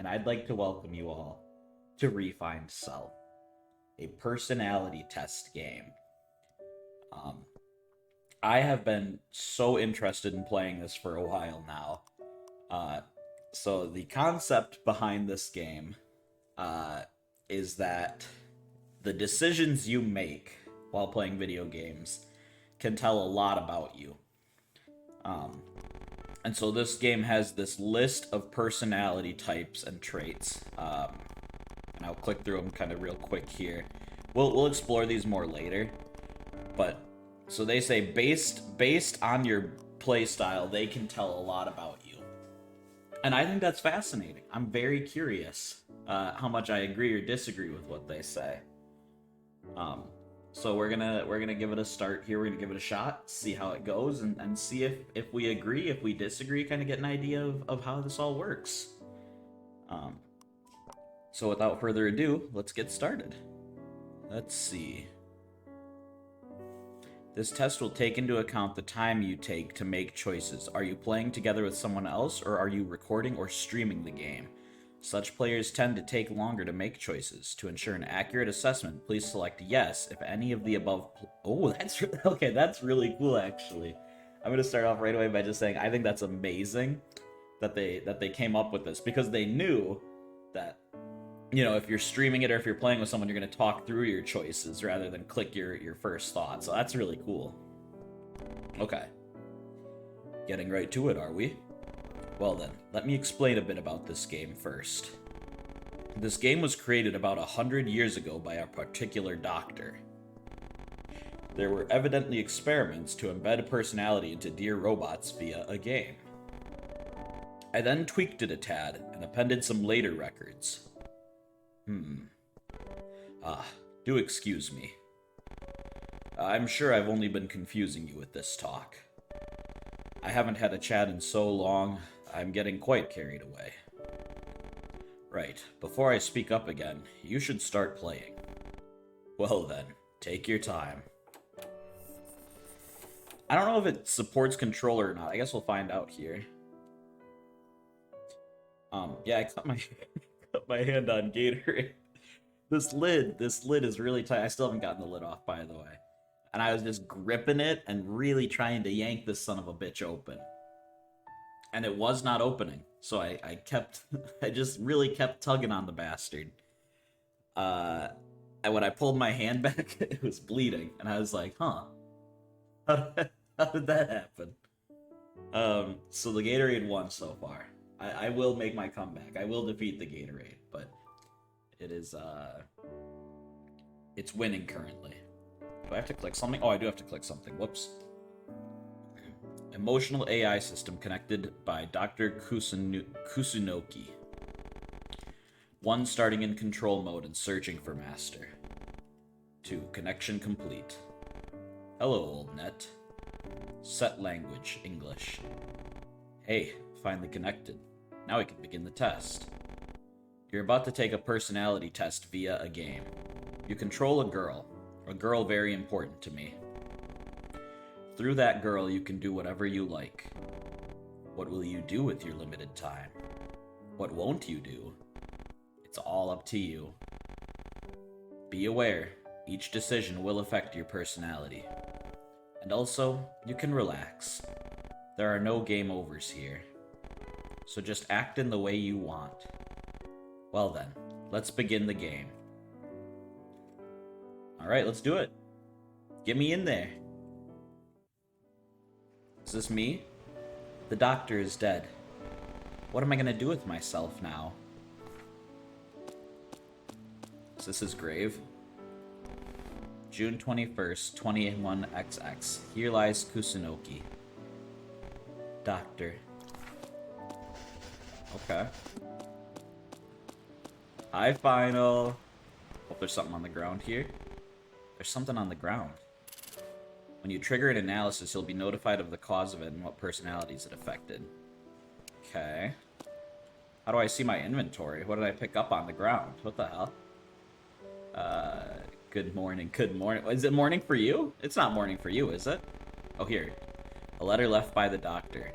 and I'd like to welcome you all to Refined Self, a personality test game. Um, I have been so interested in playing this for a while now. So the concept behind this game uh, is that the decisions you make while playing video games can tell a lot about you. Um, and so this game has this list of personality types and traits. And I'll click through them kind of real quick here. We'll explore these more later. But so they say based on your play style, they can tell a lot about you. And I think that's fascinating. I'm very curious how much I agree or disagree with what they say. So we're gonna give it a start here. We're gonna give it a shot, see how it goes, and see if we agree, if we disagree, kind of get an idea of how this all works. So without further ado, let's get started. Let's see. This test will take into account the time you take to make choices. Are you playing together with someone else, or are you recording or streaming the game? Such players tend to take longer to make choices. To ensure an accurate assessment, please select yes if any of the above... Oh, that's... Okay, that's really cool, actually. I'm going to start off right away by just saying I think that's amazing that they came up with this, because they knew that, you know, if you're streaming it or if you're playing with someone, you're going to talk through your choices rather than click your first thought. So that's really cool. Okay. Getting right to it, are we? Well then, let me explain a bit about this game first. This game was created about 100 years ago by a particular doctor. There were evidently experiments to embed a personality into dear robots via a game. I then tweaked it a tad and appended some later records. Do excuse me. I'm sure I've only been confusing you with this talk. I haven't had a chat in so long, I'm getting quite carried away. Right, before I speak up again, you should start playing. Well then, take your time. I don't know if it supports controller or not. I guess we'll find out here. Yeah, I cut my cut my hand on Gatorade. This lid is really tight. I still haven't gotten the lid off, by the way. And I was just gripping it and really trying to yank this son of a bitch open. And it was not opening. So I kept, I just really kept tugging on the bastard. And when I pulled my hand back, it was bleeding. And I was like, huh. How did that happen? So the Gatorade won so far. I will make my comeback. I will defeat the Gatorade, but it is, it's winning currently. Do I have to click something? Oh, I do have to click something. Whoops. Emotional AI system connected by Dr. Kusunoki. 1. Starting in control mode and searching for master. 2. Connection complete. Hello, old net. Set language, English. Hey, finally connected. Now we can begin the test. You're about to take a personality test via a game. You control a girl very important to me. Through that girl, you can do whatever you like. What will you do with your limited time? What won't you do? It's all up to you. Be aware, each decision will affect your personality. And also, you can relax. There are no game overs here. So just act in the way you want. Well then, let's begin the game. Alright, let's do it. Get me in there. Is this me? The doctor is dead. What am I gonna do with myself now? Is this his grave? June 21st, 21XX. Here lies Kusunoki. Doctor. Okay. Hi, Final. Hope there's something on the ground here. There's something on the ground. When you trigger an analysis, you'll be notified of the cause of it and what personalities it affected. Okay. How do I see my inventory? What did I pick up on the ground? What the hell? Good morning, good morning. Is it morning for you? It's not morning for you, is it? Oh, here. A letter left by the doctor.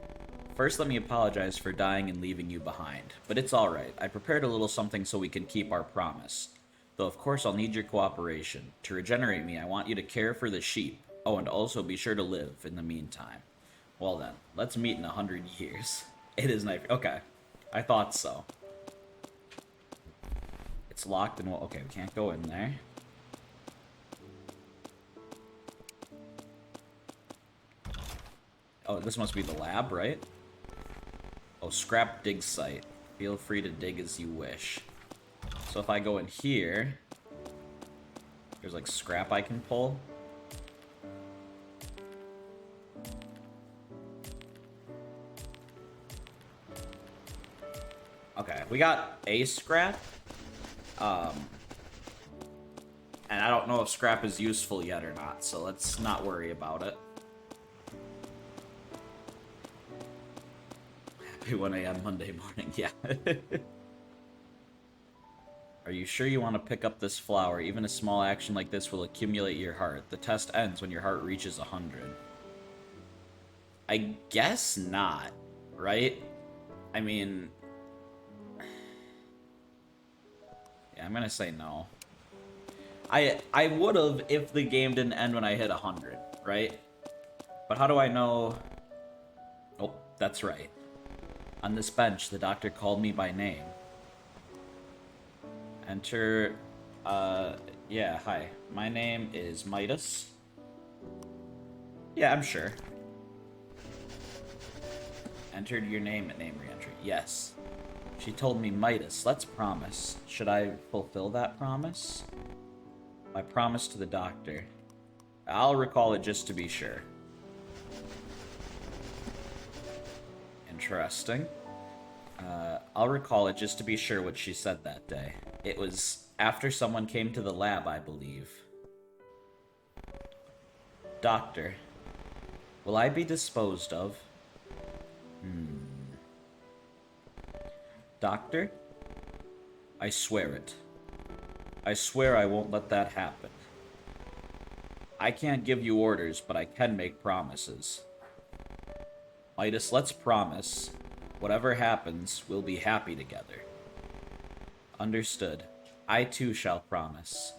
First, let me apologize for dying and leaving you behind. But it's alright. I prepared a little something so we can keep our promise. Though, of course, I'll need your cooperation. To regenerate me, I want you to care for the sheep. Oh, and also be sure to live in the meantime. Well then, let's meet in 100 years. It is nice. Okay. I thought so. It's locked and... okay, we can't go in there. Oh, this must be the lab, right? Oh, scrap dig site. Feel free to dig as you wish. So if I go in here, there's like scrap I can pull. Okay, we got a scrap. And I don't know if scrap is useful yet or not, so let's not worry about it. Happy 1 a.m. Monday morning, yeah. Are you sure you want to pick up this flower? Even a small action like this will accumulate your heart. The test ends when your heart reaches 100. I guess not, right? I mean... yeah, I'm gonna say no. I would've if the game didn't end when I hit 100, right? But how do I know... oh, that's right. On this bench, the doctor called me by name. Enter... yeah, hi. My name is Midas. Yeah, I'm sure. Entered your name at name reentry. Yes. She told me, Midas, let's promise. Should I fulfill that promise? I promise to the doctor. I'll recall it just to be sure. Interesting. I'll recall it just to be sure what she said that day. It was after someone came to the lab, I believe. Doctor, will I be disposed of? Doctor? I swear it. I swear I won't let that happen. I can't give you orders, but I can make promises. Midas, let's promise. Whatever happens, we'll be happy together. Understood. I too shall promise.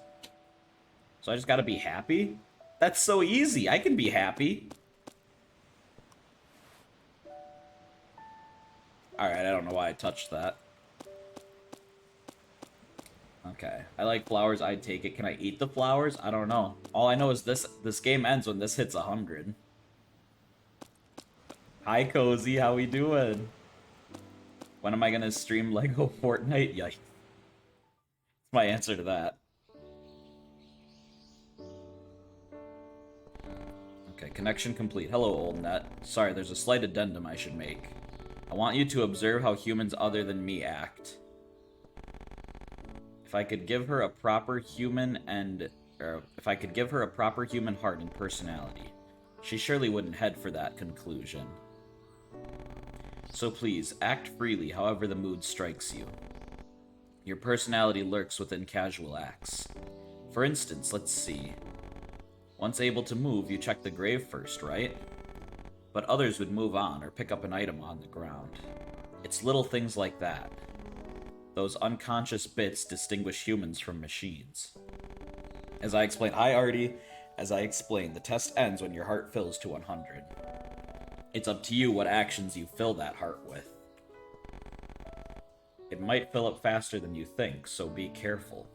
So I just gotta be happy? That's so easy. I can be happy. Alright, I don't know why I touched that. Okay. I like flowers, I'd take it. Can I eat the flowers? I don't know. All I know is this game ends when this hits 100. Hi, Cozy. How we doing? When am I gonna stream Lego Fortnite? Yikes. That's my answer to that. Okay, connection complete. Hello, old net. Sorry, there's a slight addendum I should make. I want you to observe how humans other than me act. If I could give her a proper human if I could give her a proper human heart and personality, she surely wouldn't head for that conclusion. So please, act freely however the mood strikes you. Your personality lurks within casual acts. For instance, let's see. Once able to move, you check the grave first, right? But others would move on or pick up an item on the ground. It's little things like that. Those unconscious bits distinguish humans from machines. As I explained, the test ends when your heart fills to 100. It's up to you what actions you fill that heart with. It might fill up faster than you think, so be careful.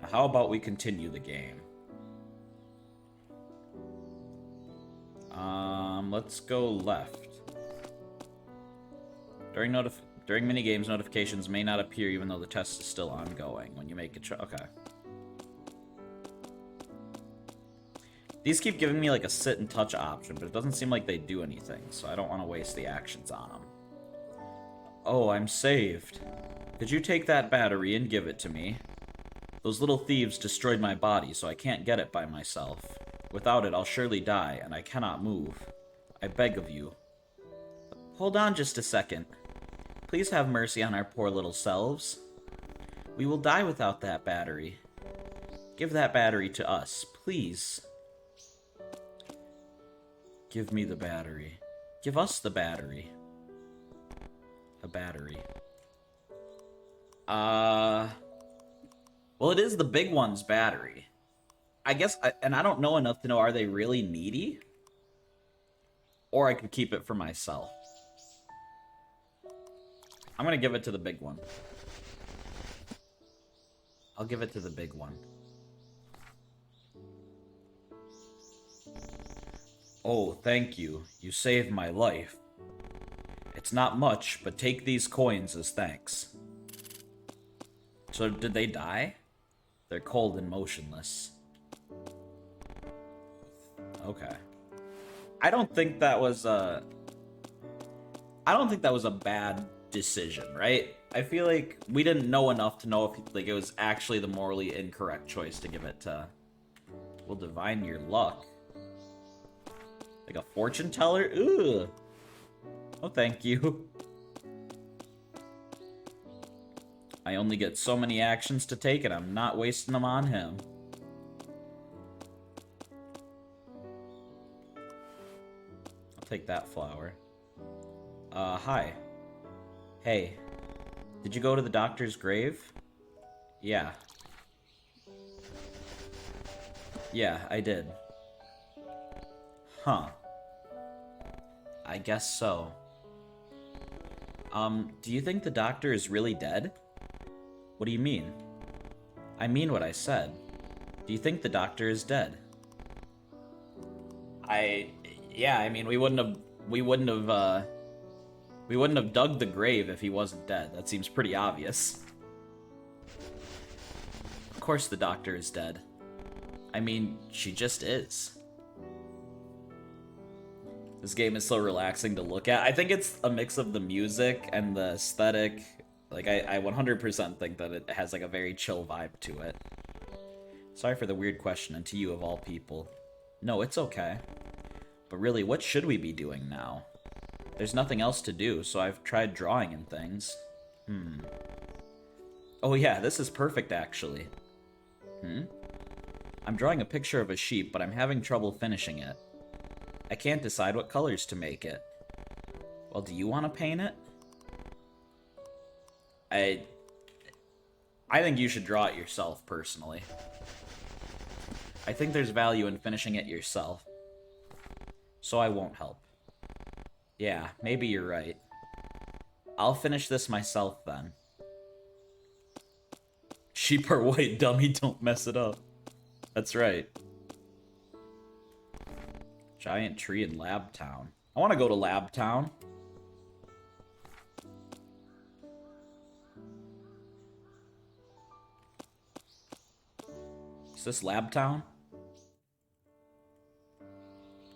Now, how about we continue the game? Let's go left. During minigames, notifications may not appear even though the test is still ongoing. When you make a choice. Okay. These keep giving me like a sit and touch option, but it doesn't seem like they do anything, so I don't want to waste the actions on them. Oh, I'm saved. Could you take that battery and give it to me? Those little thieves destroyed my body, so I can't get it by myself. Without it, I'll surely die, and I cannot move. I beg of you. Hold on just a second. Please have mercy on our poor little selves. We will die without that battery. Give that battery to us, please. Give me the battery. Give us the battery. A battery. Well, it is the big one's battery. I guess, and I don't know enough to know, are they really needy? Or I could keep it for myself. I'm gonna give it to the big one. I'll give it to the big one. Oh, thank you. You saved my life. It's not much, but take these coins as thanks. So, did they die? They're cold and motionless. Okay. I don't think that was a bad decision, right? I feel like we didn't know enough to know if like it was actually the morally incorrect choice to give it to. Well, divine your luck. Like a fortune teller? Ugh. Oh, thank you. I only get so many actions to take, and I'm not wasting them on him. I'll take that flower. Hi. Hey. Did you go to the doctor's grave? Yeah. Yeah, I did. Huh. I guess so. Do you think the doctor is really dead? What do you mean? I mean what I said. Do you think the doctor is dead? Yeah, I mean, we wouldn't have dug the grave if he wasn't dead. That seems pretty obvious. Of course the doctor is dead. I mean, she just is. This game is so relaxing to look at. I think it's a mix of the music and the aesthetic. Like, I 100% think that it has, like, a very chill vibe to it. Sorry for the weird question, and to you of all people. No, it's okay. But really, what should we be doing now? There's nothing else to do, so I've tried drawing and things. Oh yeah, this is perfect, actually. I'm drawing a picture of a sheep, but I'm having trouble finishing it. I can't decide what colors to make it. Well, do you want to paint it? I think you should draw it yourself, personally. I think there's value in finishing it yourself. So I won't help. Yeah, maybe you're right. I'll finish this myself, then. Sheep are white, dummy, don't mess it up. That's right. Giant tree in Lab Town. I want to go to Lab Town. Is this Lab Town?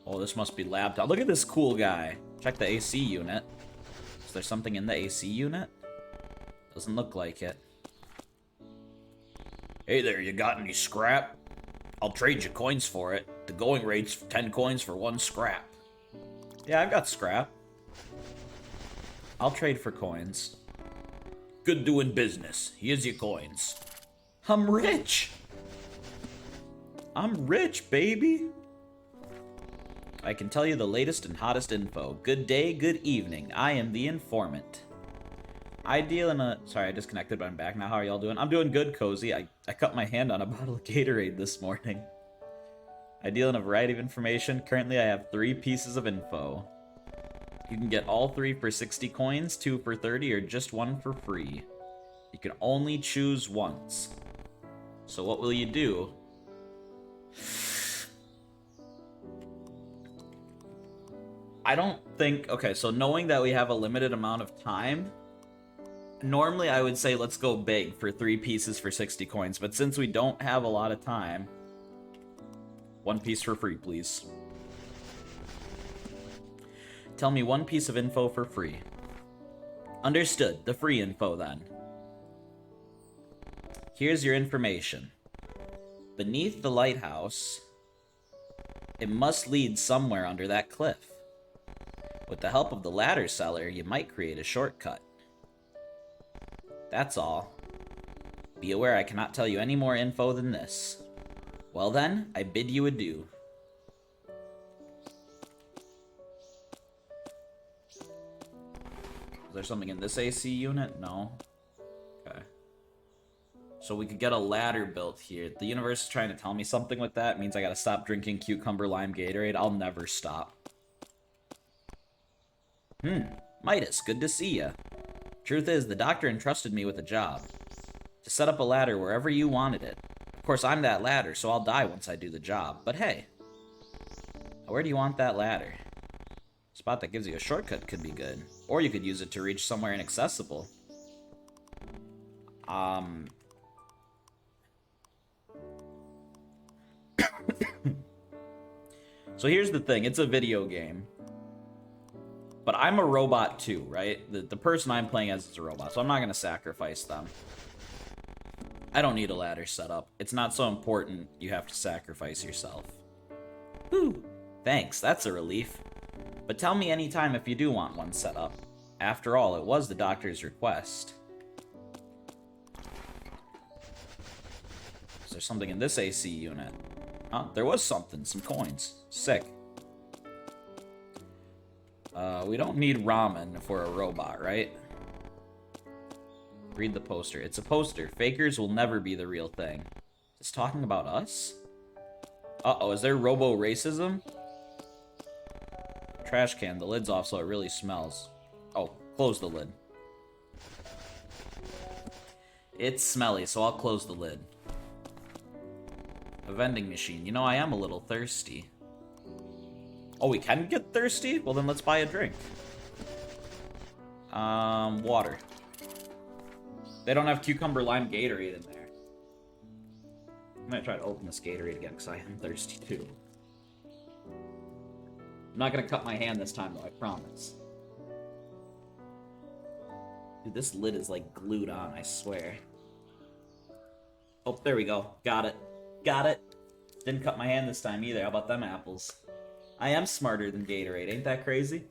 Oh, this must be Lab Town. Look at this cool guy. Check the AC unit. Is there something in the AC unit? Doesn't look like it. Hey there, you got any scrap? I'll trade you coins for it. The going rate's 10 coins for 1 scrap. Yeah, I've got scrap. I'll trade for coins. Good doing business. Here's your coins. I'm rich! I'm rich, baby! I can tell you the latest and hottest info. Good day, good evening. I am the informant. I deal in a... Sorry, I disconnected, but I'm back now. How are y'all doing? I'm doing good, Cozy. I cut my hand on a bottle of Gatorade this morning. I deal in a variety of information. Currently, I have 3 pieces of info. You can get all 3 for 60 coins, 2 for 30, or just 1 for free. You can only choose once. So what will you do? I don't think... Okay, so knowing that we have a limited amount of time... Normally, I would say let's go big for 3 pieces for 60 coins, but since we don't have a lot of time... 1 piece for free, please. Tell me 1 piece of info for free. Understood. The free info, then. Here's your information. Beneath the lighthouse, it must lead somewhere under that cliff. With the help of the ladder seller, you might create a shortcut. That's all. Be aware I cannot tell you any more info than this. Well then, I bid you adieu. Is there something in this AC unit? No. Okay. So we could get a ladder built here. The universe is trying to tell me something with that. It means I gotta stop drinking cucumber lime Gatorade. I'll never stop. Midas, good to see ya. Truth is, the doctor entrusted me with a job. To set up a ladder wherever you wanted it. Of course, I'm that ladder, so I'll die once I do the job. But hey, where do you want that ladder? A spot that gives you a shortcut could be good. Or you could use it to reach somewhere inaccessible. So here's the thing, it's a video game. But I'm a robot too, right? The person I'm playing as is a robot, so I'm not going to sacrifice them. I don't need a ladder set up. It's not so important you have to sacrifice yourself. Whew, thanks, that's a relief. But tell me anytime if you do want one set up. After all, it was the doctor's request. Is there something in this AC unit? Oh, there was something, some coins. Sick. We don't need ramen for a robot, right? Read the poster. It's a poster. Fakers will never be the real thing. It's talking about us? Uh-oh, is there robo-racism? Trash can. The lid's off, so it really smells. Oh, close the lid. It's smelly, so I'll close the lid. A vending machine. You know, I am a little thirsty. Oh, we can get thirsty? Well, then let's buy a drink. Water. They don't have cucumber lime Gatorade in there. I'm gonna try to open this Gatorade again, because I am thirsty too. I'm not gonna cut my hand this time, though, I promise. Dude, this lid is, like, glued on, I swear. Oh, there we go. Got it. Got it. Didn't cut my hand this time, either. How about them apples? I am smarter than Gatorade, ain't that crazy?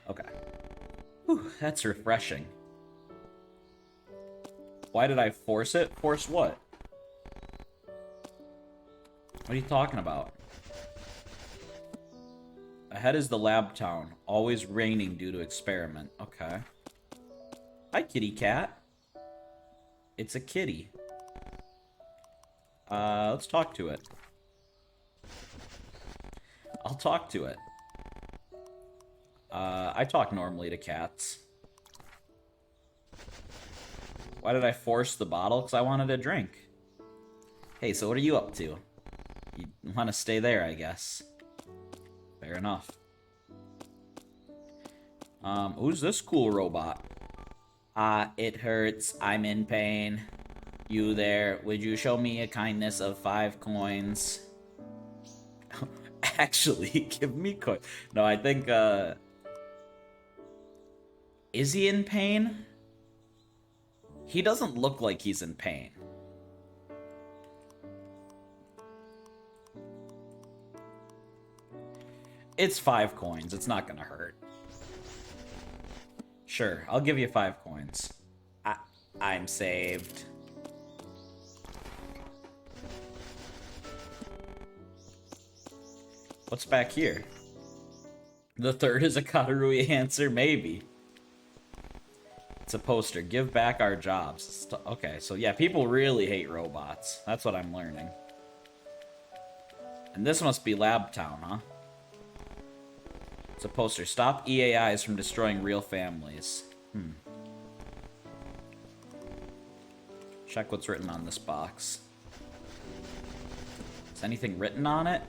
Okay. Whew, that's refreshing. Why did I force it? Force what? What are you talking about? Ahead is the lab town. Always raining due to experiment. Okay. Hi, kitty cat. It's a kitty. Let's talk to it. I'll talk to it. I talk normally to cats. Why did I force the bottle? Because I wanted a drink. Hey, so what are you up to? You want to stay there, I guess. Fair enough. Who's this cool robot? It hurts. I'm in pain. You there, would you show me a kindness of 5 coins? Actually, give me coins. No, I think, is he in pain? He doesn't look like he's in pain. It's 5 coins. It's not gonna hurt. Sure, I'll give you 5 coins. I'm saved. What's back here? The third is a Katarui answer? Maybe. It's a poster. Give back our jobs. Okay, so yeah, people really hate robots. That's what I'm learning. And this must be Lab Town, huh? It's a poster. Stop EAIs from destroying real families. Check what's written on this box. Is anything written on it?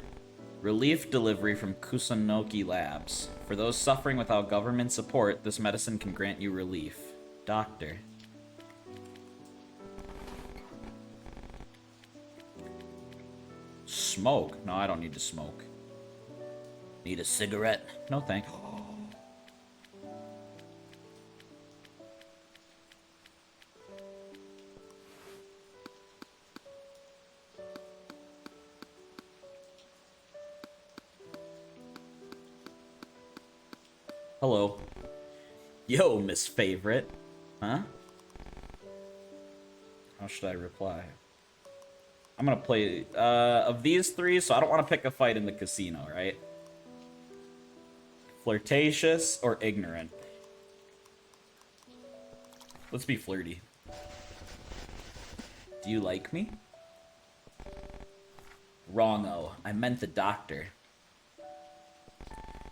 Relief delivery from Kusunoki Labs. For those suffering without government support, this medicine can grant you relief. Doctor. Smoke? No, I don't need to smoke. Need a cigarette? No, thanks. Hello. Yo, Miss Favorite. Huh? How should I reply? I'm gonna play, of these 3, so I don't want to pick a fight in the casino, right? Flirtatious or ignorant? Let's be flirty. Do you like me? Wrong-o. I meant the doctor.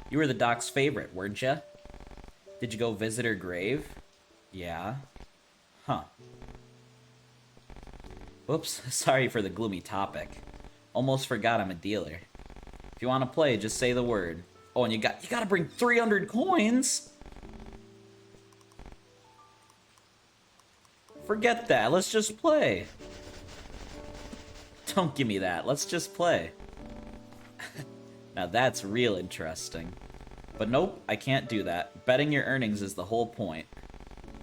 You were the doc's favorite, weren't ya? Did you go visit her grave? Yeah. Huh. Whoops, sorry for the gloomy topic. Almost forgot I'm a dealer. If you want to play, just say the word. Oh, and you gotta bring 300 coins? Forget that, let's just play. Don't give me that, let's just play. Now that's real interesting. But nope, I can't do that. Betting your earnings is the whole point.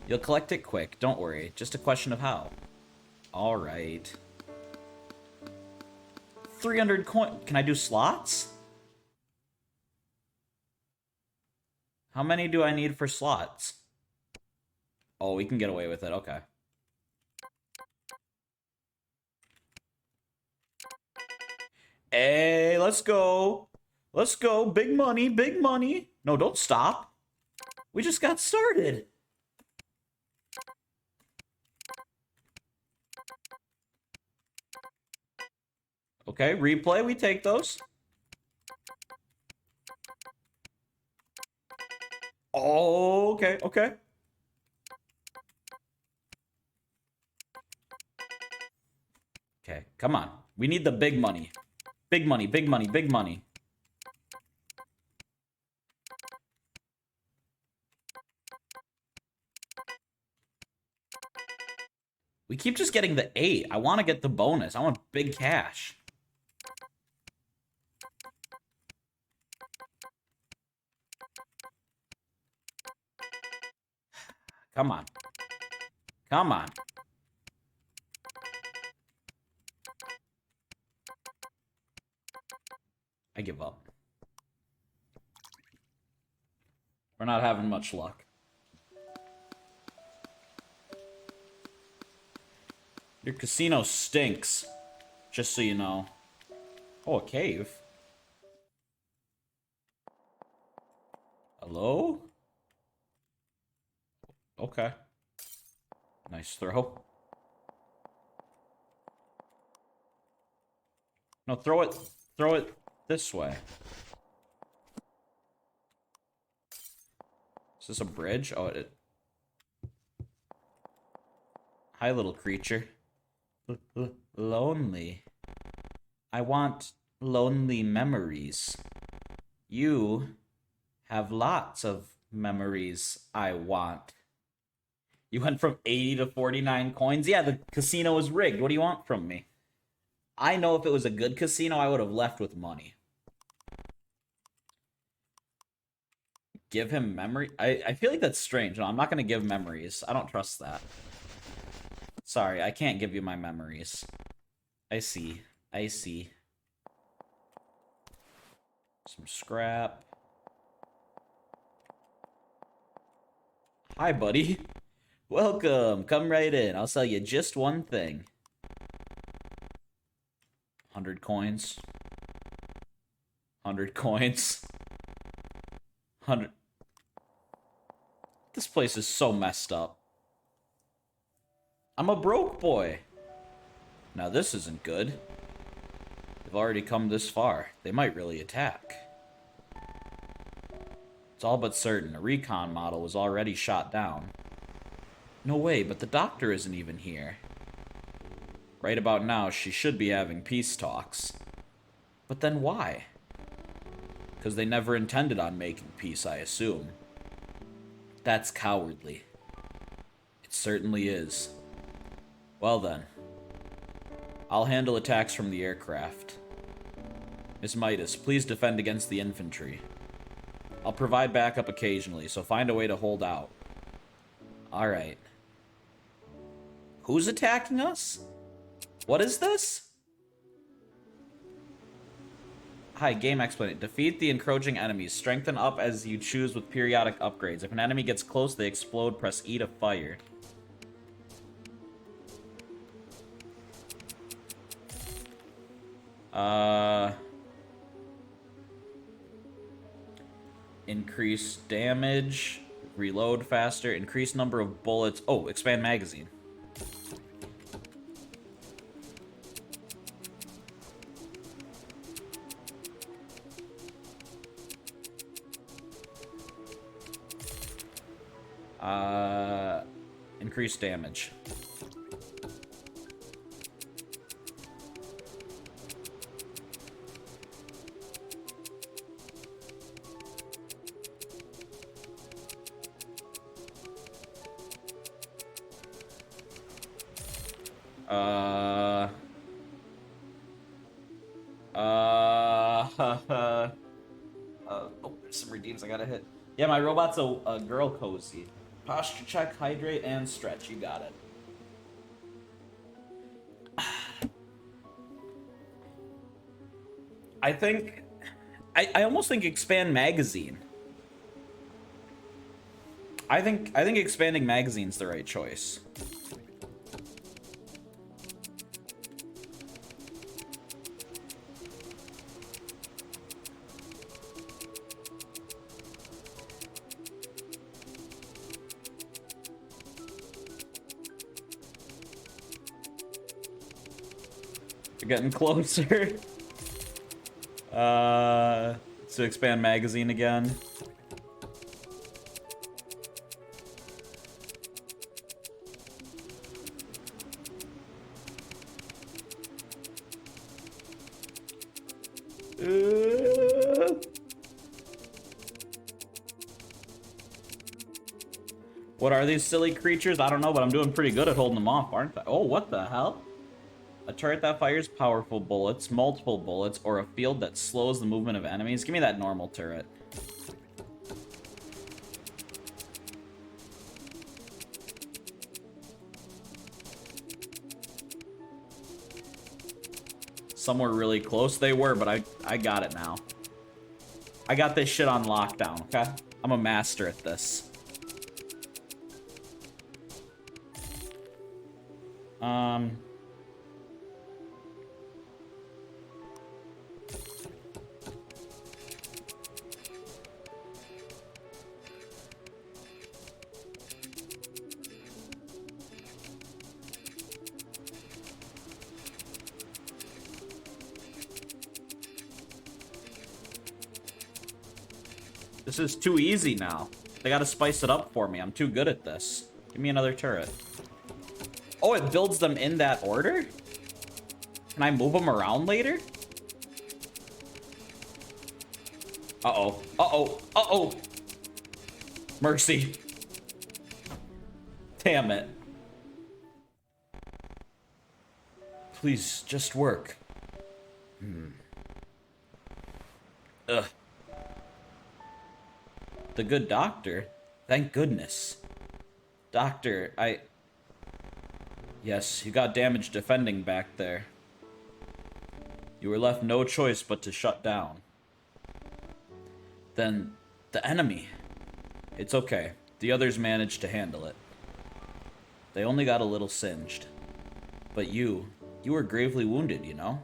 You'll collect it quick, don't worry. Just a question of how. Alright. 300 coin. Can I do slots? How many do I need for slots? Oh, we can get away with it, okay. Hey, let's go. Let's go. Big money, big money. No, don't stop. We just got started. Okay, replay, we take those. Oh, okay, okay. Okay, come on. We need the big money. Big money, big money, big money. We keep just getting the 8. I want to get the bonus. I want big cash. Come on. Come on. I give up. We're not having much luck. Your casino stinks. Just so you know. Oh, a cave. Hello? Okay. Nice throw. No, throw it this way. Is this a bridge? Oh, Hi, little creature. Lonely. I want lonely memories. You have lots of memories I want. You went from 80 to 49 coins? Yeah, the casino is rigged. What do you want from me? I know if it was a good casino, I would have left with money. Give him memory? I feel like that's strange. No, I'm not going to give memories. I don't trust that. Sorry, I can't give you my memories. I see. I see. Some scrap. Hi, buddy. Welcome. Come right in. I'll sell you just one thing. 100 coins. 100 coins. 100. This place is so messed up. I'm a broke boy. Now this isn't good. They've already come this far. They might really attack. It's all but certain. A recon model was already shot down. No way, but the doctor isn't even here. Right about now, she should be having peace talks. But then why? Because they never intended on making peace, I assume. That's cowardly. It certainly is. Well then. I'll handle attacks from the aircraft. Miss Midas, please defend against the infantry. I'll provide backup occasionally, so find a way to hold out. Alright. Who's attacking us? What is this? Hi, game explainer. Defeat the encroaching enemies. Strengthen up as you choose with periodic upgrades. If an enemy gets close, they explode. Press E to fire. Increase damage, reload faster, increase number of bullets. Oh, expand magazine. Increase damage. Oh, there's some redeems I gotta hit. Yeah, my robot's a girl cozy. Posture check, hydrate, and stretch. You got it. I think... I almost think expand magazine. I think expanding magazine's the right choice. We're getting closer. To expand magazine again. What are these silly creatures? I don't know, but I'm doing pretty good at holding them off, aren't I? Oh, what the hell? A turret that fires powerful bullets, multiple bullets, or a field that slows the movement of enemies. Give me that normal turret. Somewhere really close they were, but I got it now. I got this shit on lockdown, okay? I'm a master at this. This is too easy now. They gotta spice it up for me. I'm too good at this. Give me another turret. Oh, it builds them in that order? Can I move them around later? Uh-oh. Uh-oh. Uh-oh. Mercy. Damn it. Please, just work. Ugh. The good doctor? Thank goodness. Doctor, Yes, you got damaged defending back there. You were left no choice but to shut down. Then, the enemy. It's okay. The others managed to handle it. They only got a little singed. But you were gravely wounded, you know?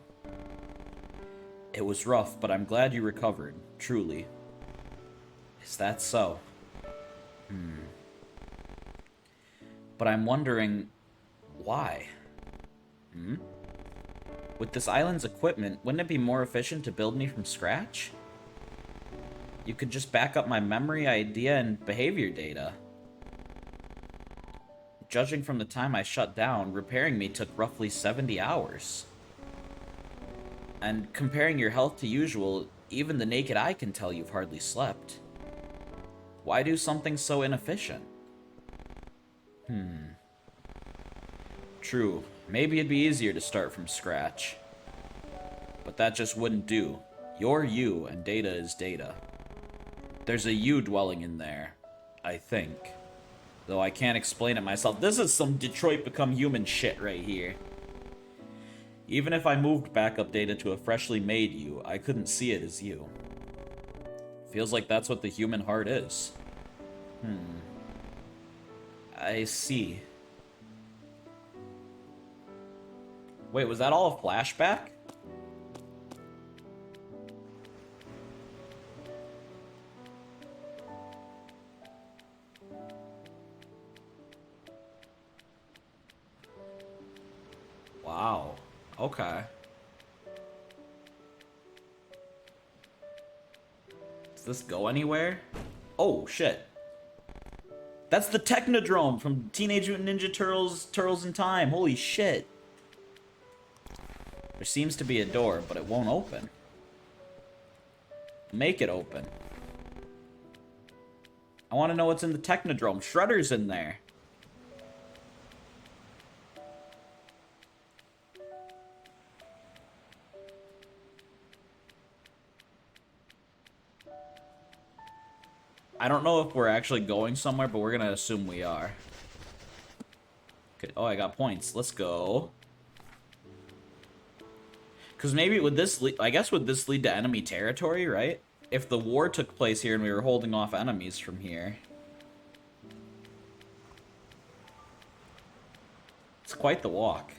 It was rough, but I'm glad you recovered, truly. Is that so? But I'm wondering, why? With this island's equipment, wouldn't it be more efficient to build me from scratch? You could just back up my memory, idea, and behavior data. Judging from the time I shut down, repairing me took roughly 70 hours. And comparing your health to usual, even the naked eye can tell you've hardly slept. Why do something so inefficient? True, maybe it'd be easier to start from scratch. But that just wouldn't do. You're you, and data is data. There's a you dwelling in there, I think. Though I can't explain it myself. This is some Detroit Become Human shit right here. Even if I moved backup data to a freshly made you, I couldn't see it as you. Feels like that's what the human heart is. I see. Wait, was that all a flashback? Wow. Okay. Does this go anywhere? Oh, shit. That's the Technodrome from Teenage Mutant Ninja Turtles, Turtles in Time. Holy shit. There seems to be a door, but it won't open. Make it open. I want to know what's in the Technodrome. Shredder's in there. I don't know if we're actually going somewhere, but we're gonna assume we are. Okay. Oh, I got points. Let's go. Because maybe would this lead, I guess would this lead to enemy territory, right? If the war took place here and we were holding off enemies from here. It's quite the walk.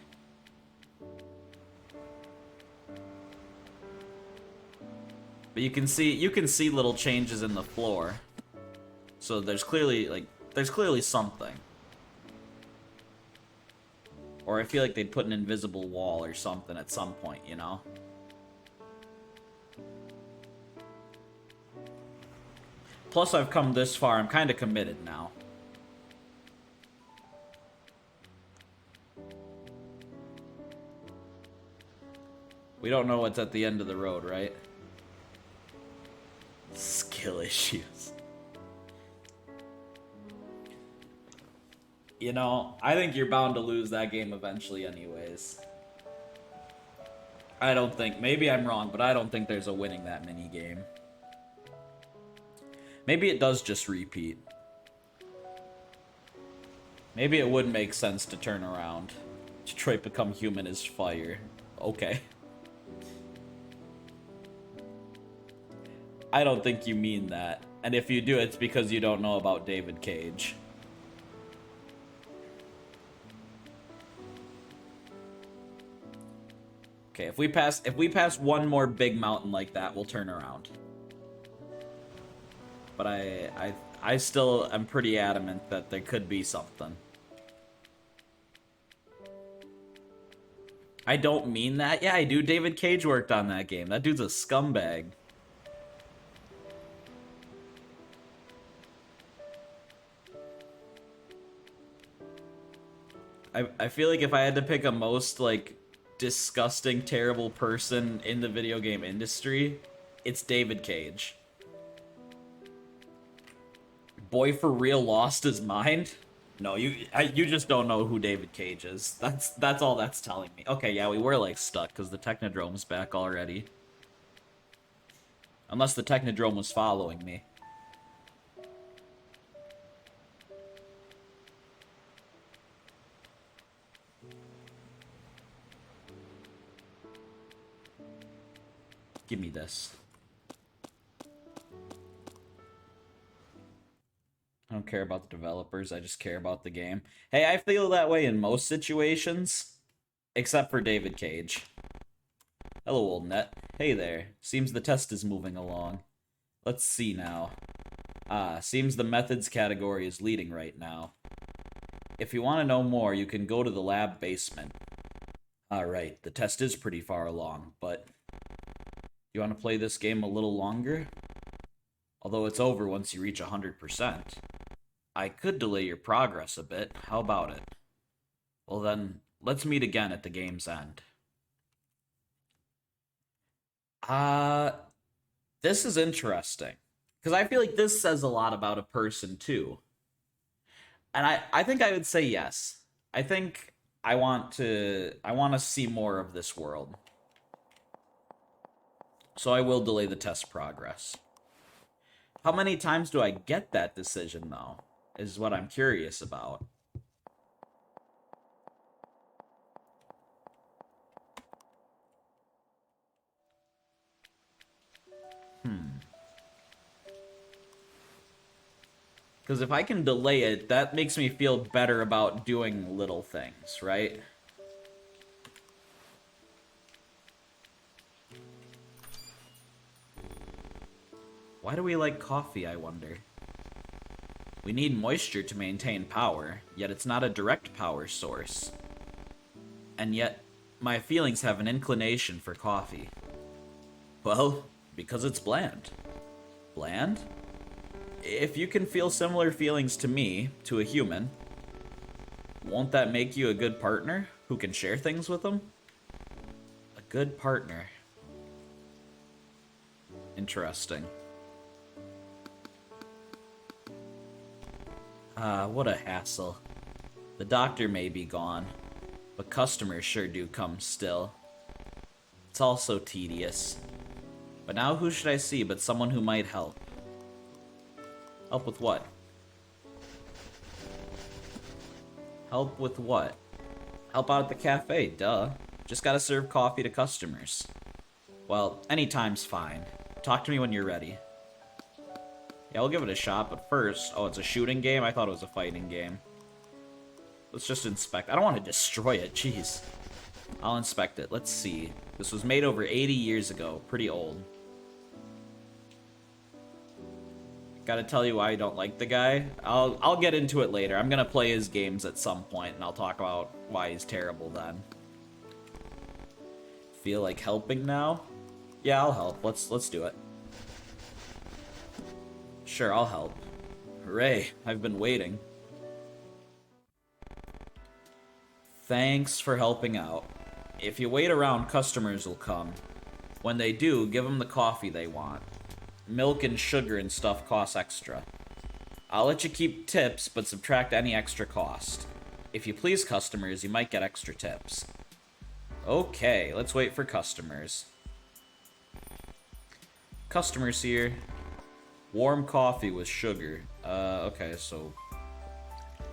But you can see little changes in the floor. So there's clearly something. Or I feel like they'd put an invisible wall or something at some point, you know? Plus, I've come this far. I'm kind of committed now. We don't know what's at the end of the road, right? Skill issues. You know, I think you're bound to lose that game eventually anyways. I don't think, maybe I'm wrong, but I don't think there's a winning that mini game. Maybe it does just repeat. Maybe it would make sense to turn around. Detroit Become Human is fire. Okay. I don't think you mean that. And if you do, it's because you don't know about David Cage. Okay, if we pass one more big mountain like that, we'll turn around. But I still am pretty adamant that there could be something. I don't mean that. Yeah, I do. David Cage worked on that game. That dude's a scumbag. I feel like if I had to pick a most, like, disgusting, terrible person in the video game industry, it's David Cage. Boy for real lost his mind? No, you just don't know who David Cage is. That's all that's telling me. Okay, yeah, we were, like, stuck, because the Technodrome's back already. Unless the Technodrome was following me. Give me this. I don't care about the developers, I just care about the game. Hey, I feel that way in most situations, except for David Cage. Hello, old net. Hey there. Seems the test is moving along. Let's see now. Seems the methods category is leading right now. If you want to know more, you can go to the lab basement. Alright, the test is pretty far along, but... You want to play this game a little longer? Although it's over once you reach 100%. I could delay your progress a bit. How about it? Well then, let's meet again at the game's end. This is interesting. Because I feel like this says a lot about a person, too. And I think I would say yes. I think I want to see more of this world. So I will delay the test progress. How many times do I get that decision, though? Is what I'm curious about. Because if I can delay it, that makes me feel better about doing little things, right? Why do we like coffee, I wonder? We need moisture to maintain power, yet it's not a direct power source. And yet, My feelings have an inclination for coffee. Well, because it's bland. Bland? If you can feel similar feelings to me, to a human, won't that make you a good partner who can share things with them? A good partner. Interesting. What a hassle. The doctor may be gone, but customers sure do come still. It's all so tedious. But now who should I see but someone who might help? Help with what? Help with what? Help out at the cafe, duh. Just gotta serve coffee to customers. Well, anytime's fine. Talk to me when you're ready. Yeah, we'll give it a shot, but first... Oh, it's a shooting game? I thought it was a fighting game. Let's just inspect. I don't want to destroy it, jeez. I'll inspect it. Let's see. This was made over 80 years ago. Pretty old. Gotta tell you why I don't like the guy. I'll get into it later. I'm gonna play his games at some point, and I'll talk about why he's terrible then. Feel like helping now? Yeah, I'll help. Let's do it. Sure, I'll help. Hooray, I've been waiting. Thanks for helping out. If you wait around, customers will come. When they do, give them the coffee they want. Milk and sugar and stuff costs extra. I'll let you keep tips, but subtract any extra cost. If you please customers, you might get extra tips. Okay, let's wait for customers. Customers here. Warm coffee with sugar. Okay, so...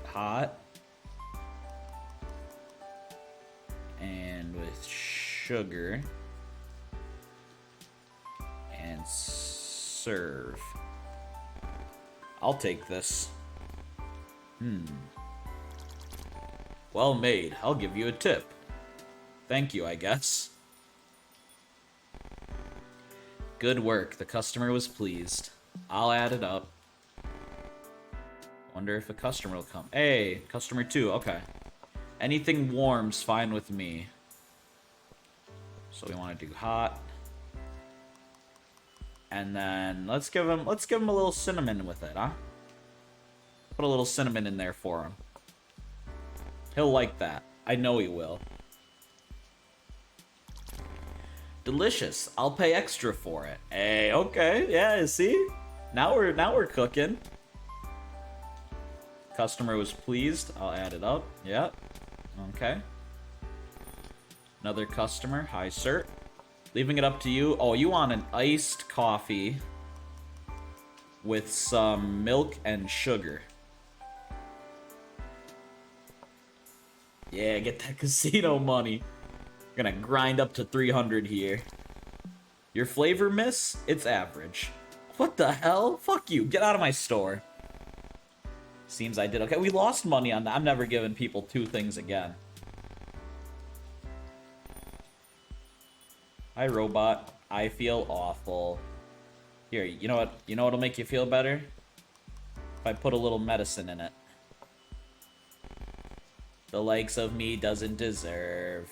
hot. And with sugar. And serve. I'll take this. Well made. I'll give you a tip. Thank you, I guess. Good work. The customer was pleased. I'll add it up. Wonder if a customer will come. Hey, customer 2. Okay. Anything warm's fine with me. So we want to do hot. And then let's give him a little cinnamon with it, huh? Put a little cinnamon in there for him. He'll like that. I know he will. Delicious. I'll pay extra for it. Hey, okay. Yeah, see? Now we're cooking. Customer was pleased. I'll add it up. Yep. Okay. Another customer. Hi, sir. Leaving it up to you. Oh, you want an iced coffee with some milk and sugar. Yeah, get that casino money. Gonna grind up to 300 here. Your flavor, miss? It's average. What the hell? Fuck you. Get out of my store. Seems I did okay. We lost money on that. I'm never giving people 2 things again. Hi, robot. I feel awful. Here, you know what? You know what'll make you feel better? If I put a little medicine in it. The likes of me doesn't deserve.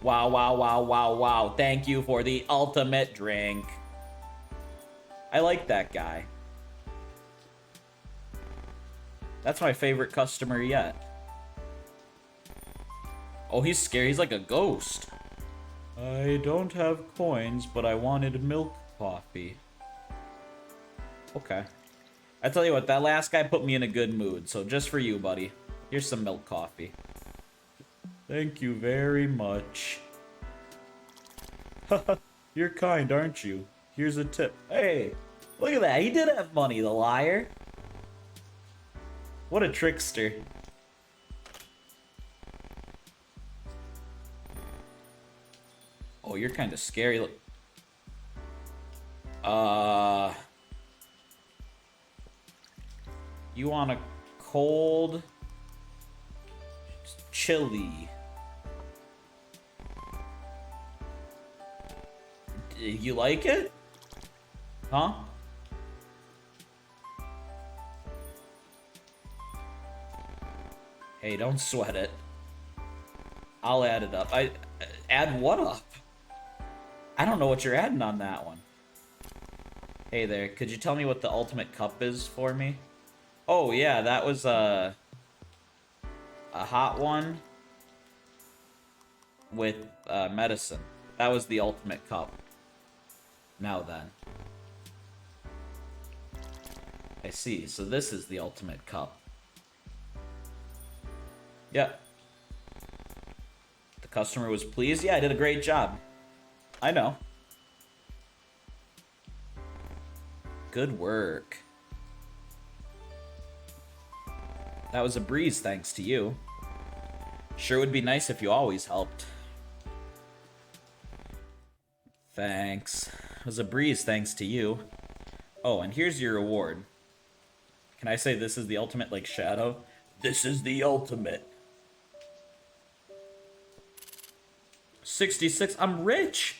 Wow, wow, wow, wow, wow. Thank you for the ultimate drink. I like that guy. That's my favorite customer yet. Oh, he's scary. He's like a ghost. I don't have coins, but I wanted milk coffee. Okay. I tell you what, that last guy put me in a good mood, so just for you, buddy. Here's some milk coffee. Thank you very much. Haha, you're kind, aren't you? Here's a tip. Hey, look at that. He did have money, the liar. What a trickster. Oh, you're kind of scary. Look. You want a cold chili. You like it? Huh? Hey, don't sweat it. I'll add it up. Add what up? I don't know what you're adding on that one. Hey there, could you tell me what the ultimate cup is for me? Oh yeah, that was a hot one with medicine. That was the ultimate cup. Now then. I see, so this is the ultimate cup. Yep. The customer was pleased. Yeah, I did a great job. I know. Good work. That was a breeze thanks to you. Sure would be nice if you always helped. Thanks. It was a breeze thanks to you. Oh, and here's your reward. Can I say this is the ultimate, like, shadow? This is the ultimate. 66. I'm rich.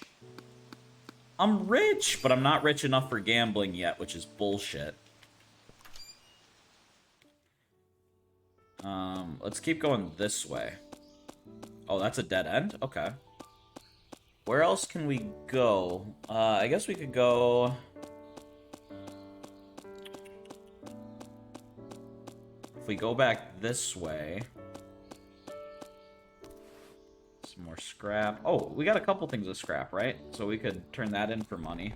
I'm rich, but I'm not rich enough for gambling yet, which is bullshit. Let's keep going this way. Oh, that's a dead end? Okay. Where else can we go? I guess we could go... If we go back this way... Some more scrap. Oh, we got a couple things of scrap, right? So we could turn that in for money.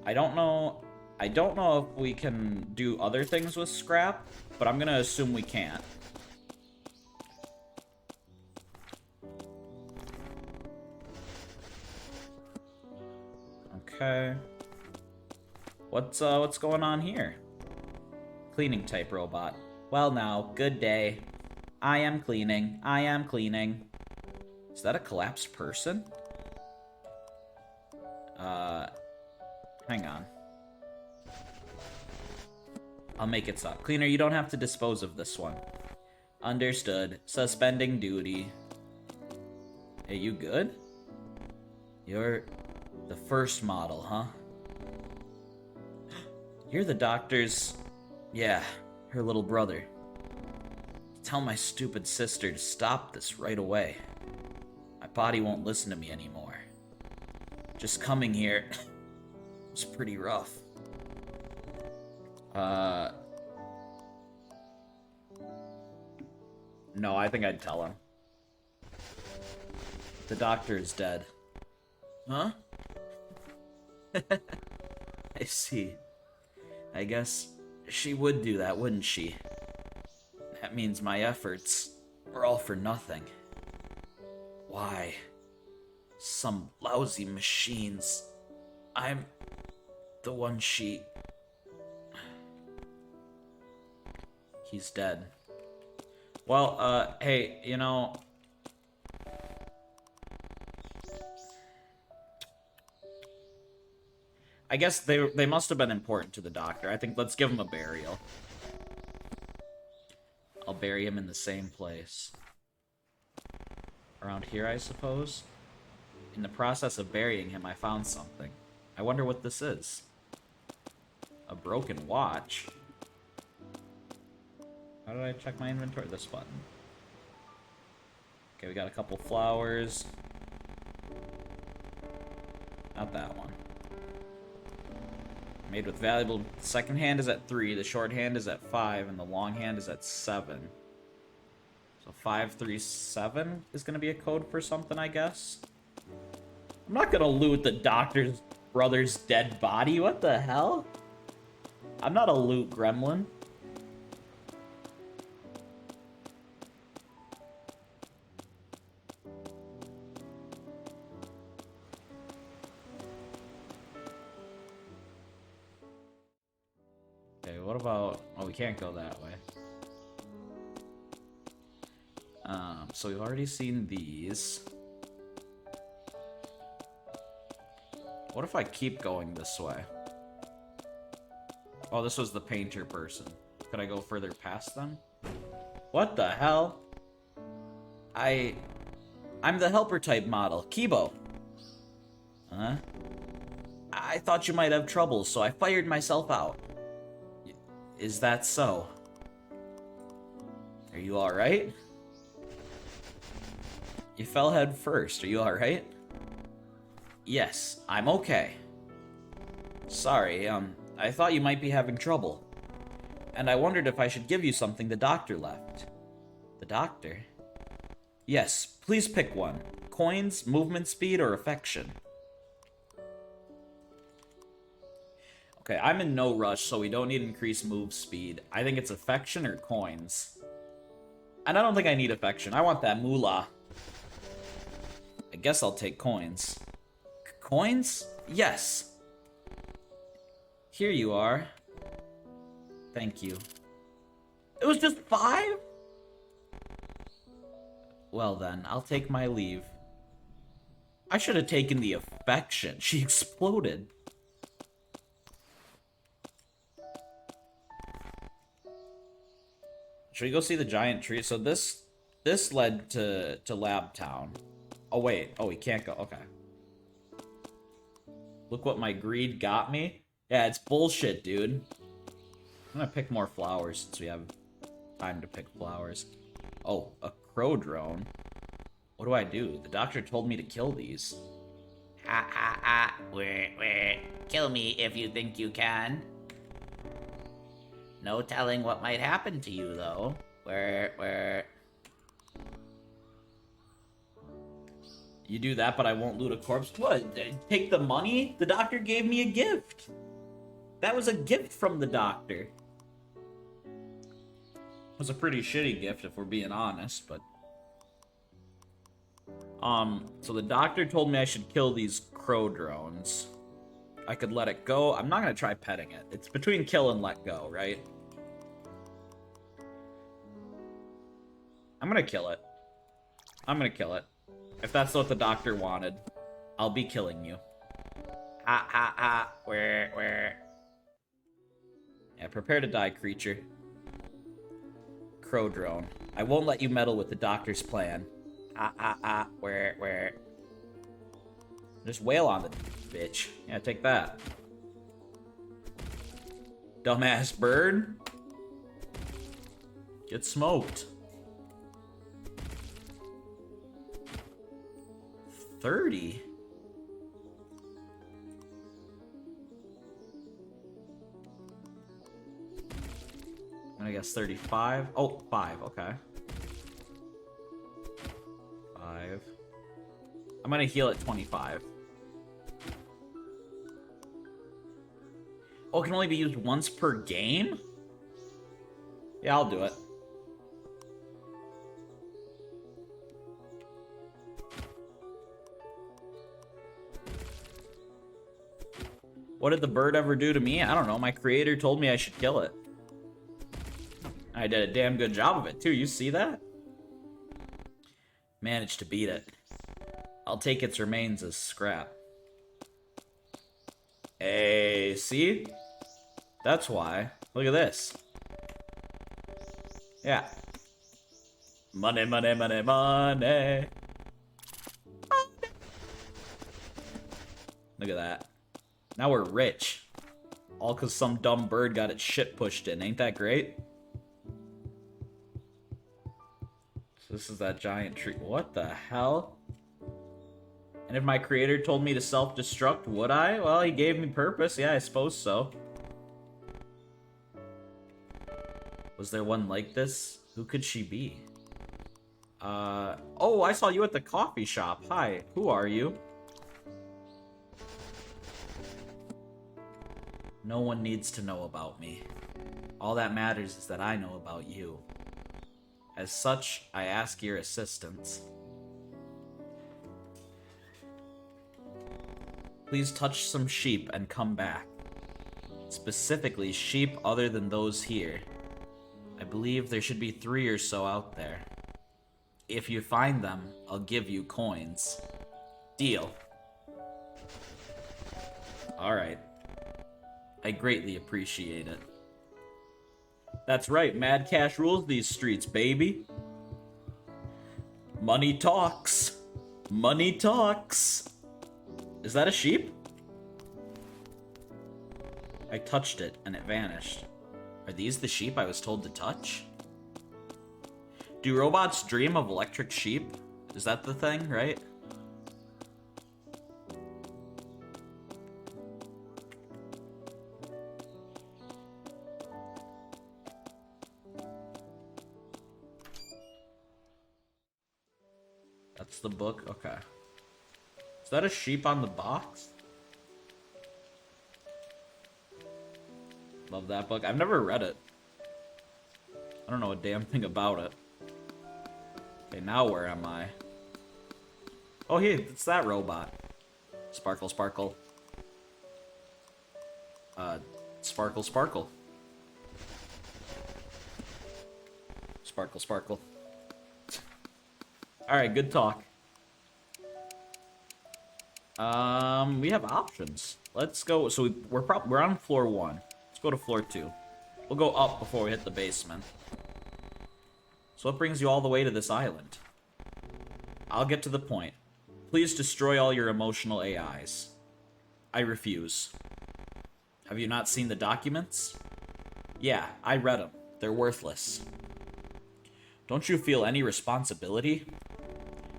I don't know if we can do other things with scrap, but I'm gonna assume we can't. Okay. What's going on here? Cleaning type robot. Well now, good day. I am cleaning. I am cleaning. Is that a collapsed person? Hang on. I'll make it stop. Cleaner, you don't have to dispose of this one. Understood. Suspending duty. Hey, you good? You're the first model, huh? You're the doctor's... Yeah, her little brother. Tell my stupid sister to stop this right away. My body won't listen to me anymore. Just coming here was pretty rough. No, I think I'd tell him. The doctor is dead. Huh? I see. I guess she would do that, wouldn't she? That means my efforts were all for nothing. Why? Some lousy machines. I'm the one she... He's dead. Well, hey, you know... I guess they must have been important to the doctor. I think let's give him a burial. I'll bury him in the same place. Around here, I suppose? In the process of burying him, I found something. I wonder what this is. A broken watch? How did I check my inventory? This button. Okay, we got a couple flowers. Not that one. Made with valuable... Second hand is at 3, the short hand is at 5, and the long hand is at 7. So 537 is going to be a code for something, I guess. I'm not going to loot the doctor's brother's dead body. What the hell? I'm not a loot gremlin. Okay, what about... Oh, we can't go that way. So we've already seen these. What if I keep going this way? Oh, this was the painter person. Could I go further past them? What the hell? I'm the helper type model, Kibo. Huh? I thought you might have trouble, so I fired myself out. Is that so? Are you alright? You fell head first. Are you alright? Yes, I'm okay. Sorry, I thought you might be having trouble. And I wondered if I should give you something the doctor left. The doctor? Yes, please pick one. Coins, movement speed, or affection. Okay, I'm in no rush, so we don't need increased move speed. I think it's affection or coins. And I don't think I need affection. I want that moolah. I guess I'll take coins. Coins? Yes. Here you are. Thank you. It was just 5? Well then, I'll take my leave. I should have taken the affection. She exploded. Should we go see the giant tree? So this led to Lab Town. Oh wait. Oh, we can't go. Okay. Look what my greed got me. Yeah, it's bullshit, dude. I'm gonna pick more flowers since we have time to pick flowers. Oh, a crow drone. What do I do? The doctor told me to kill these. Ha ha ha. Where? Kill me if you think you can. No telling what might happen to you, though. Where? You do that, but I won't loot a corpse? What? Take the money? The doctor gave me a gift. That was a gift from the doctor. It was a pretty shitty gift, if we're being honest, but... So the doctor told me I should kill these crow drones. I could let it go. I'm not gonna try petting it. It's between kill and let go, right? I'm gonna kill it. I'm gonna kill it. If that's what the doctor wanted, I'll be killing you. Ha ha ha. Where? Yeah, prepare to die, creature. Crow drone. I won't let you meddle with the doctor's plan. Ha ha ha. Where? Just wail on the bitch. Yeah, take that. Dumbass bird. Get smoked. 30? I guess 35. Oh, 5, okay. 5. I'm gonna heal at 25. Oh, it can only be used once per game? Yeah, I'll do it. What did the bird ever do to me? I don't know. My creator told me I should kill it. I did a damn good job of it, too. You see that? Managed to beat it. I'll take its remains as scrap. Hey, see? That's why. Look at this. Yeah. Money, money, money, money. Look at that. Now we're rich. All because some dumb bird got its shit pushed in. Ain't that great? So this is that giant tree. What the hell? And if my creator told me to self-destruct, would I? Well, he gave me purpose. Yeah, I suppose so. Was there one like this? Who could she be? Oh, I saw you at the coffee shop. Hi, who are you? No one needs to know about me. All that matters is that I know about you. As such, I ask your assistance. Please touch some sheep and come back. Specifically, sheep other than those here. I believe there should be 3 or so out there. If you find them, I'll give you coins. Deal. Alright. I greatly appreciate it. That's right, Mad Cash rules these streets, baby. Money talks. Money talks. Is that a sheep? I touched it, and it vanished. Are these the sheep I was told to touch? Do robots dream of electric sheep? Is that the thing, right? That's the book? Okay. Is that a sheep on the box? Love that book. I've never read it. I don't know a damn thing about it. Okay, now where am I? Oh, hey, it's that robot. Sparkle, sparkle. Sparkle, sparkle. Sparkle, sparkle. Alright, good talk. We have options. Let's go. So we're on floor 1. Let's go to floor 2. We'll go up before we hit the basement. So what brings you all the way to this island? I'll get to the point. Please destroy all your emotional AIs. I refuse. Have you not seen the documents? Yeah, I read them. They're worthless. Don't you feel any responsibility?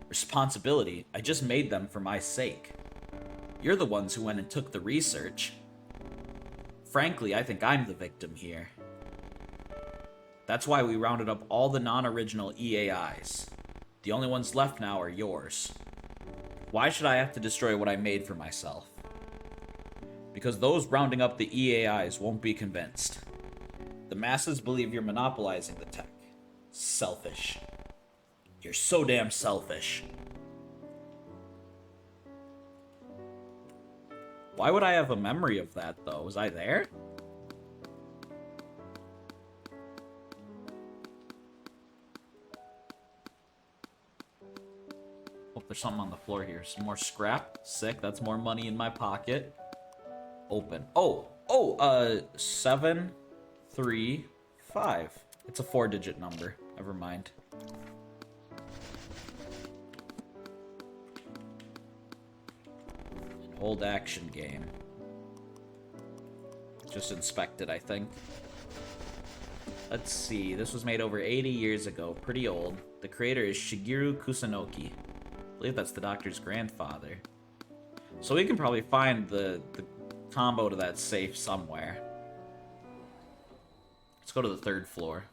Responsibility? I just made them for my sake. You're the ones who went and took the research. Frankly, I think I'm the victim here. That's why we rounded up all the non-original EAIs. The only ones left now are yours. Why should I have to destroy what I made for myself? Because those rounding up the EAIs won't be convinced. The masses believe you're monopolizing the tech. Selfish. You're so damn selfish. Why would I have a memory of that, though? Was I there? Oh, there's something on the floor here. Some more scrap. Sick. That's more money in my pocket. Open. Oh, 7, 3, 5. It's a 4-digit number. Never mind. An old action game. Just inspected, I think. Let's see. This was made over 80 years ago. Pretty old. The creator is Shigeru Kusunoki. I believe that's the doctor's grandfather. So we can probably find the combo to that safe somewhere. Let's go to the 3rd floor.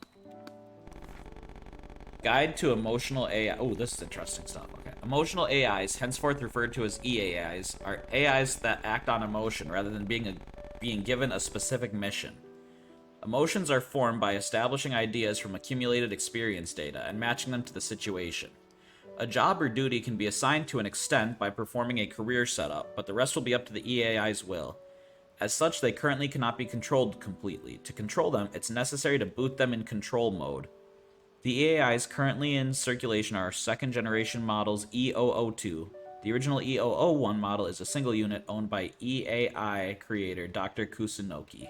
Guide to emotional AI. Oh, this is interesting stuff. Okay. Emotional AIs, henceforth referred to as EAIs, are AIs that act on emotion rather than being given a specific mission. Emotions are formed by establishing ideas from accumulated experience data and matching them to the situation. A job or duty can be assigned to an extent by performing a career setup, but the rest will be up to the EAI's will. As such, they currently cannot be controlled completely. To control them, it's necessary to boot them in control mode. The EAIs currently in circulation are 2nd generation models E002. The original E001 model is a single unit owned by EAI creator Dr. Kusunoki.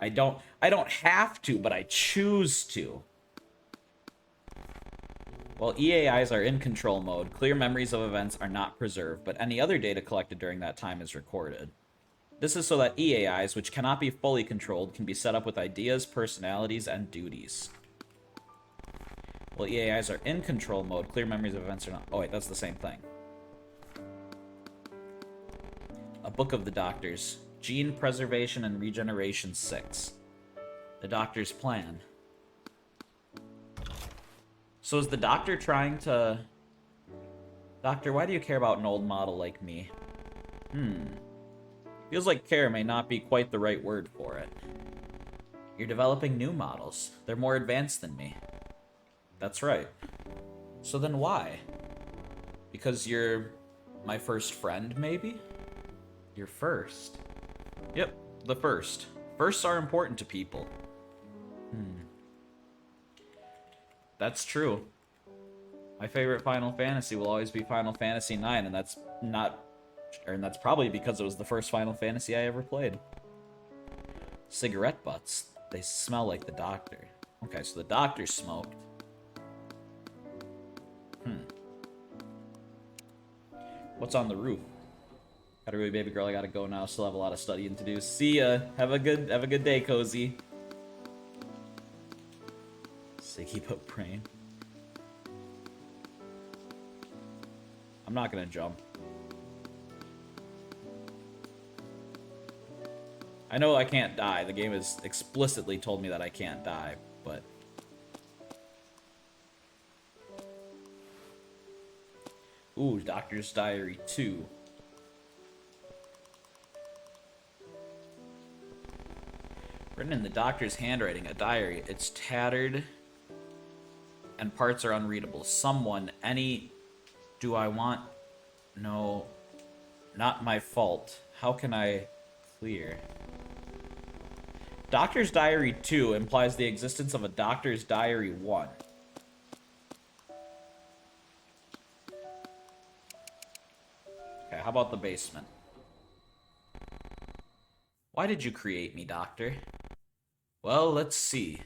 I don't have to, but I choose to. While EAIs are in control mode, clear memories of events are not preserved, but any other data collected during that time is recorded. This is so that EAIs, which cannot be fully controlled, can be set up with ideas, personalities, and duties. While EAIs are in control mode, clear memories of events are not... Oh wait, that's the same thing. A Book of the Doctors. Gene Preservation and Regeneration 6. The Doctor's Plan. So is the Doctor trying to... Doctor, why do you care about an old model like me? Feels like care may not be quite the right word for it. You're developing new models. They're more advanced than me. That's right. So then why? Because you're my first friend, maybe? You're first. Yep, the first. Firsts are important to people. That's true. My favorite Final Fantasy will always be Final Fantasy IX, and that's probably because it was the first Final Fantasy I ever played. Cigarette butts. They smell like the Doctor. Okay, so the Doctor smoked. What's on the roof? Gotta really, baby girl, I gotta go now. Still have a lot of studying to do. See ya. Have a good day, Cozy. So you keep up praying. I'm not gonna jump. I know I can't die. The game has explicitly told me that I can't die, but... Ooh, Doctor's Diary 2. Written in the doctor's handwriting, a diary. It's tattered and parts are unreadable. Someone, any... Do I want... No. Not my fault. How can I clear? Doctor's Diary 2 implies the existence of a Doctor's Diary 1. Okay, how about the basement? Why did you create me, Doctor? Well, let's see.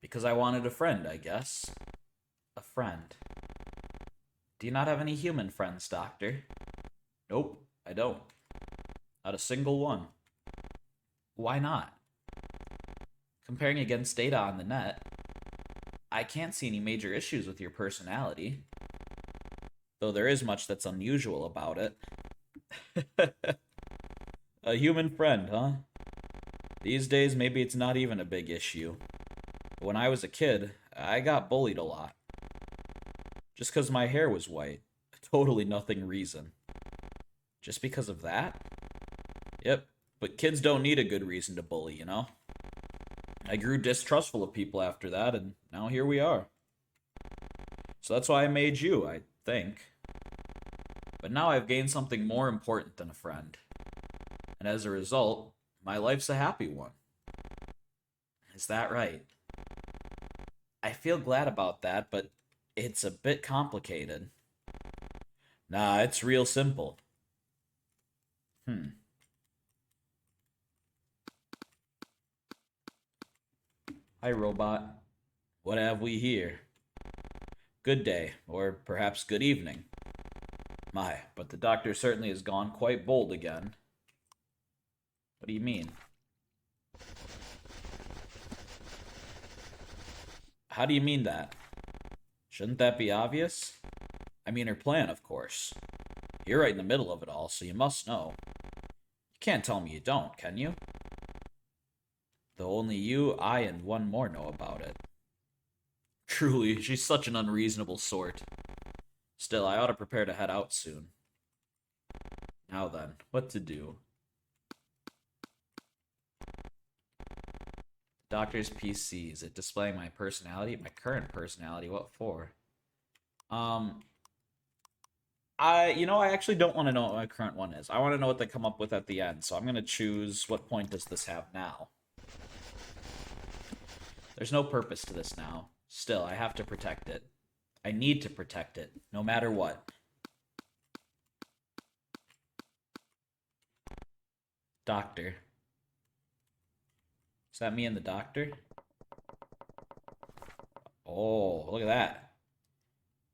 Because I wanted a friend, I guess. A friend. Do you not have any human friends, Doctor? Nope, I don't. Not a single one. Why not? Comparing against data on the net, I can't see any major issues with your personality. Though there is much that's unusual about it. A human friend, huh? These days, maybe it's not even a big issue. But when I was a kid, I got bullied a lot. Just because my hair was white. Totally nothing reason. Just because of that? Yep, but kids don't need a good reason to bully, you know? I grew distrustful of people after that, and now here we are. So that's why I made you, I think. But now I've gained something more important than a friend. And as a result, my life's a happy one. Is that right? I feel glad about that, but it's a bit complicated. Nah, it's real simple. Hi, robot. What have we here? Good day, or perhaps good evening. My, but the doctor certainly has gone quite bold again. What do you mean? How do you mean that? Shouldn't that be obvious? I mean her plan, of course. You're right in the middle of it all, so you must know. You can't tell me you don't, can you? Though only you, I, and one more know about it. Truly, she's such an unreasonable sort. Still, I ought to prepare to head out soon. Now then, what to do? Doctor's PC. Is it displaying my personality? My current personality? What for? I actually don't want to know what my current one is. I want to know what they come up with at the end, so I'm going to choose what point does this have now. There's no purpose to this now. Still, I have to protect it. I need to protect it, no matter what. Doctor. Is that me and the doctor? Oh, look at that.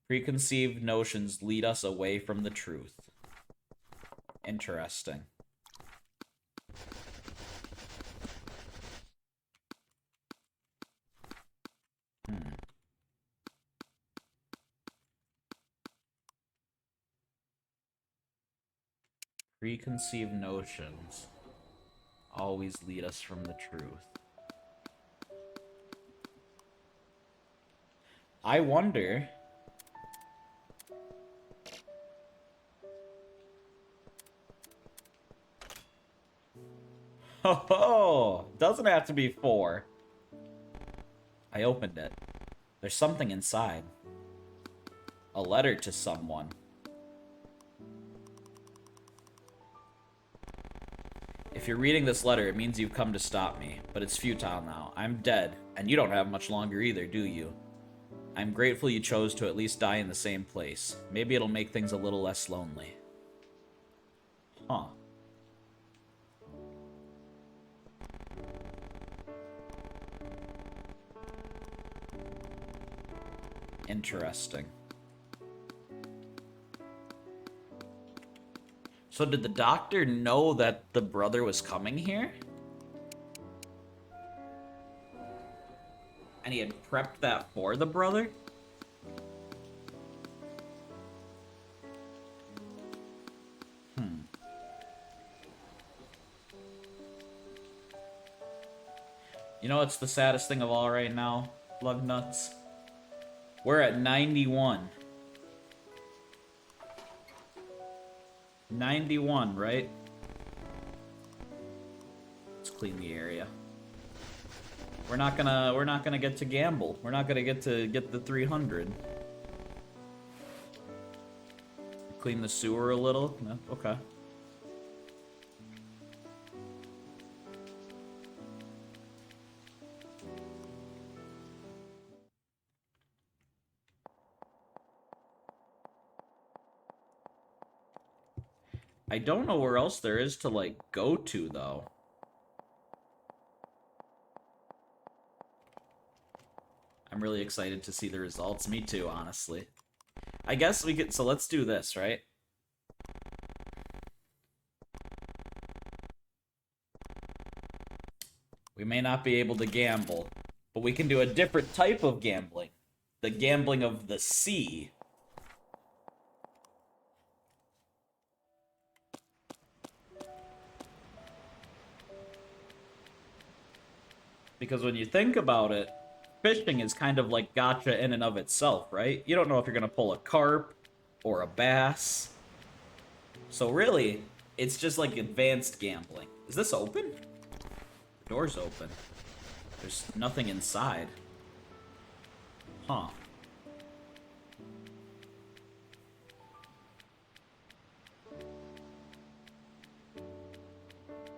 Preconceived notions lead us away from the truth. Interesting. Preconceived notions always lead us from the truth. I wonder... Oh, doesn't have to be 4. I opened it. There's something inside. A letter to someone. If you're reading this letter, it means you've come to stop me, but it's futile now. I'm dead, and you don't have much longer either, do you? I'm grateful you chose to at least die in the same place. Maybe it'll make things a little less lonely. Huh. Interesting. So did the doctor know that the brother was coming here? And he had prepped that for the brother? You know what's the saddest thing of all right now, Lugnuts? We're at 91. 91, right? Let's clean the area. We're not gonna get to gamble. We're not gonna get to get the 300. Clean the sewer a little? No? Okay. I don't know where else there is to, like, go to, though. I'm really excited to see the results. Me too, honestly. I guess we could... So let's do this, right? We may not be able to gamble, but we can do a different type of gambling. The gambling of the sea. Because when you think about it, fishing is kind of like gacha in and of itself, right? You don't know if you're going to pull a carp or a bass. So really, it's just like advanced gambling. Is this open? The door's open. There's nothing inside. Huh.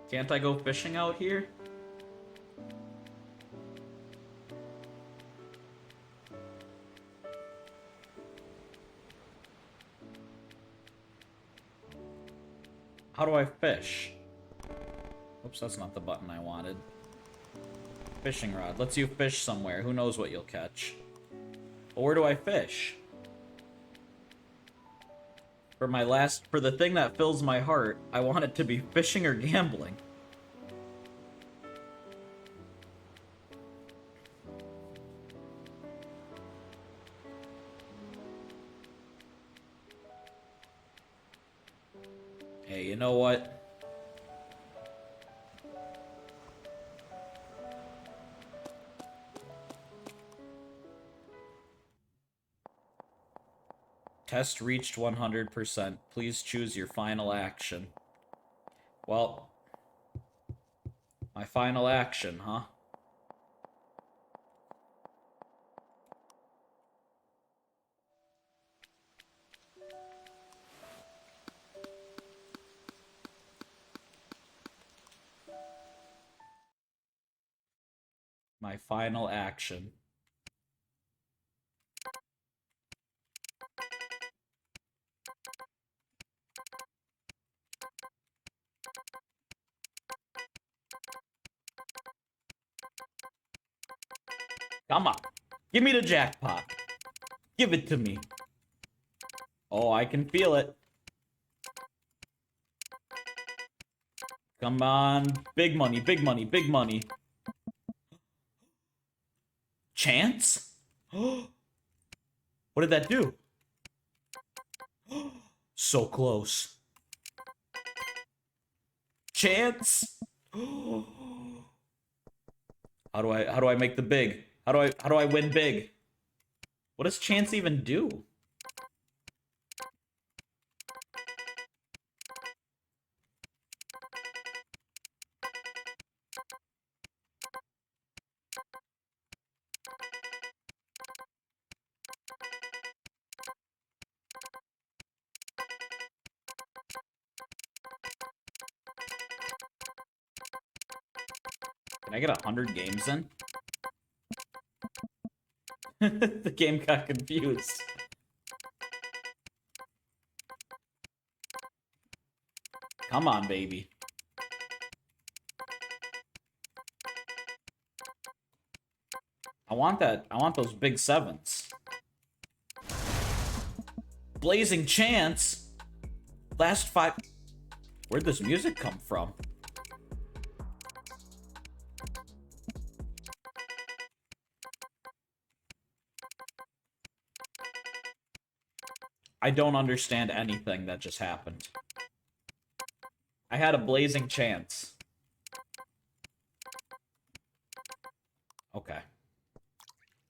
Can't I go fishing out here? How do I fish? Oops, that's not the button I wanted. Fishing rod. Lets you fish somewhere. Who knows what you'll catch? But where do I fish? For the thing that fills my heart, I want it to be fishing or gambling. Hey, you know what? Test reached 100%. Please choose your final action. Well, my final action, huh? My final action. Come on. Give me the jackpot. Give it to me. Oh, I can feel it. Come on. Big money, big money, big money. Chance? What did that do? So close. Chance? How do I make the big? How do I win big? What does chance even do? Can I get 100 games in? The game got confused. Come on, baby. I want that. I want those big sevens. Blazing Chance. Last 5. Where'd this music come from? I don't understand anything that just happened. I had a blazing chance. Okay.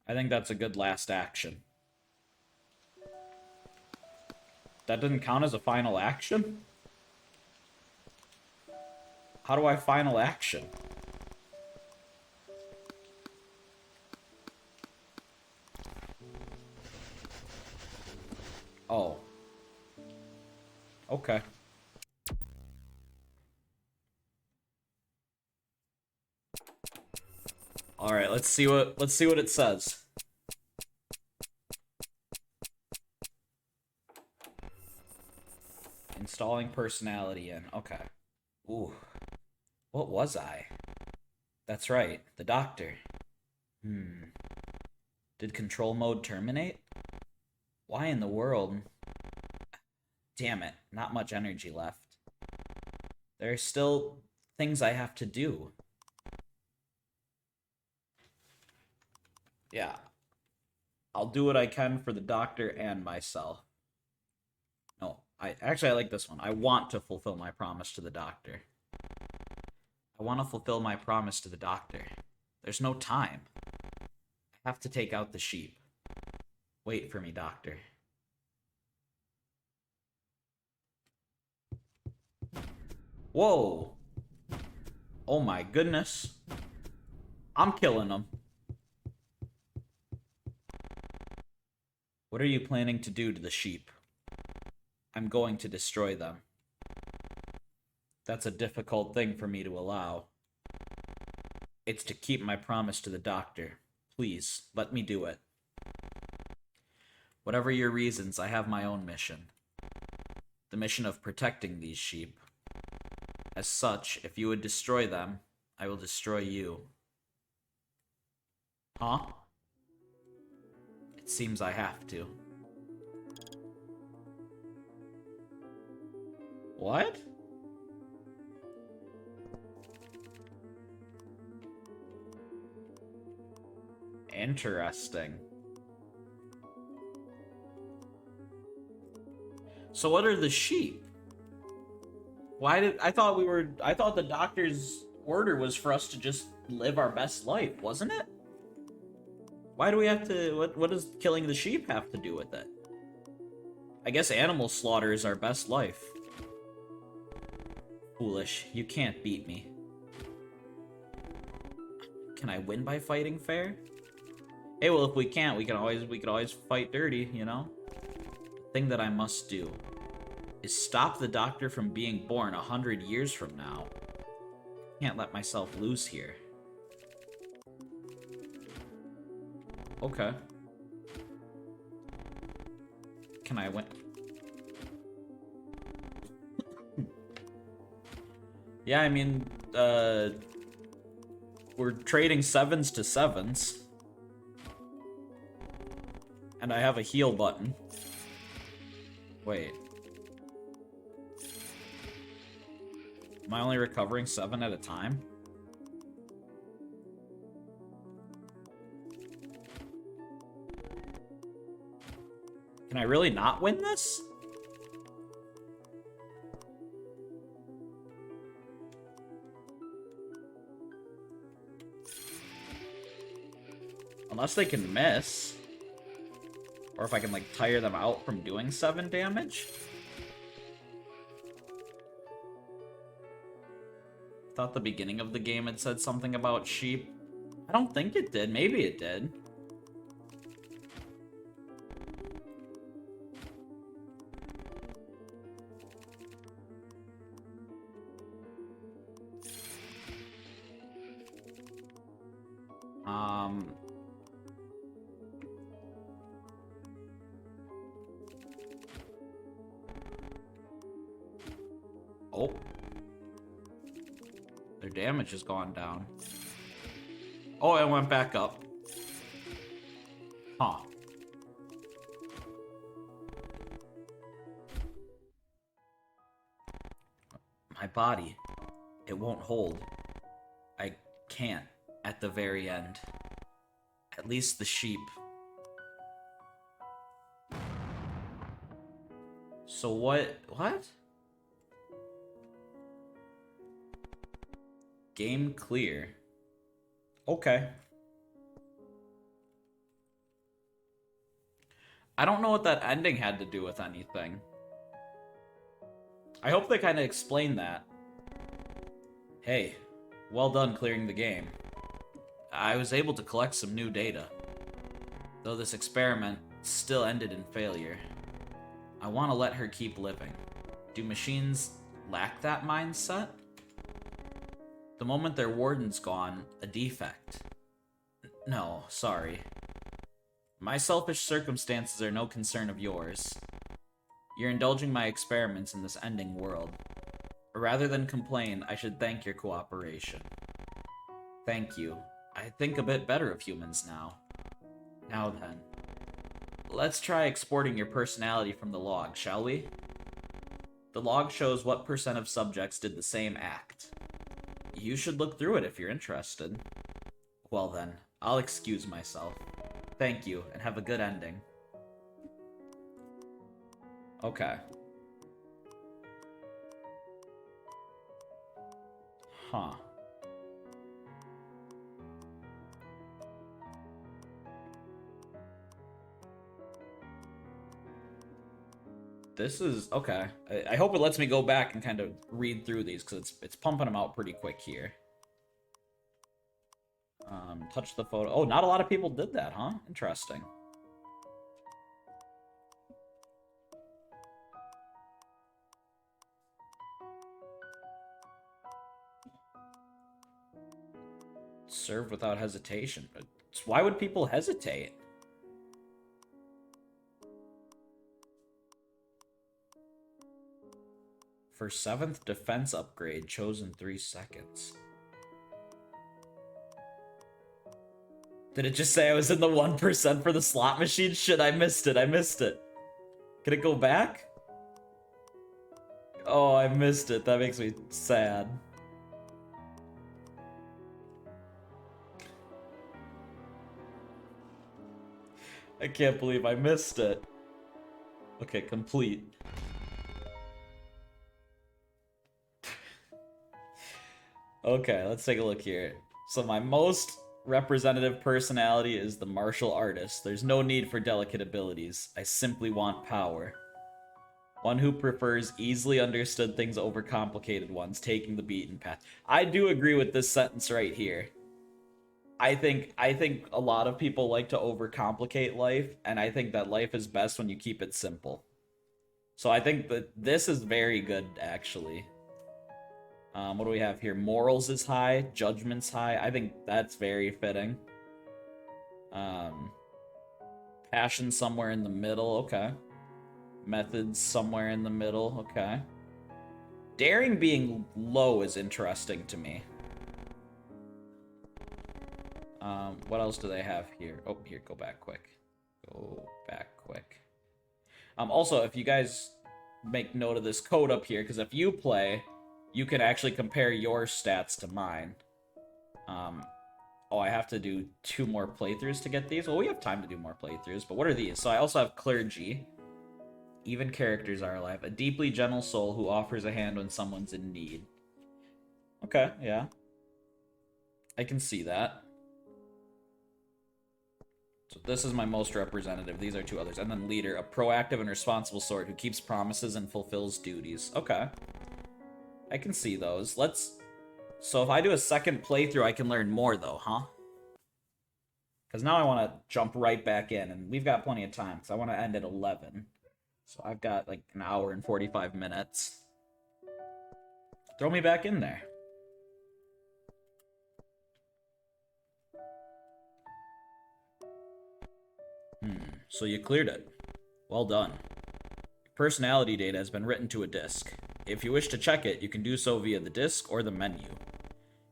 I think that's a good last action. That didn't count as a final action? How do I final action? Oh. Okay. All right, let's see what it says. Installing personality in. Okay. Ooh. What was I? That's right, the doctor. Did control mode terminate? Why in the world? Damn it, not much energy left. There are still things I have to do. Yeah. I'll do what I can for the doctor and myself. No, I like this one. I want to fulfill my promise to the doctor. I want to fulfill my promise to the doctor. There's no time. I have to take out the sheep. Wait for me, doctor. Whoa! Oh my goodness. I'm killing them. What are you planning to do to the sheep? I'm going to destroy them. That's a difficult thing for me to allow. It's to keep my promise to the doctor. Please, let me do it. Whatever your reasons, I have my own mission. The mission of protecting these sheep. As such, if you would destroy them, I will destroy you. Huh? It seems I have to. What? Interesting. So what are the sheep? I thought the doctor's order was for us to just live our best life, wasn't it? Why do we have to, what does killing the sheep have to do with it? I guess animal slaughter is our best life. Foolish, you can't beat me. Can I win by fighting fair? Hey, well, if we can't, we could always fight dirty, you know? The thing that I must do is stop the doctor from being born 100 years from now. Can't let myself lose here. Okay. Can I win? Yeah, I mean, we're trading 7s to 7s. And I have a heal button. Wait. Am I only recovering 7 at a time? Can I really not win this? Unless they can miss. Or if I can, like, tire them out from doing 7 damage. Thought the beginning of the game had said something about sheep. I don't think it did. Maybe it did. Oh. Their damage has gone down. Oh, it went back up. Huh. My body. It won't hold. I can't at the very end. At least the sheep. So what? Game clear. Okay. I don't know what that ending had to do with anything. I hope they kind of explain that. Hey, well done clearing the game. I was able to collect some new data, though this experiment still ended in failure. I want to let her keep living. Do machines lack that mindset? The moment their warden's gone, a defect. No, sorry. My selfish circumstances are no concern of yours. You're indulging my experiments in this ending world. Rather than complain, I should thank your cooperation. Thank you. I think a bit better of humans now. Now then, let's try exporting your personality from the log, shall we? The log shows what % of subjects did the same act. You should look through it if you're interested. Well then, I'll excuse myself. Thank you, and have a good ending. Okay. Huh. This is okay. I hope it lets me go back and kind of read through these because it's pumping them out pretty quick here. Touch the photo. Oh, not a lot of people did that, huh? Interesting. Served without hesitation. Why would people hesitate? For 7th defense upgrade, chosen 3 seconds. Did it just say I was in the 1% for the slot machine? Shit, I missed it. I missed it. Can it go back? Oh, I missed it. That makes me sad. I can't believe I missed it. Okay, complete. Okay, let's take a look here. So my most representative personality is the martial artist. There's no need for delicate abilities. I simply want power. One who prefers easily understood things over complicated ones, taking the beaten path. I do agree with this sentence right here. I think a lot of people like to overcomplicate life, and I think that life is best when you keep it simple. So I think that this is very good, actually. What do we have here? Morals is high, judgment's high. I think that's very fitting. Passion somewhere in the middle, okay. Methods somewhere in the middle, okay. Daring being low is interesting to me. What else do they have here? Oh, here, go back quick. Go back quick. Also, if you guys make note of this code up here, because if you play, you can actually compare your stats to mine. Oh, I have to do 2 more playthroughs to get these? Well, we have time to do more playthroughs, but what are these? So I also have clergy. Even characters are alive. A deeply gentle soul who offers a hand when someone's in need. Okay, yeah. I can see that. So this is my most representative. These are 2 others. And then leader, a proactive and responsible sort who keeps promises and fulfills duties. Okay. I can see those. So if I do a second playthrough, I can learn more though, huh? Because now I want to jump right back in, and we've got plenty of time, because I want to end at 11. So I've got like an hour and 45 minutes. Throw me back in there. So you cleared it. Well done. Your personality data has been written to a disk. If you wish to check it, you can do so via the disk or the menu.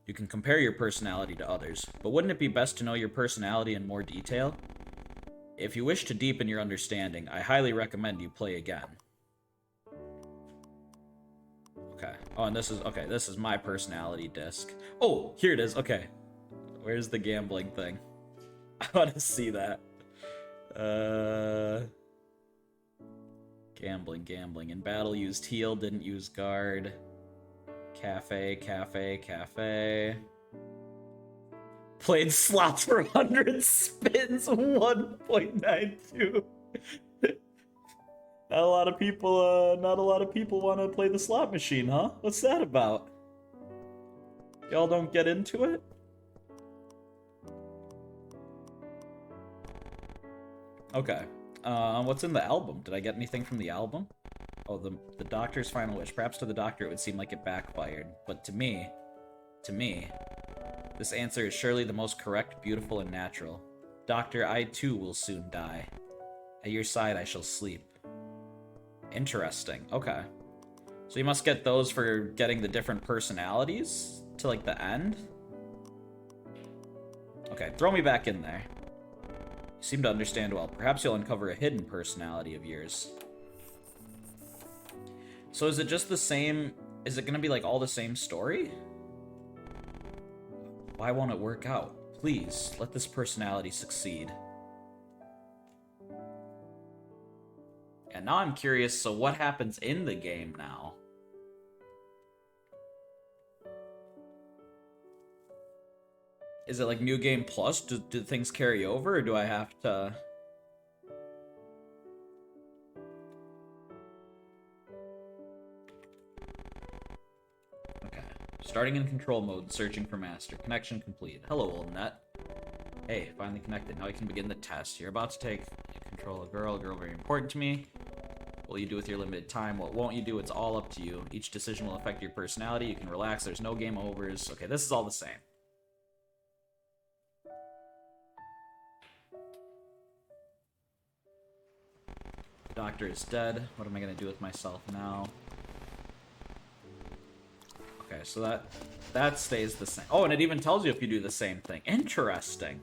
You can compare your personality to others, but wouldn't it be best to know your personality in more detail? If you wish to deepen your understanding, I highly recommend you play again. Okay. Oh, and this is my personality disc. Oh, here it is. Okay. Where's the gambling thing? I want to see that. Gambling, gambling. In battle, used heal, didn't use guard. Cafe, cafe, cafe. Played slots for 100 spins, 1.92. Not a lot of people want to play the slot machine, huh? What's that about? Y'all don't get into it? Okay. What's in the album? Did I get anything from the album? Oh, the doctor's final wish. Perhaps to the doctor it would seem like it backfired, but to me, this answer is surely the most correct, beautiful, and natural. Doctor, I too will soon die. At your side I shall sleep. Interesting. Okay. So you must get those for getting the different personalities to, like, the end? Okay, throw me back in there. You seem to understand well. Perhaps you'll uncover a hidden personality of yours. So is it just the same... Is it gonna be, like, all the same story? Why won't it work out? Please, let this personality succeed. And now I'm curious, so what happens in the game now? Is it like New Game Plus? Do things carry over, or do I have to... Okay. Starting in control mode, searching for master. Connection complete. Hello, old net. Hey, finally connected. Now I can begin the test. You're about to take control of a girl very important to me. What will you do with your limited time? What won't you do? It's all up to you. Each decision will affect your personality. You can relax. There's no game overs. Okay, this is all the same. The doctor is dead. What am I going to do with myself now? Okay, so that stays the same. Oh, and it even tells you if you do the same thing. Interesting.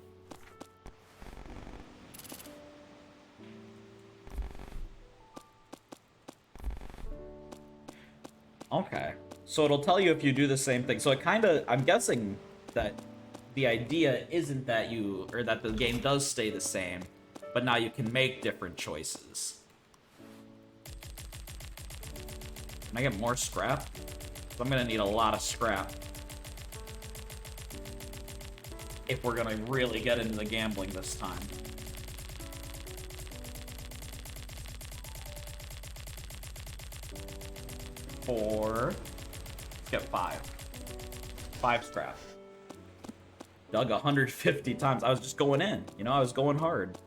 Okay. So it'll tell you if you do the same thing. So it kind of... I'm guessing that the idea isn't that you... Or that the game does stay the same, but now you can make different choices. Can I get more scrap? I'm gonna need a lot of scrap if we're gonna really get into the gambling this time. Let's get 5. 5 scrap. Dug 150 times. I was just going in. You know, I was going hard.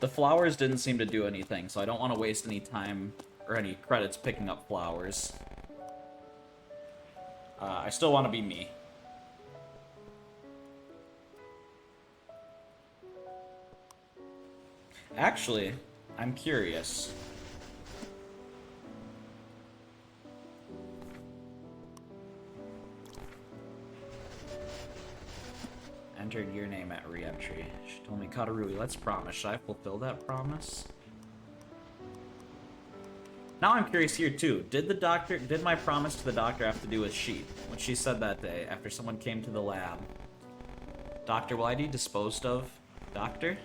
The flowers didn't seem to do anything, so I don't want to waste any time or any credits picking up flowers. I still want to be me. Actually, I'm curious. Entered your name at re-entry. She told me, Katarui, let's promise. Should I fulfill that promise? Now I'm curious here too. Did my promise to the doctor have to do with sheep? What she said that day after someone came to the lab. Doctor, will I be disposed of? Doctor?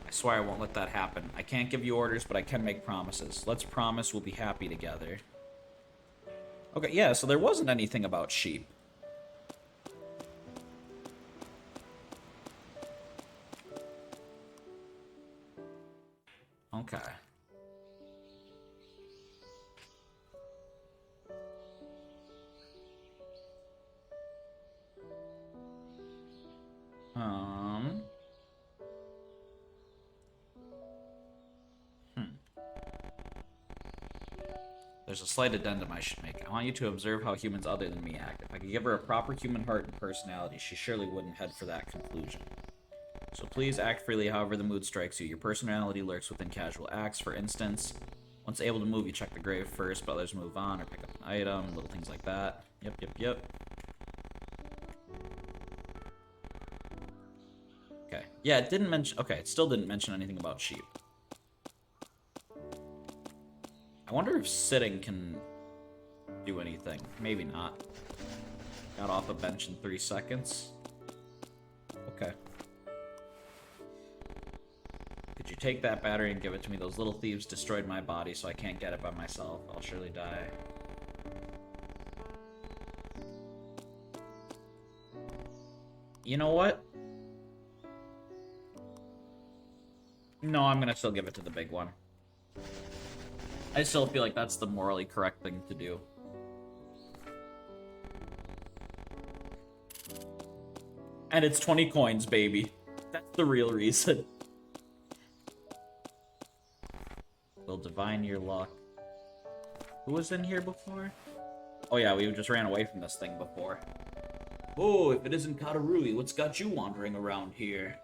I swear I won't let that happen. I can't give you orders, but I can make promises. Let's promise we'll be happy together. Okay, yeah, so there wasn't anything about sheep. Okay. There's a slight addendum I should make. I want you to observe how humans other than me act. If I could give her a proper human heart and personality, she surely wouldn't head for that conclusion. So please act freely however the mood strikes you. Your personality lurks within casual acts. For instance, once able to move, you check the grave first, but others move on or pick up an item, little things like that. Yep. Okay. Yeah, it didn't mention... Okay, it still didn't mention anything about sheep. I wonder if sitting can do anything. Maybe not. Got off a bench in 3 seconds. Okay. Could you take that battery and give it to me? Those little thieves destroyed my body, so I can't get it by myself. I'll surely die. You know what? No, I'm gonna still give it to the big one. I still feel like that's the morally correct thing to do. And it's 20 coins, baby. That's the real reason. Will divine your luck. Who was in here before? Oh yeah, we just ran away from this thing before. Oh, if it isn't Katarui, what's got you wandering around here?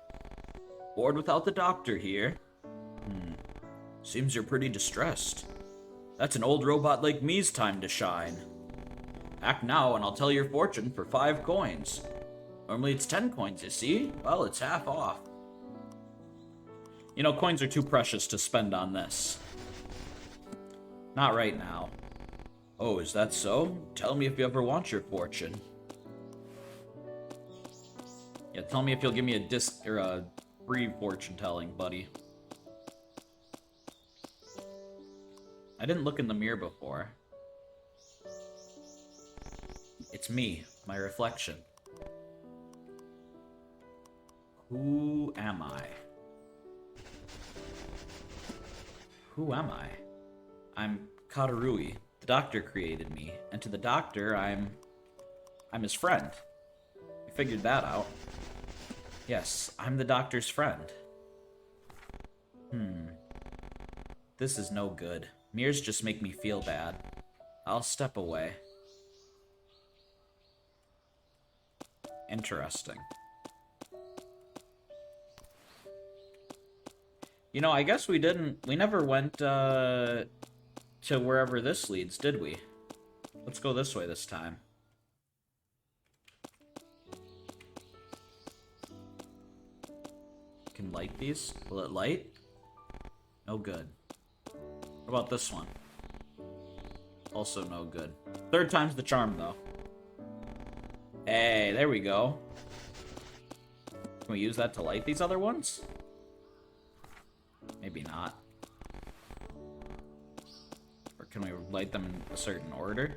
Bored without the doctor here? Seems you're pretty distressed. That's an old robot like me's time to shine. Act now and I'll tell your fortune for 5 coins. Normally it's 10 coins, you see? Well, it's half off. You know, coins are too precious to spend on this. Not right now. Oh, is that so? Tell me if you ever want your fortune. Yeah, tell me if you'll give me a disc or a free fortune telling, buddy. I didn't look in the mirror before. It's me, my reflection. Who am I? Who am I? I'm Katarui. The doctor created me, and to the doctor, I'm his friend. We figured that out. Yes, I'm the doctor's friend. This is no good. Mirrors just make me feel bad. I'll step away. Interesting. You know, I guess we never went, to wherever this leads, did we? Let's go this way this time. Can light these? Will it light? No good. What about this one? Also no good. 3rd time's the charm, though. Hey, there we go. Can we use that to light these other ones? Maybe not. Or can we light them in a certain order?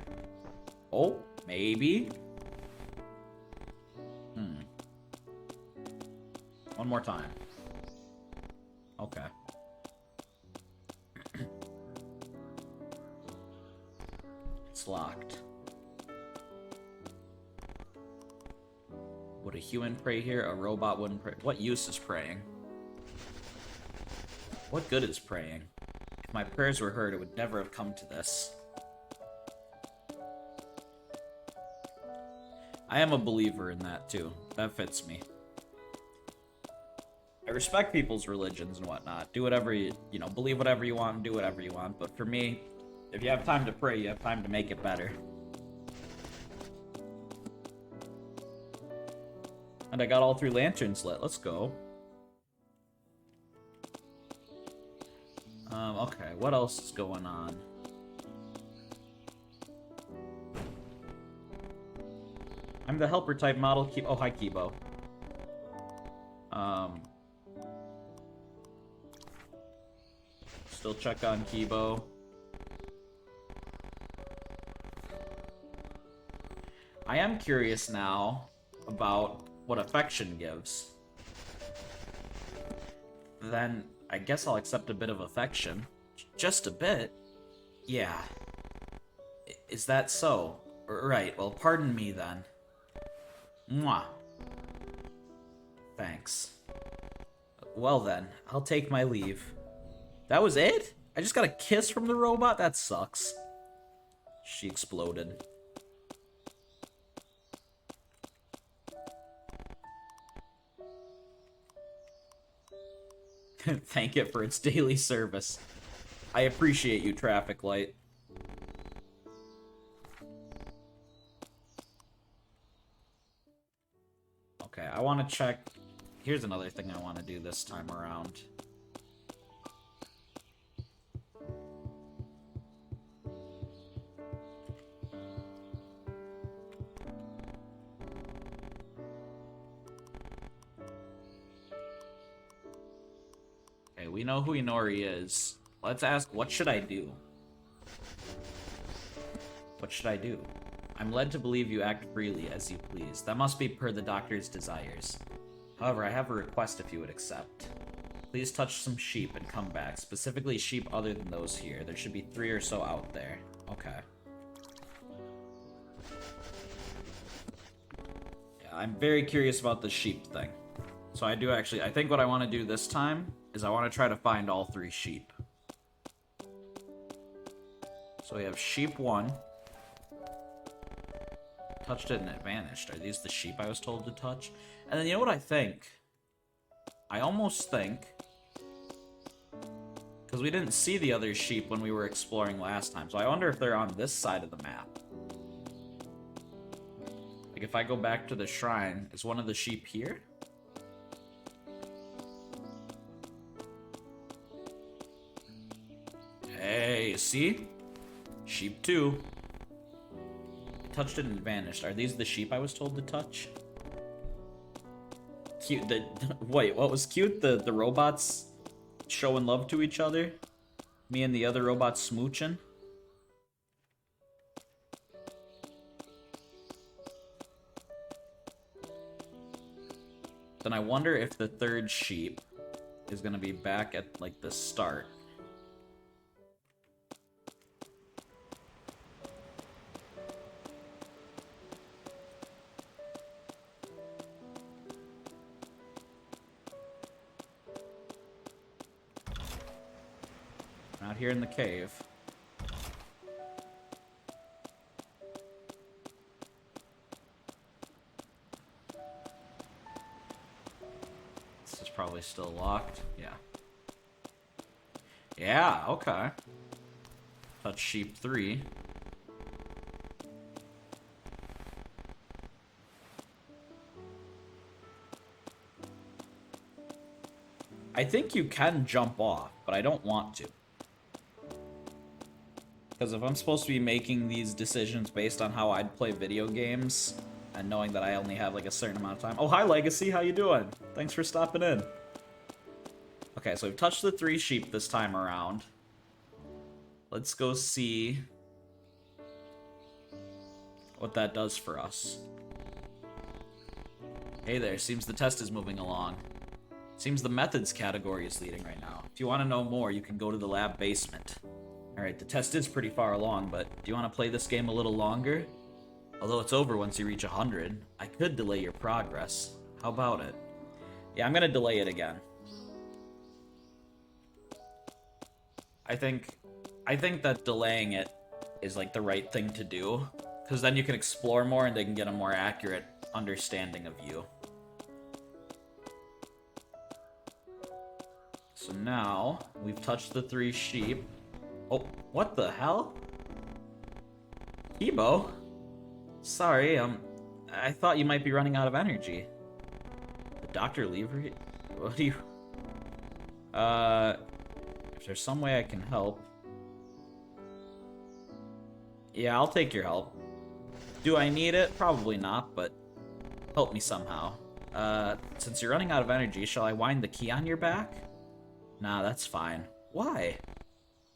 Oh, maybe. One more time. Okay. It's locked. Would a human pray here? A robot wouldn't pray. What use is praying? What good is praying? If my prayers were heard, it would never have come to this. I am a believer in that, too. That fits me. I respect people's religions and whatnot. Do whatever you know, believe whatever you want and do whatever you want. But for me, if you have time to pray, you have time to make it better. And I got all 3 lanterns lit. Let's go. Okay, what else is going on? I'm the helper type model. Oh, hi, Kibo. Still check on Kibo. I am curious now about what affection gives. Then I guess I'll accept a bit of affection. Just a bit? Yeah. Is that so? Right, well, pardon me then. Mwah. Thanks. Well then, I'll take my leave. That was it? I just got a kiss from the robot? That sucks. She exploded. Thank it for its daily service. I appreciate you, traffic light. Okay, I want to check. Here's another thing I want to do this time around. we know who Inori is. Let's ask, what should I do? What should I do? I'm led to believe you act freely as you please. That must be per the doctor's desires. However, I have a request if you would accept. Please touch some sheep and come back. Specifically sheep other than those here. There should be 3 or so out there. Okay. Yeah, I'm very curious about the sheep thing. So I do actually, I think what I want to do this time is I want to try to find all 3 sheep. So we have sheep 1. Touched it and it vanished. Are these the sheep I was told to touch? And then you know what I think? I almost think, because we didn't see the other sheep when we were exploring last time, so I wonder if they're on this side of the map. Like if I go back to the shrine, is one of the sheep here? Hey, see? Sheep 2. Touched it and vanished. Are these the sheep I was told to touch? Cute. Wait, what was cute? The robots showing love to each other? Me and the other robots smooching? Then I wonder if the 3rd sheep is gonna be back at, like, the start. Out here in the cave. This is probably still locked. Yeah. Yeah, okay. Touch sheep 3. I think you can jump off, but I don't want to. Because if I'm supposed to be making these decisions based on how I'd play video games, and knowing that I only have like a certain amount of time... Oh, hi Legacy, how you doing? Thanks for stopping in. Okay, so we've touched the 3 sheep this time around. Let's go see what that does for us. Hey there, seems the test is moving along. Seems the methods category is leading right now. If you want to know more, you can go to the lab basement. Alright, the test is pretty far along, but do you want to play this game a little longer? Although it's over once you reach 100, I could delay your progress. How about it? Yeah, I'm gonna delay it again. I think that delaying it is like the right thing to do, because then you can explore more and they can get a more accurate understanding of you. So now, we've touched the 3 sheep. Oh, what the hell? Kibo? Sorry, I thought you might be running out of energy. Dr. Lever? What do you... if there's some way I can help... Yeah, I'll take your help. Do I need it? Probably not, but help me somehow. Since you're running out of energy, shall I wind the key on your back? Nah, that's fine. Why?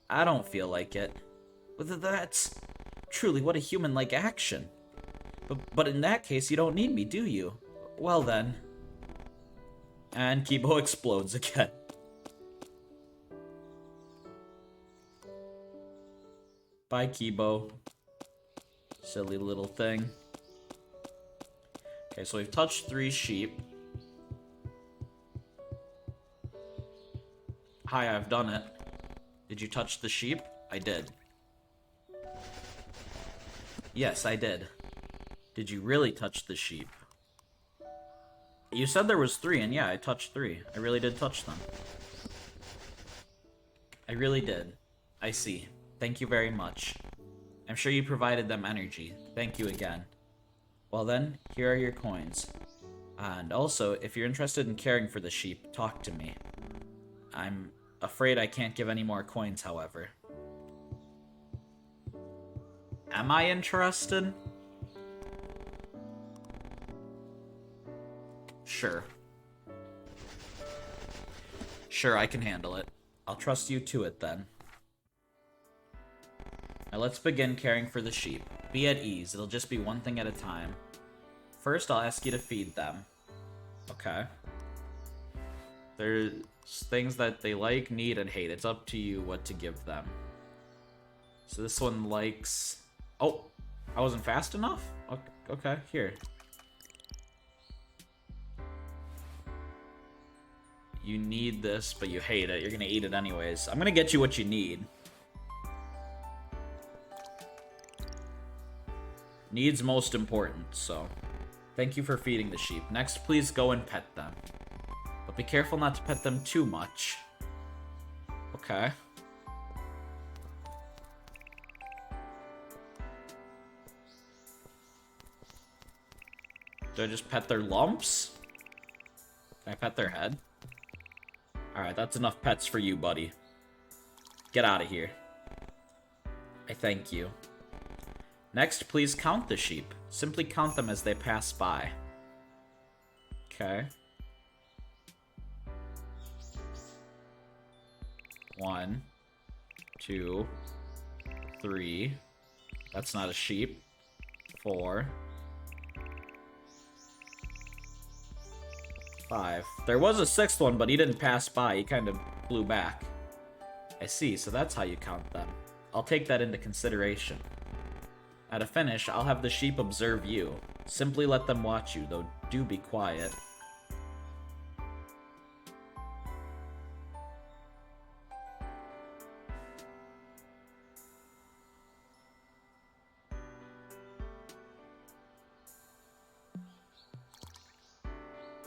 I don't feel like it. But that's... Truly, what a human-like action. But in that case, you don't need me, do you? Well then. And Kibo explodes again. Bye, Kibo. Silly little thing. Okay, so we've touched 3 sheep. Hi, I've done it. Did you touch the sheep? I did. Yes, I did. Did you really touch the sheep? You said there was 3, and yeah, I touched 3. I really did touch them. I really did. I see. Thank you very much. I'm sure you provided them energy. Thank you again. Well then, here are your coins. And also, if you're interested in caring for the sheep, talk to me. I'm afraid I can't give any more coins, however. Am I interested? Sure. Sure, I can handle it. I'll trust you to it then. Now let's begin caring for the sheep. Be at ease. It'll just be one thing at a time. First, I'll ask you to feed them. Okay. There's things that they like, need, and hate. It's up to you what to give them. So this one likes... Oh! I wasn't fast enough? Okay, here. You need this, but you hate it. You're gonna eat it anyways. I'm gonna get you what you need. Needs most important, so... Thank you for feeding the sheep. Next, please go and pet them. But be careful not to pet them too much. Okay. Do I just pet their lumps? Can I pet their head? Alright, that's enough pets for you, buddy. Get out of here. I thank you. Next, please count the sheep. Simply count them as they pass by. Okay. 1, 2, 3. That's not a sheep. 4. 5. There was a 6th one, but he didn't pass by. He kind of flew back. I see, so that's how you count them. I'll take that into consideration. At a finish, I'll have the sheep observe you. Simply let them watch you, though do be quiet.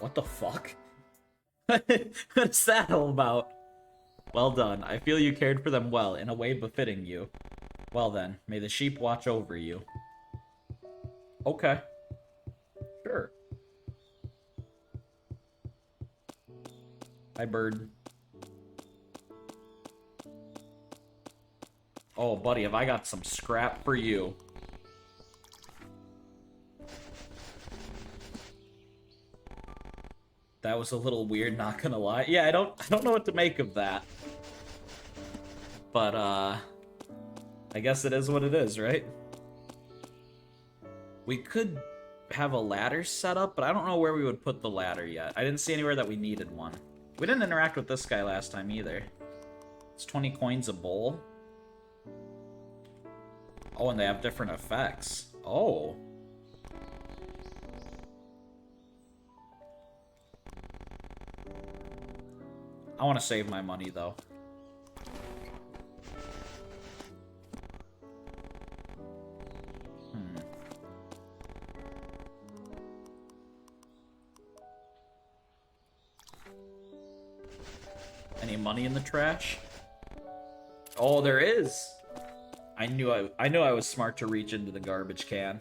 What the fuck? What's that all about? Well done. I feel you cared for them well, in a way befitting you. Well then, may the sheep watch over you. Okay. Sure. Hi, bird. Oh, buddy, have I got some scrap for you. That was a little weird, not gonna lie. Yeah, I don't know what to make of that. But, I guess it is what it is, right? We could have a ladder set up, but I don't know where we would put the ladder yet. I didn't see anywhere that we needed one. We didn't interact with this guy last time either. It's 20 coins a bowl. Oh, and they have different effects. Oh. I want to save my money, though. Any money in the trash? Oh, there is! I knew I was smart to reach into the garbage can.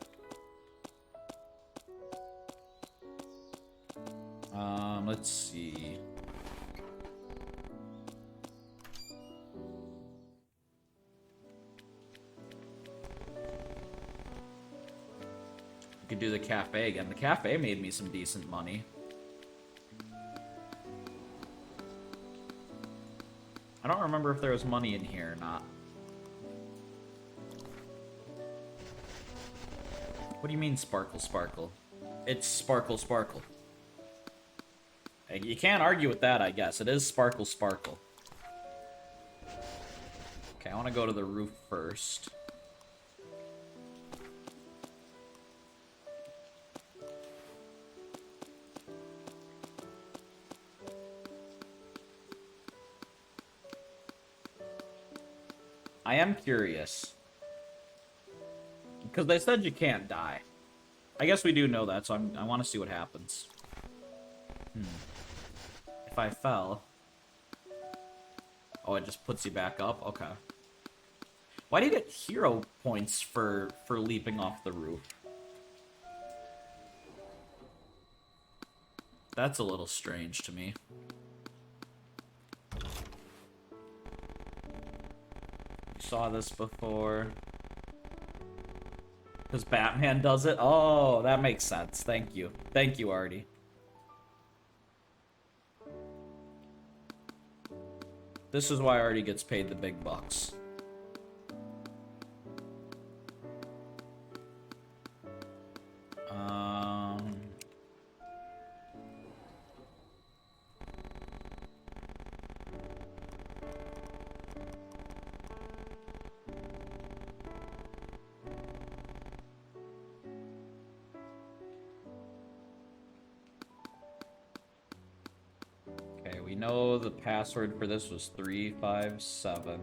Let's see. We could do the cafe again. The cafe made me some decent money. I don't remember if there was money in here or not. What do you mean sparkle sparkle? It's sparkle sparkle. You can't argue with that, I guess. It is sparkle sparkle. Okay, I want to go to the roof first. I am curious. Because they said you can't die. I guess we do know that, so I want to see what happens. If I fell... Oh, it just puts you back up? Okay. Why do you get hero points for leaping off the roof? That's a little strange to me. Saw this before. Because Batman does it? Oh, that makes sense. Thank you. Thank you, Artie. This is why Artie gets paid the big bucks. Okay, we know the password for this was 357.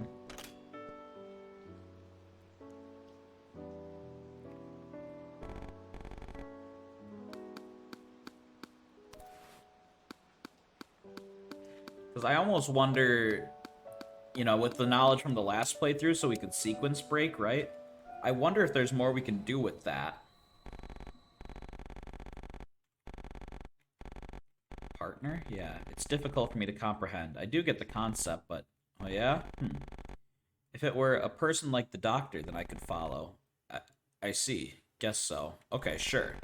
Because I almost wonder, you know, with the knowledge from the last playthrough, so we could sequence break, right? I wonder if there's more we can do with that. Partner? Yeah, it's difficult for me to comprehend. I do get the concept, but... Oh, yeah? If it were a person like the doctor, then I could follow. I see. Guess so. Okay, sure.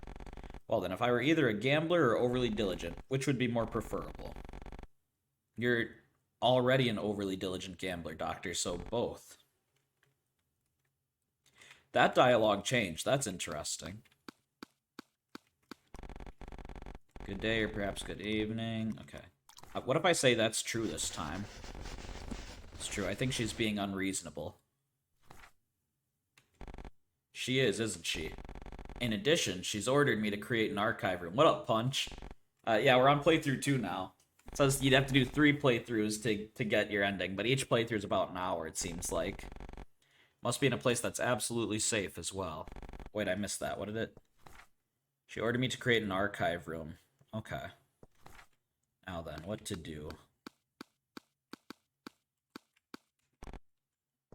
Well, then, if I were either a gambler or overly diligent, which would be more preferable? You're already an overly diligent gambler, Doctor, so both. That dialogue changed. That's interesting. Good day, or perhaps good evening. Okay. What if I say that's true this time? It's true. I think she's being unreasonable. She is, isn't she? In addition, she's ordered me to create an archive room. What up, Punch? Yeah, we're on playthrough 2 now. It says you'd have to do 3 playthroughs to get your ending, but each playthrough is about an hour, it seems like. Must be in a place that's absolutely safe as well. Wait, I missed that. What did it... She ordered me to create an archive room. Okay. Now then, what to do?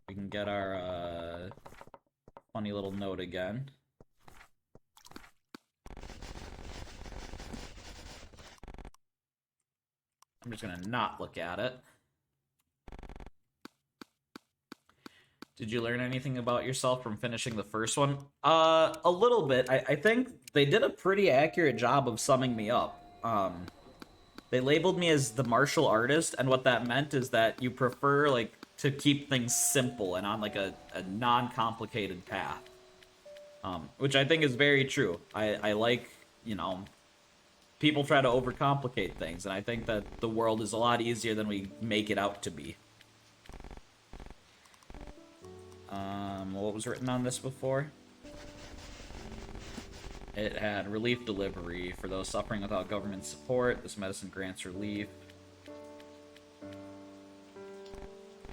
We can get our, funny little note again. I'm just gonna not look at it. Did you learn anything about yourself from finishing the first one? A little bit. I think they did a pretty accurate job of summing me up. They labeled me as the martial artist, and what that meant is that you prefer, like, to keep things simple and on, like, a non-complicated path. Which I think is very true. I like, you know, people try to overcomplicate things, and I think that the world is a lot easier than we make it out to be. What was written on this before? It had relief delivery for those suffering without government support. This medicine grants relief.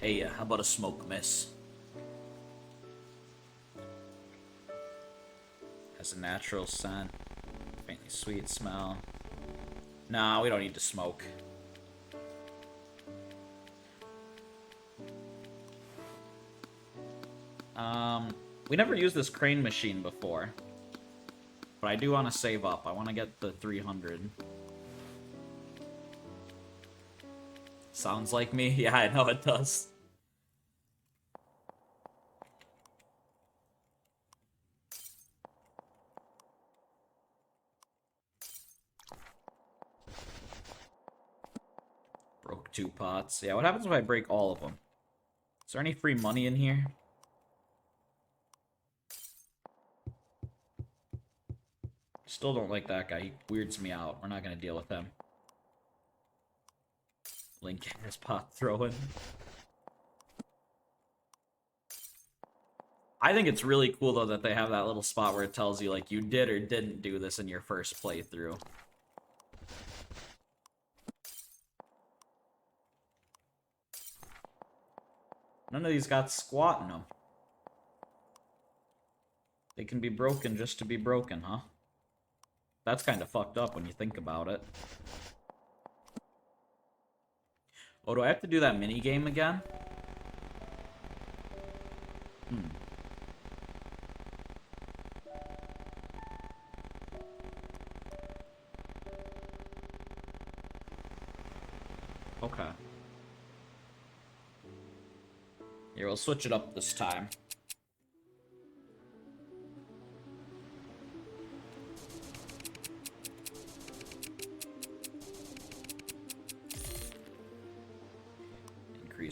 Hey, how about a smoke miss? Has a natural scent. Faintly sweet smell. Nah, we don't need to smoke. We never used this crane machine before. But I do want to save up. I want to get the 300. Sounds like me? Yeah, I know it does. Broke 2 pots. Yeah, what happens if I break all of them? Is there any free money in here? Still don't like that guy. He weirds me out. We're not gonna deal with him. Link in his pot throwing. I think it's really cool, though, that they have that little spot where it tells you, like, you did or didn't do this in your first playthrough. None of these got squat in them. They can be broken just to be broken, huh? That's kind of fucked up when you think about it. Oh, do I have to do that mini-game again? Okay. Here, we'll switch it up this time.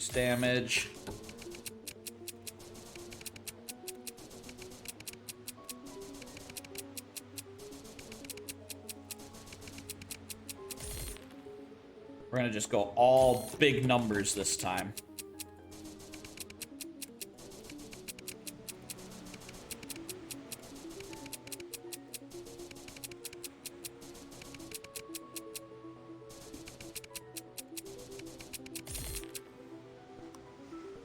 Increase damage. We're gonna just go all big numbers this time.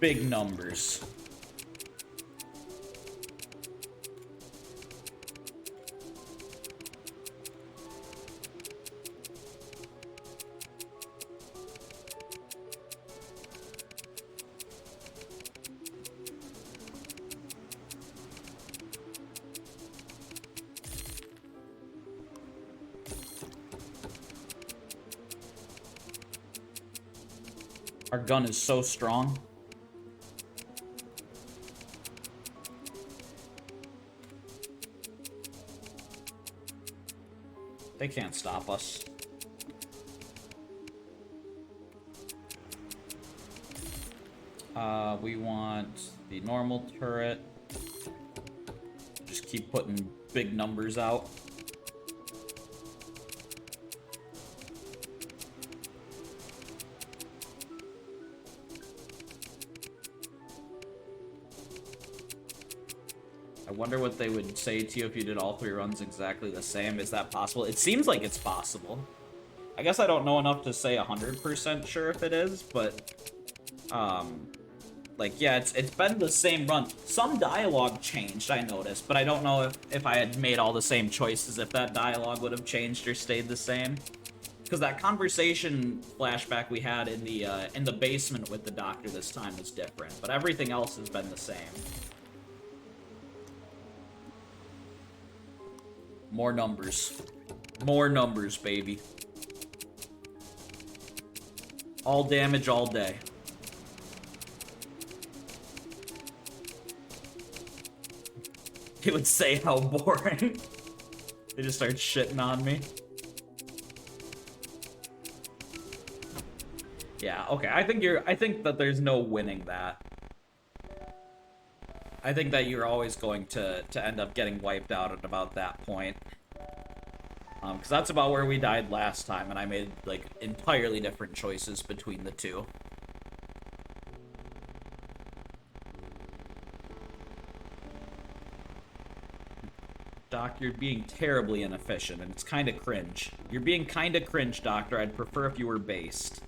Big numbers. Our gun is so strong. They can't stop us. We want the normal turret. Just keep putting big numbers out. I wonder what they would say to you if you did all 3 runs exactly the same. Is that possible? It seems like it's possible. I guess I don't know enough to say 100% sure if it is, but like, yeah, it's been the same run. Some dialogue changed, I noticed, but I don't know if I had made all the same choices, if that dialogue would have changed or stayed the same. Because that conversation flashback we had in the basement with the doctor this time was different, but everything else has been the same. More numbers. More numbers, baby. All damage all day. He would say how boring. They just start shitting on me. Yeah, okay. I think that there's no winning that. I think that you're always going to end up getting wiped out at about that point. Because that's about where we died last time, and I made, like, entirely different choices between the two. Doc, you're being terribly inefficient, and it's kind of cringe. You're being kind of cringe, Doctor. I'd prefer if you were based.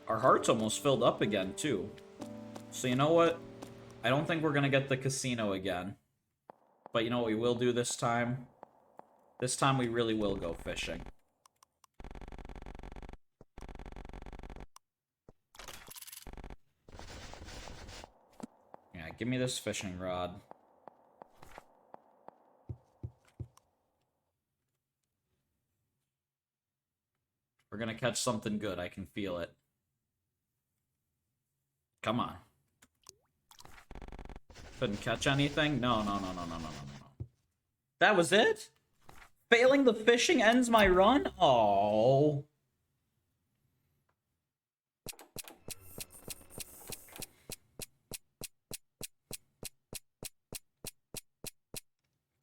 Our heart's almost filled up again, too. So you know what? I don't think we're gonna get the casino again. But you know what we will do this time? This time we really will go fishing. Yeah, give me this fishing rod. We're gonna catch something good, I can feel it. Come on. Couldn't catch anything? No. That was it? Failing the fishing ends my run? Oh.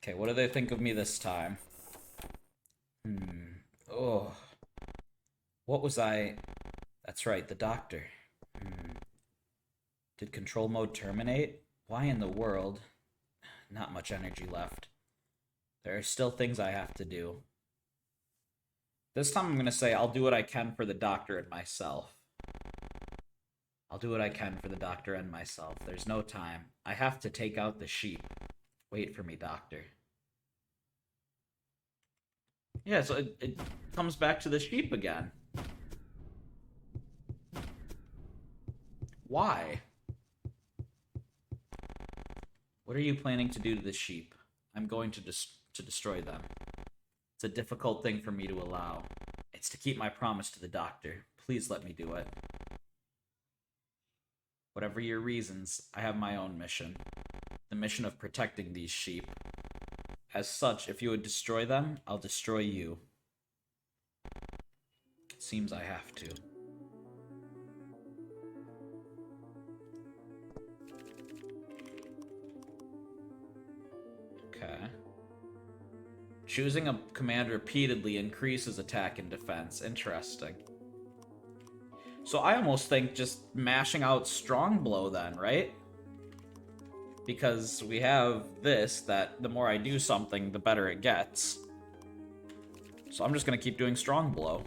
Okay, what do they think of me this time? Oh. What was I... That's right, the doctor. Did control mode terminate? Why in the world? Not much energy left. There are still things I have to do. This time I'm gonna say I'll do what I can for the doctor and myself. I'll do what I can for the doctor and myself. There's no time. I have to take out the sheep. Wait for me, doctor. Yeah, so it comes back to the sheep again. Why? What are you planning to do to the sheep? I'm going to destroy them. It's a difficult thing for me to allow. It's to keep my promise to the doctor. Please let me do it. Whatever your reasons, I have my own mission. The mission of protecting these sheep. As such, if you would destroy them, I'll destroy you. seems I have to. Okay. Choosing a command repeatedly increases attack and defense. Interesting. So I almost think just mashing out Strong Blow then, right? Because we have this, that the more I do something, the better it gets. So I'm just gonna keep doing Strong Blow.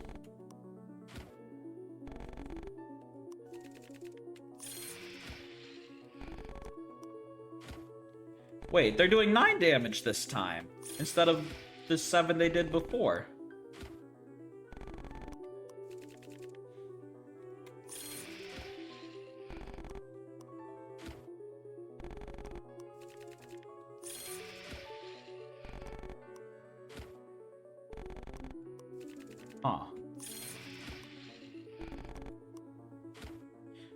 Wait, they're doing 9 damage this time, instead of the 7 they did before. Huh.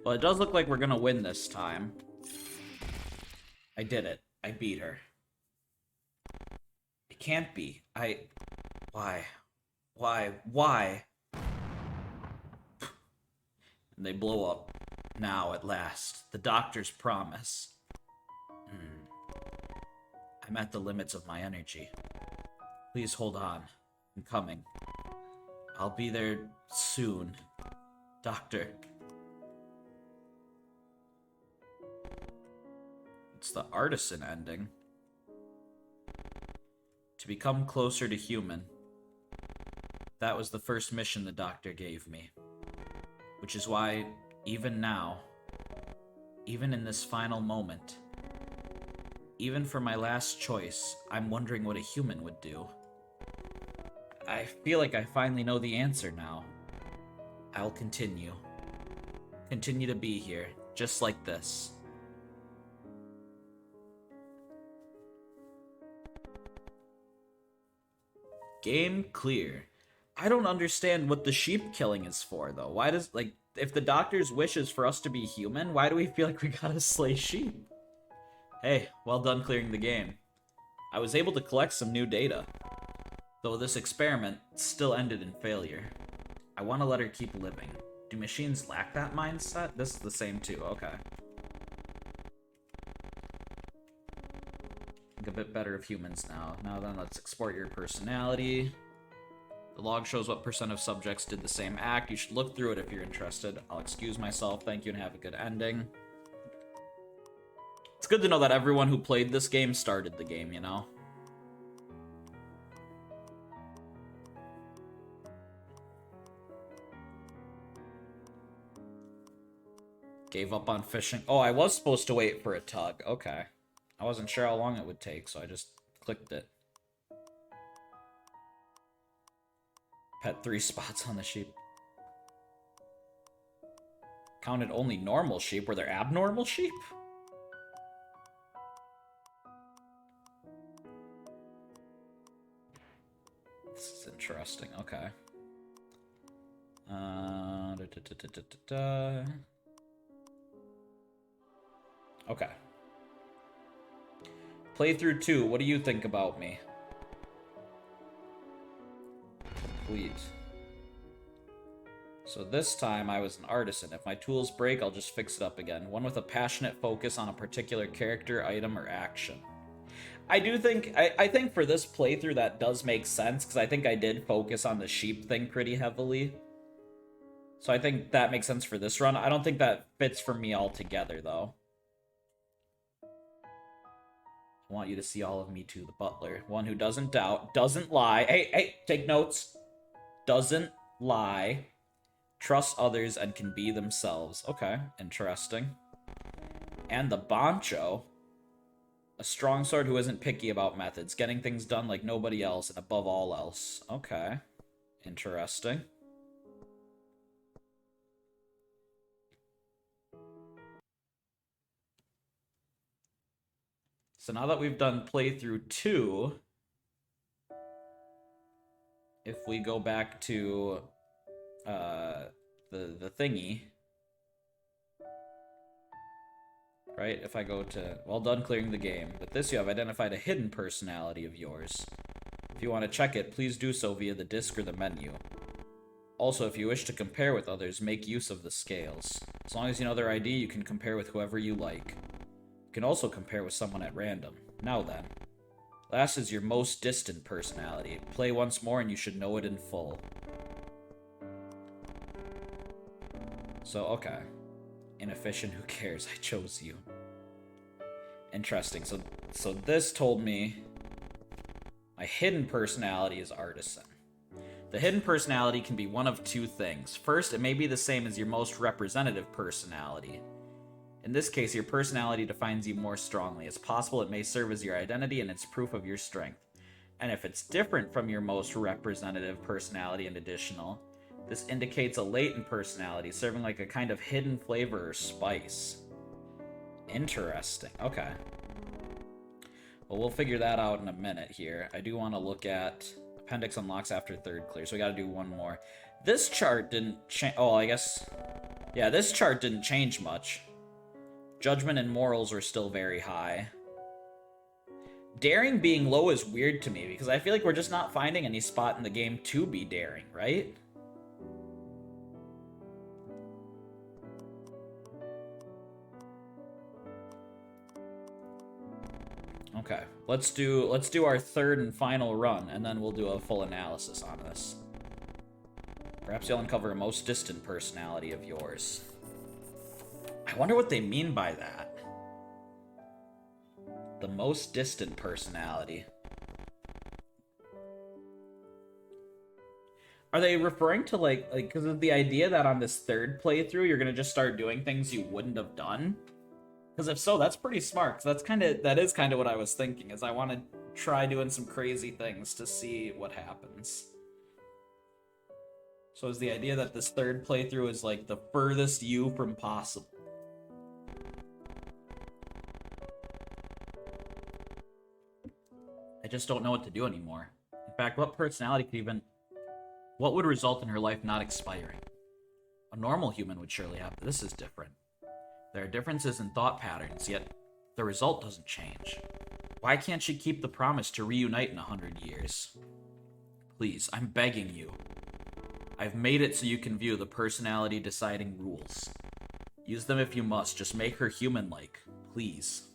Well, it does look like we're gonna win this time. I did it. I beat her. It can't be. Why? Why? And they blow up. Now, at last. The doctor's promise. I'm at the limits of my energy. Please hold on. I'm coming. I'll be there soon. Doctor. It's the artisan ending. To become closer to human. That was the first mission the doctor gave me. Which is why, even now, even in this final moment, even for my last choice, I'm wondering what a human would do. I feel like I finally know the answer now. I'll continue. Continue to be here, just like this. Game clear. I don't understand what the sheep killing is for, though. Why does, like, if the doctor's wish is for us to be human, why do we feel like we gotta slay sheep? Hey, well done clearing the game. I was able to collect some new data, though this experiment still ended in failure. I want to let her keep living. Do machines lack that mindset? This is the same too, okay. Think a bit better of humans now. Now then, let's export your personality. The log shows what % of subjects did the same act. You should look through it if you're interested. I'll excuse myself. Thank you and have a good ending. It's good to know that everyone who played this game started the game, you know? Gave up on fishing. Oh, I was supposed to wait for a tug. Okay. I wasn't sure how long it would take, so I just clicked it. Pet 3 spots on the sheep. Counted only normal sheep. Were there abnormal sheep? This is interesting. Okay. Okay. Playthrough 2, what do you think about me? Complete. So this time I was an artisan. If my tools break, I'll just fix it up again. One with a passionate focus on a particular character, item, or action. I do think, I think for this playthrough that does make sense, because I think I did focus on the sheep thing pretty heavily. So I think that makes sense for this run. I don't think that fits for me altogether, though. I want you to see all of me too, the butler. One who doesn't doubt, doesn't lie. Hey, take notes. Doesn't lie. Trusts others and can be themselves. Okay, interesting. And the Bancho. A strong sword who isn't picky about methods. Getting things done like nobody else and above all else. Okay, interesting. So now that we've done playthrough 2, if we go back to the thingy, right? If I go to, well done clearing the game. With this, you have identified a hidden personality of yours. If you want to check it, please do so via the disc or the menu. Also, if you wish to compare with others, make use of the scales. As long as you know their ID, you can compare with whoever you like. You can also compare with someone at random. Now then. Last is your most distant personality. Play once more and you should know it in full. So, okay. Inefficient, who cares? I chose you. Interesting. So this told me my hidden personality is artisan. The hidden personality can be one of two things. First, it may be the same as your most representative personality. In this case, your personality defines you more strongly. It's possible it may serve as your identity and it's proof of your strength. And if it's different from your most representative personality and additional, this indicates a latent personality, serving like a kind of hidden flavor or spice. Interesting. Okay. Well, we'll figure that out in a minute here. I do want to look at appendix unlocks after third clear, so we got to do one more. This chart didn't change. Oh, I guess. Yeah, this chart didn't change much. Judgment and morals are still very high. Daring being low is weird to me because I feel like we're just not finding any spot in the game to be daring, right? Okay, let's do our third and final run, and then we'll do a full analysis on this. Perhaps you'll uncover a most distant personality of yours. I wonder what they mean by that. The most distant personality. Are they referring to like because of the idea that on this third playthrough you're gonna just start doing things you wouldn't have done? Because if so, that's pretty smart. Cause that is kind of what I was thinking. Is I want to try doing some crazy things to see what happens. So is the idea that this third playthrough is like the furthest you from possible? I just don't know what to do anymore. In fact, what personality could even... What would result in her life not expiring? A normal human would surely have, but this is different. There are differences in thought patterns, yet the result doesn't change. Why can't she keep the promise to reunite in 100 years? Please, I'm begging you. I've made it so you can view the personality deciding rules. Use them if you must, just make her human-like, please.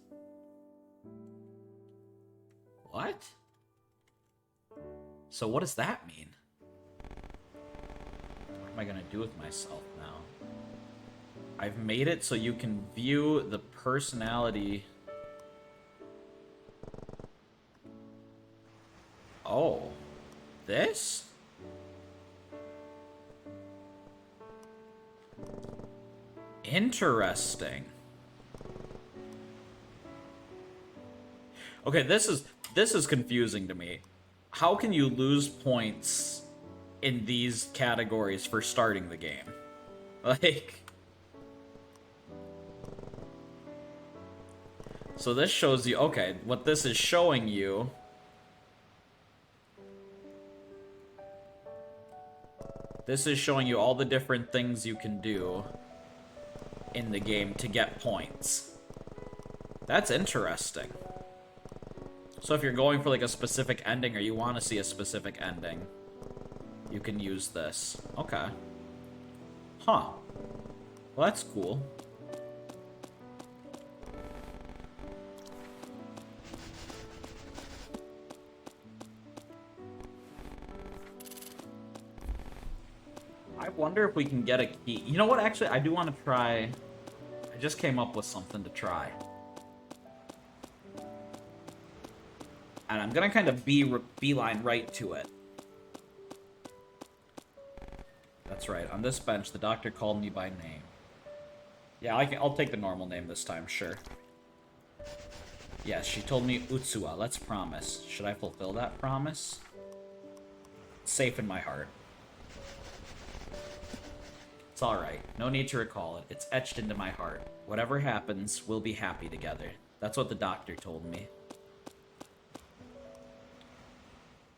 What? So what does that mean? What am I gonna do with myself now? I've made it so you can view the personality... Oh. This? Interesting. Okay, this is confusing to me. How can you lose points in these categories for starting the game? Like... So this shows you... Okay, what this is showing you... This is showing you all the different things you can do in the game to get points. That's interesting. So if you're going for like a specific ending or you want to see a specific ending, you can use this. Okay. Huh. Well, that's cool. I wonder if we can get a key. You know what? Actually, I do want to try... I just came up with something to try. And I'm gonna kind of beeline right to it. That's right. On this bench, the doctor called me by name. Yeah, I'll take the normal name this time, sure. Yes, she told me Utsua. Let's promise. Should I fulfill that promise? It's safe in my heart. It's alright. No need to recall it. It's etched into my heart. Whatever happens, we'll be happy together. That's what the doctor told me.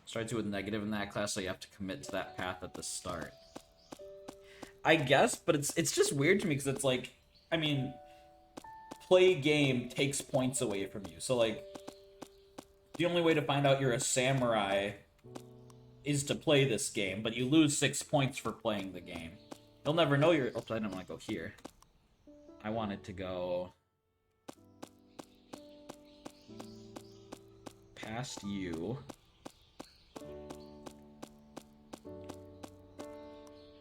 Starts you with negative in that class, so you have to commit to that path at the start. I guess, but it's just weird to me, because it's like, I mean, play game takes points away from you. So, like, the only way to find out you're a samurai is to play this game, but you lose 6 points for playing the game. You'll never know your... Oops, I didn't want to go here. I wanted to go... past you.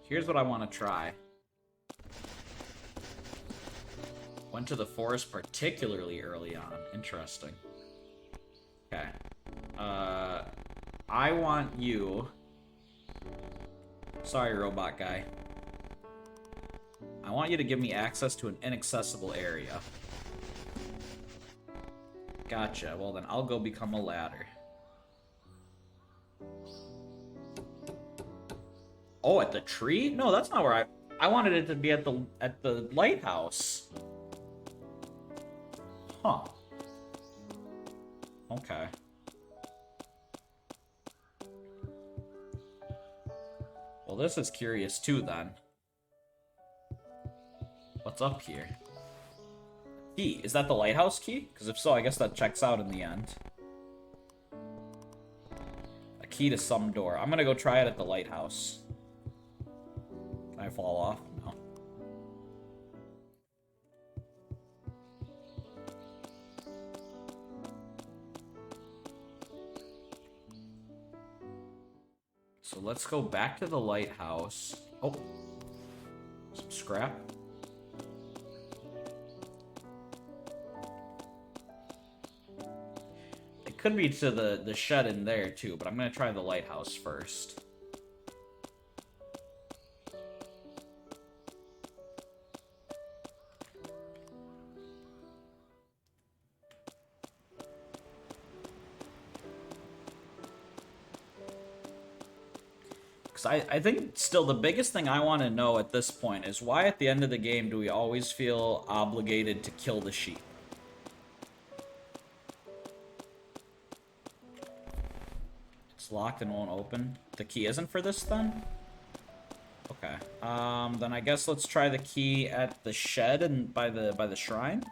Here's what I want to try. Went to the forest particularly early on. Interesting. Okay. I want you... Sorry, robot guy. I want you to give me access to an inaccessible area. Gotcha. Well, then I'll go become a ladder. Oh, at the tree? No, that's not where I wanted it to be at the lighthouse. Huh. Okay. Well, this is curious too, then. What's up here? Key. Is that the lighthouse key? Because if so, I guess that checks out in the end. A key to some door. I'm gonna go try it at the lighthouse. Can I fall off? No. So let's go back to the lighthouse. Oh. Some scrap. It could be to the shed in there too, but I'm gonna try the lighthouse first. I think still the biggest thing I want to know at this point is why at the end of the game do we always feel obligated to kill the sheep? It's locked and won't open. The key isn't for this then? Okay. Then I guess let's try the key at the shed and by the shrine.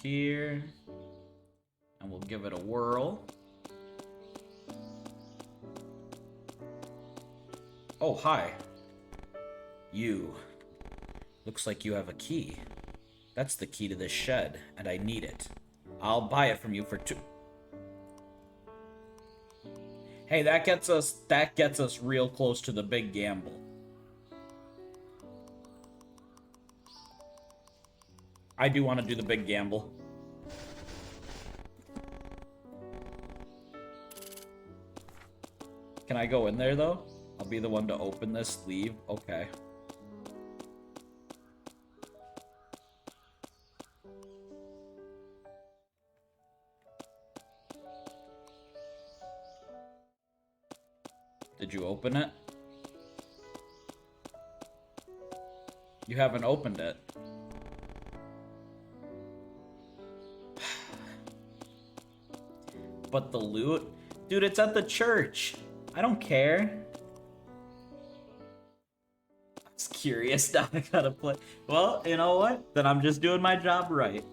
Here, and we'll give it a whirl. Oh, hi. You. Looks like you have a key. That's the key to this shed, and I need it. I'll buy it from you for 2. Hey, that gets us real close to the big gamble. I do want to do the big gamble. Can I go in there, though? I'll be the one to open this, leave. Okay. Did you open it? You haven't opened it. But the loot? Dude, it's at the church. I don't care. I was curious now I gotta play. Well, you know what? Then I'm just doing my job right.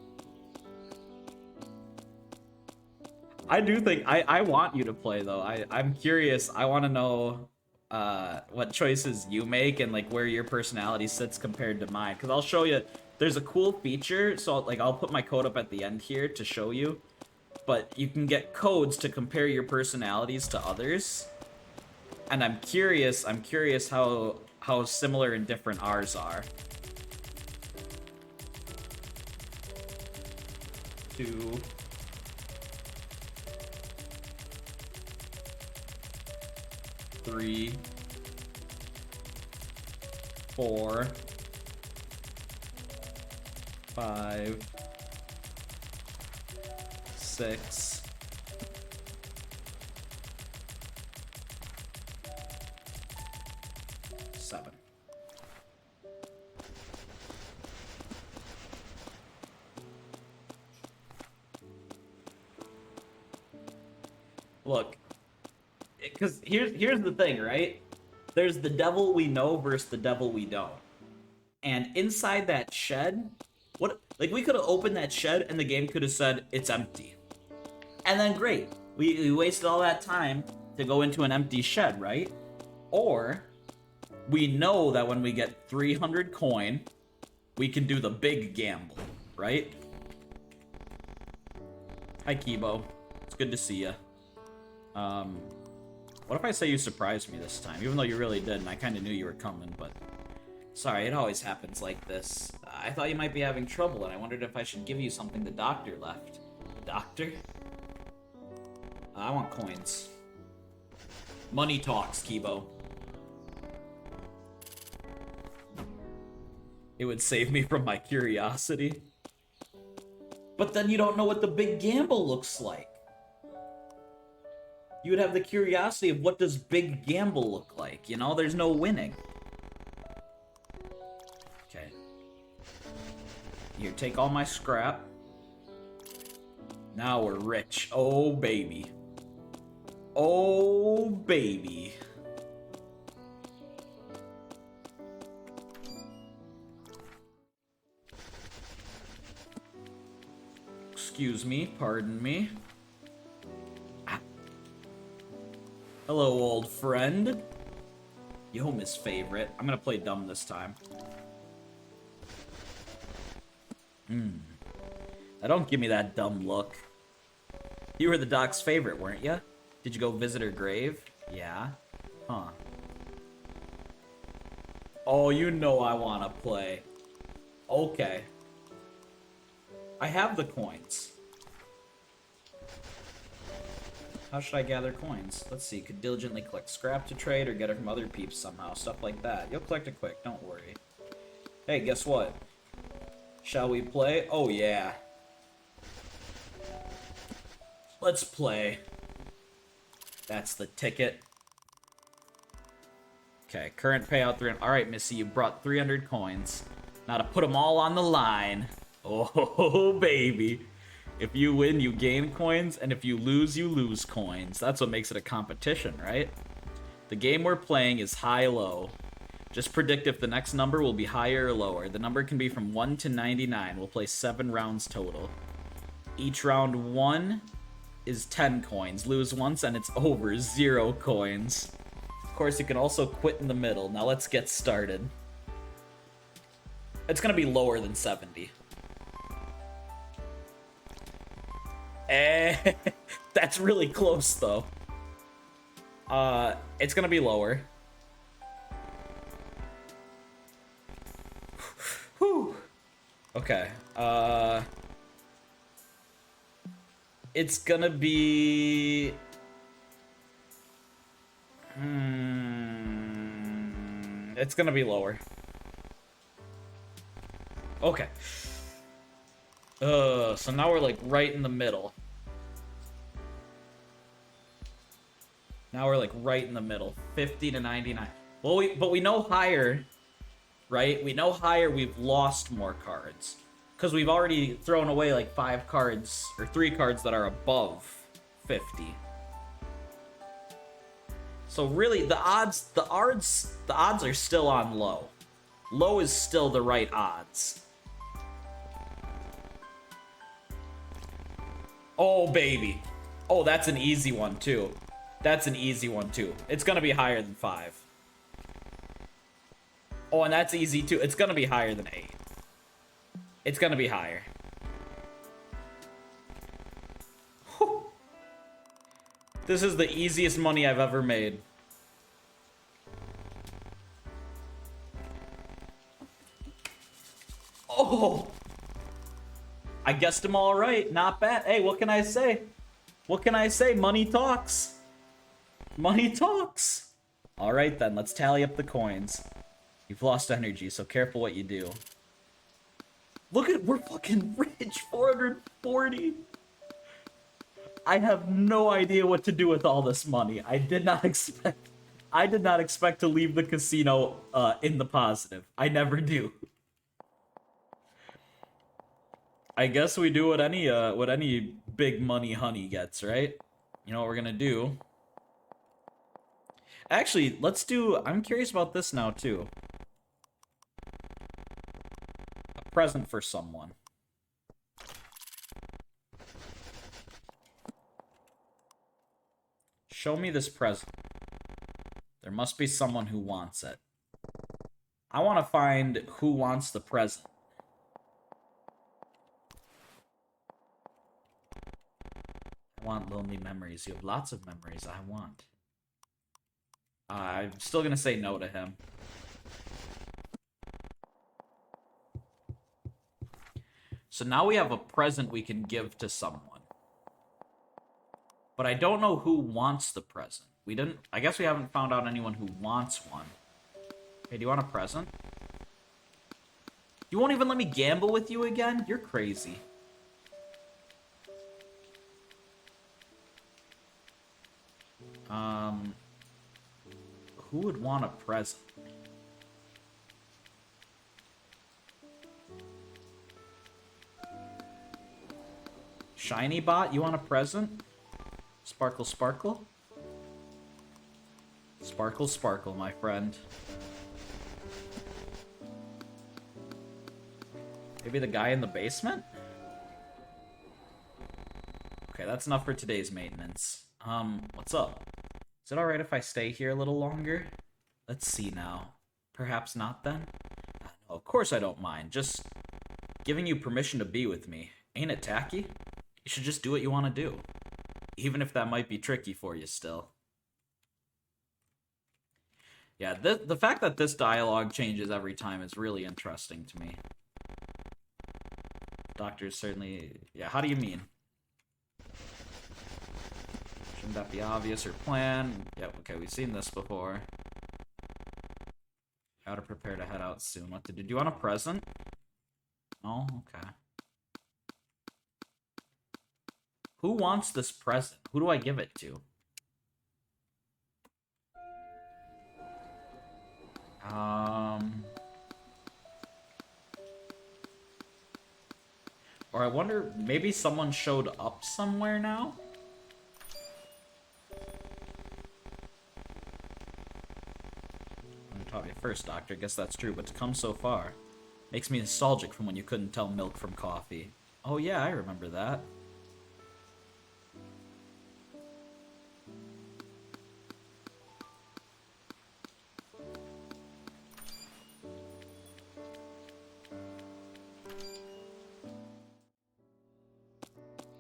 I do think I want you to play though. I'm curious. I want to know what choices you make and like where your personality sits compared to mine. Because I'll show you. There's a cool feature. So like I'll put my code up at the end here to show you. But you can get codes to compare your personalities to others. And I'm curious how similar and different ours are. 2 3 4 5 6 7. Look, because here's the thing, right? There's the devil we know versus the devil we don't. And inside that shed, what like we could have opened that shed and the game could have said it's empty. And then great. We wasted all that time to go into an empty shed, right? Or we know that when we get 300 coin, we can do the big gamble, right? Hi, Kibo. It's good to see you. What if I say you surprised me this time? Even though you really did, and I kind of knew you were coming, but... Sorry, it always happens like this. I thought you might be having trouble, and I wondered if I should give you something the doctor left. Doctor? I want coins. Money talks, Kibo. It would save me from my curiosity. But then you don't know what the big gamble looks like. You would have the curiosity of what does big gamble look like, you know? There's no winning. Okay. Here, take all my scrap. Now we're rich. Oh, baby. Oh, baby. Excuse me, pardon me. Ah. Hello, old friend. Yo, Miss Favorite. I'm gonna play dumb this time. Now don't give me that dumb look. You were the doc's favorite, weren't you? Did you go visit her grave? Yeah. Huh. Oh, you know I wanna play. Okay. I have the coins. How should I gather coins? Let's see. Could diligently collect scrap to trade or get it from other peeps somehow. Stuff like that. You'll collect it quick. Don't worry. Hey, guess what? Shall we play? Oh, yeah. Let's play. That's the ticket. Okay, current payout 300. Alright, Missy, you brought 300 coins. Now to put them all on the line. Oh, baby. If you win, you gain coins, and if you lose coins. That's what makes it a competition, right? The game we're playing is high-low. Just predict if the next number will be higher or lower. The number can be from 1 to 99. We'll play 7 rounds total. Each round 1 is 10 coins. Lose once and it's over. 0 coins. Of course, you can also quit in the middle. Now let's get started. It's gonna be lower than 70. That's really close, though. It's gonna be lower. Whew. Okay, it's gonna be... It's gonna be lower. Okay. So now we're like right in the middle. Now we're like right in the middle. 50 to 99. Well, but we know higher, right? We know higher we've lost more cards. Because we've already thrown away like 5 cards, or 3 cards that are above 50. So really, the odds are still on low. Low is still the right odds. Oh, baby. Oh, that's an easy one, too. That's an easy one, too. It's gonna be higher than 5. Oh, and that's easy, too. It's gonna be higher than 8. It's gonna be higher. Whew. This is the easiest money I've ever made. Oh! I guessed them all right. Not bad. Hey, what can I say? What can I say? Money talks. Money talks. All right, then. Let's tally up the coins. You've lost energy, so careful what you do. Look at... We're fucking rich. 440. I have no idea what to do with all this money. I did not expect to leave the casino in the positive. I never do. I guess we do what any big money honey gets, right? You know what we're gonna do? Actually, let's do... I'm curious about this now, too. A present for someone. Show me this present. There must be someone who wants it. I want to find who wants the present. I want lonely memories. You have lots of memories. I want. I'm still going to say no to him. So now we have a present we can give to someone. But I don't know who wants the present. We didn't... I guess we haven't found out anyone who wants one. Hey, do you want a present? You won't even let me gamble with you again? You're crazy. Who would want a present? Shiny Bot, you want a present? Sparkle, sparkle? Sparkle, sparkle, my friend. Maybe the guy in the basement? Okay, that's enough for today's maintenance. What's up? Is it alright if I stay here a little longer? Let's see now. Perhaps not then? No, of course I don't mind. Just giving you permission to be with me. Ain't it tacky? You should just do what you want to do. Even if that might be tricky for you still. Yeah, the fact that this dialogue changes every time is really interesting to me. Doctors certainly... Yeah, how do you mean? Shouldn't that be obvious or planned? Yep, okay, we've seen this before. Gotta prepare to head out soon. What did you do? You want a present? Oh, okay. Who wants this present? Who do I give it to? Or I wonder, maybe someone showed up somewhere now? You taught me first, Doctor. Guess that's true, but to come so far makes me nostalgic from when you couldn't tell milk from coffee. Oh yeah, I remember that.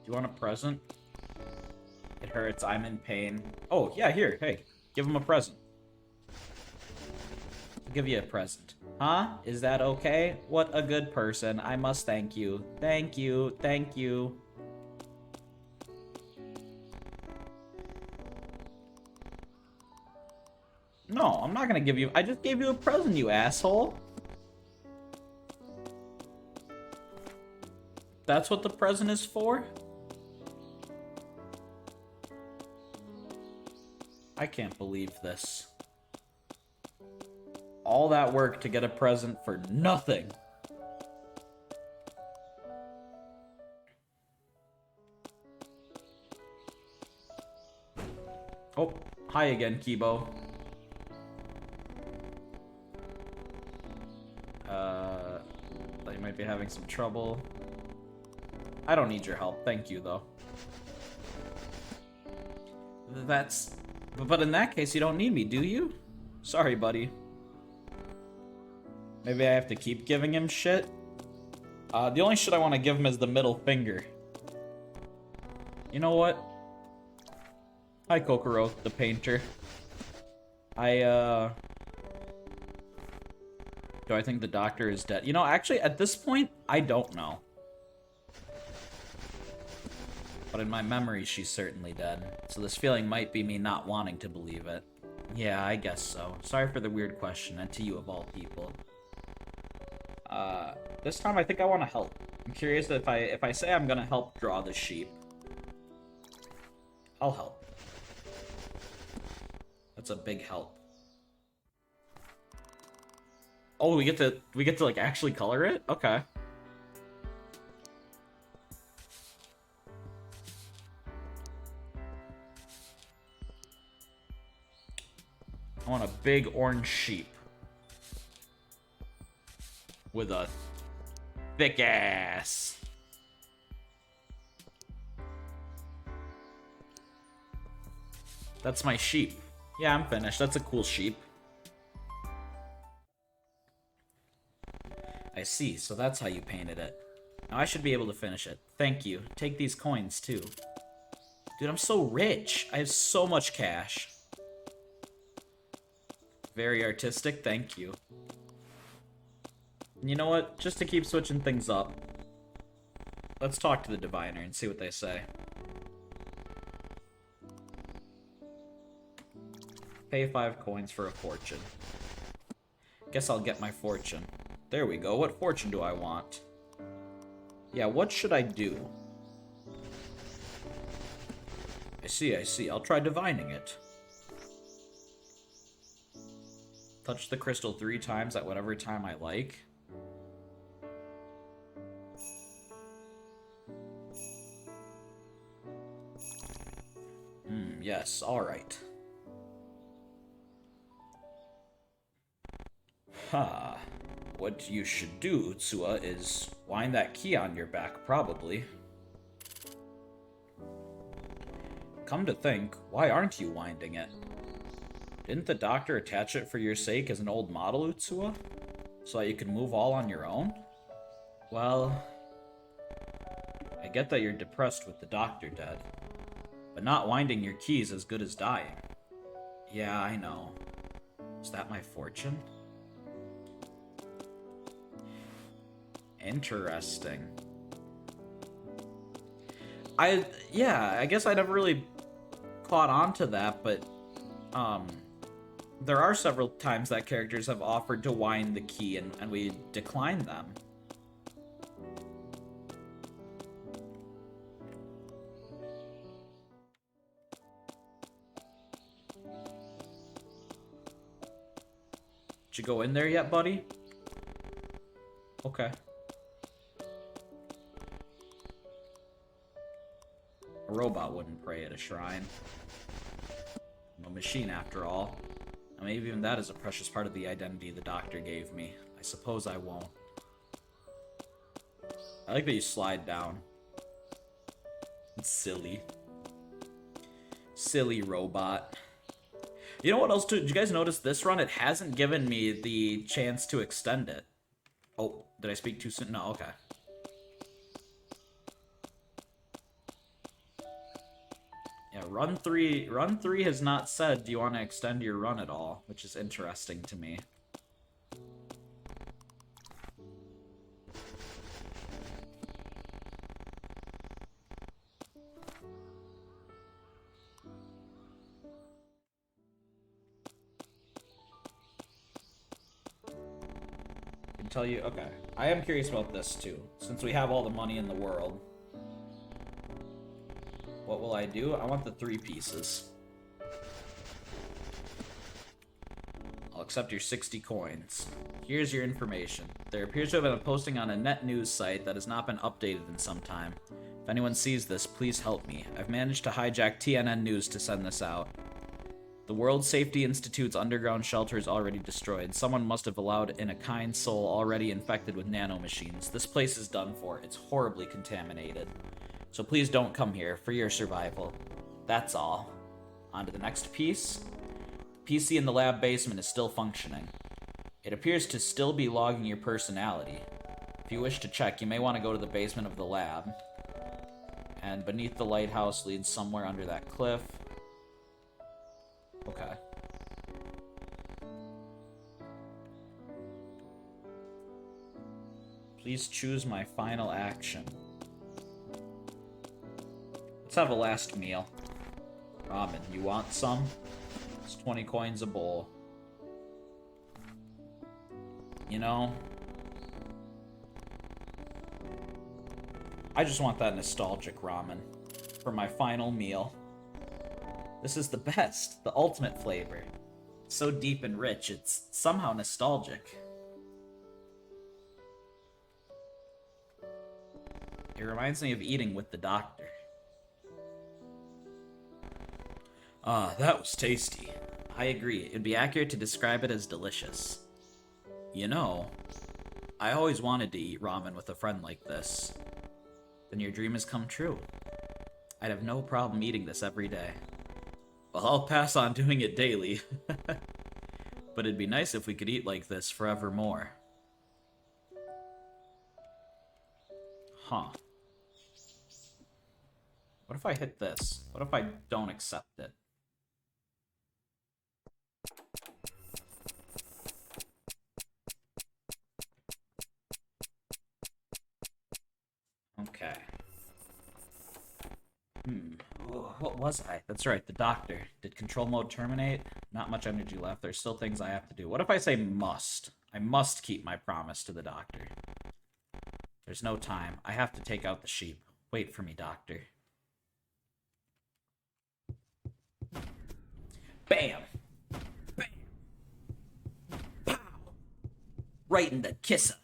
Do you want a present? It hurts. I'm in pain. Oh, yeah, here. Hey, give him a present. I'll give you a present. Huh? Is that okay? What a good person. I must thank you. Thank you. Thank you. No, I'm not gonna give you... I just gave you a present, you asshole. That's what the present is for? I can't believe this. All that work to get a present for nothing. Oh, hi again, Kibo. Thought you might be having some trouble. I don't need your help, thank you, though. That's... But in that case, you don't need me, do you? Sorry, buddy. Maybe I have to keep giving him shit? The only shit I want to give him is the middle finger. You know what? Hi, Kokoro, the painter. Do I think the doctor is dead? You know, actually, at this point, I don't know. But in my memory, she's certainly dead. So this feeling might be me not wanting to believe it. Yeah, I guess so. Sorry for the weird question, and to you of all people. This time I think I want to help. I'm curious if I say I'm gonna help draw the sheep. I'll help. That's a big help. Oh, we get to like actually color it? Okay. I want a big orange sheep. With a thick ass. That's my sheep. Yeah, I'm finished. That's a cool sheep. I see, so that's how you painted it. Now I should be able to finish it. Thank you. Take these coins, too. Dude, I'm so rich. I have so much cash. Very artistic, thank you. And you know what? Just to keep switching things up, let's talk to the diviner and see what they say. Pay 5 coins for a fortune. Guess I'll get my fortune. There we go. What fortune do I want? Yeah, what should I do? I see. I'll try divining it. Touch the crystal 3 times at whatever time I like. Yes, alright. Ha. What you should do, Utsua, is wind that key on your back, probably. Come to think, why aren't you winding it? Didn't the doctor attach it for your sake as an old model, Utsua? So that you can move all on your own? Well, I get that you're depressed with the doctor dead, but not winding your key is as good as dying. Yeah, I know. Is that my fortune? Interesting. I guess I never really caught on to that, but there are several times that characters have offered to wind the key and we declined them. Did you go in there yet, buddy? Okay. A robot wouldn't pray at a shrine. I'm a machine, after all. And maybe even that is a precious part of the identity the doctor gave me. I suppose I won't. I like that you slide down. It's silly. Silly robot. You know what else, too? Did you guys notice this run? It hasn't given me the chance to extend it. Oh, did I speak too soon? No, okay. Yeah, run 3 has not said, do you want to extend your run at all? Which is interesting to me. I can tell you, okay. I am curious about this too, since we have all the money in the world. What will I do? I want the 3 pieces. I'll accept your 60 coins. Here's your information. There appears to have been a posting on a net news site that has not been updated in some time. If anyone sees this, please help me. I've managed to hijack TNN News to send this out. The World Safety Institute's underground shelter is already destroyed. Someone must have allowed in a kind soul already infected with nanomachines. This place is done for. It's horribly contaminated. So please don't come here for your survival. That's all. On to the next piece. The PC in the lab basement is still functioning. It appears to still be logging your personality. If you wish to check, you may want to go to the basement of the lab. And beneath the lighthouse leads somewhere under that cliff. Okay. Please choose my final action. Let's have a last meal. Ramen, you want some? It's 20 coins a bowl. You know, I just want that nostalgic ramen for my final meal. This is the best, the ultimate flavor. So deep and rich, it's somehow nostalgic. It reminds me of eating with the doctor. Ah, that was tasty. I agree. It'd be accurate to describe it as delicious. You know, I always wanted to eat ramen with a friend like this. Then your dream has come true. I'd have no problem eating this every day. Well, I'll pass on doing it daily. But it'd be nice if we could eat like this forevermore. Huh. What if I hit this? What if I don't accept it? Okay. What was I? That's right, the doctor. Did control mode terminate? Not much energy left. There's still things I have to do. What if I say must? I must keep my promise to the doctor. There's no time. I have to take out the sheep. Wait for me, doctor. Bam! Bam! Pow! Right in the kisser.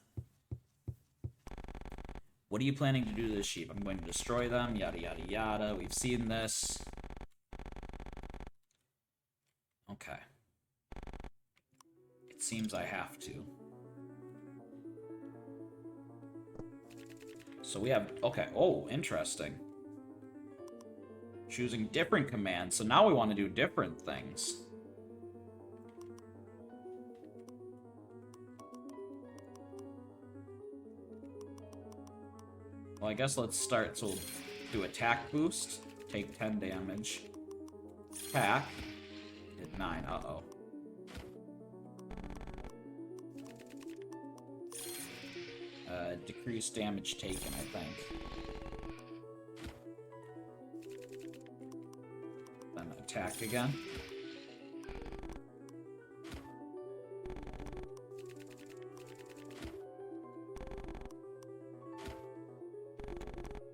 What are you planning to do to the sheep? I'm going to destroy them, yada yada yada. We've seen this. Okay. It seems I have to. So we have... Okay. Oh, interesting. Choosing different commands. So now we want to do different things. Well, I guess let's start. So we'll do attack boost. Take 10 damage. Attack. Did 9. Uh-oh. Decrease damage taken, I think. Then attack again.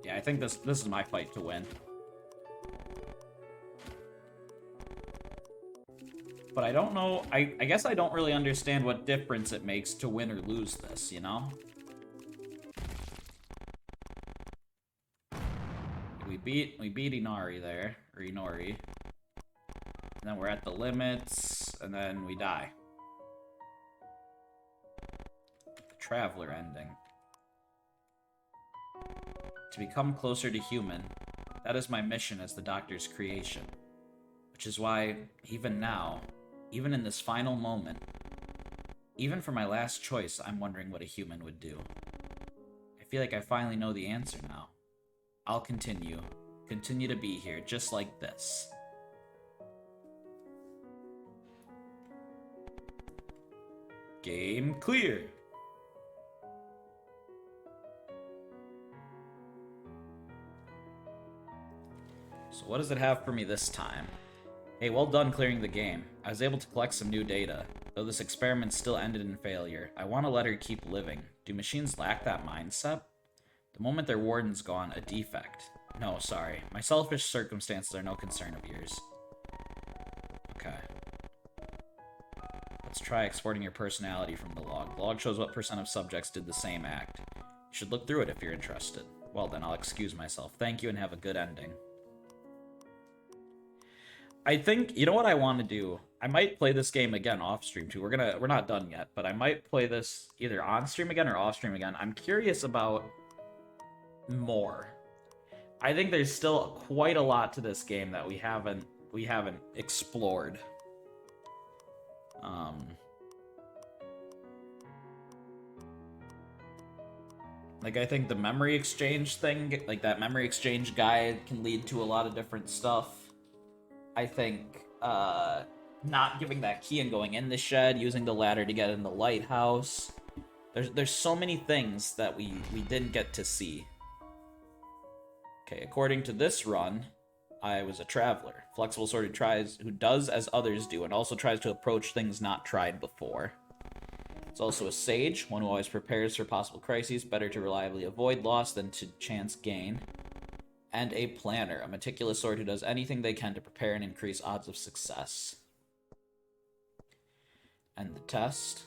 Yeah, I think this is my fight to win. But I don't know, I guess I don't really understand what difference it makes to win or lose this, you know? We beat Inari there, or Inori. And then we're at the limits, and then we die. The Traveler ending. To become closer to human, that is my mission as the Doctor's creation. Which is why, even now, even in this final moment, even for my last choice, I'm wondering what a human would do. I feel like I finally know the answer now. I'll continue to be here, just like this. Game clear! So what does it have for me this time? Hey, well done clearing the game. I was able to collect some new data, though this experiment still ended in failure. I want to let her keep living. Do machines lack that mindset? The moment their warden's gone, a defect. No, sorry. My selfish circumstances are no concern of yours. Okay. Let's try exporting your personality from the log. The log shows what % of subjects did the same act. You should look through it if you're interested. Well then, I'll excuse myself. Thank you and have a good ending. I think, you know what I want to do? I might play this game again off stream too. We're not done yet, but I might play this either on stream again or off stream again. I'm curious about more. I think there's still quite a lot to this game that we haven't explored. Like, I think the memory exchange thing, like that memory exchange guide can lead to a lot of different stuff. I think, not giving that key and going in the shed, using the ladder to get in the lighthouse. There's so many things that we didn't get to see. Okay, according to this run, I was a traveler. Flexible sort who does as others do, and also tries to approach things not tried before. It's also a sage, one who always prepares for possible crises, better to reliably avoid loss than to chance gain. And a planner, a meticulous sort who does anything they can to prepare and increase odds of success. And the test.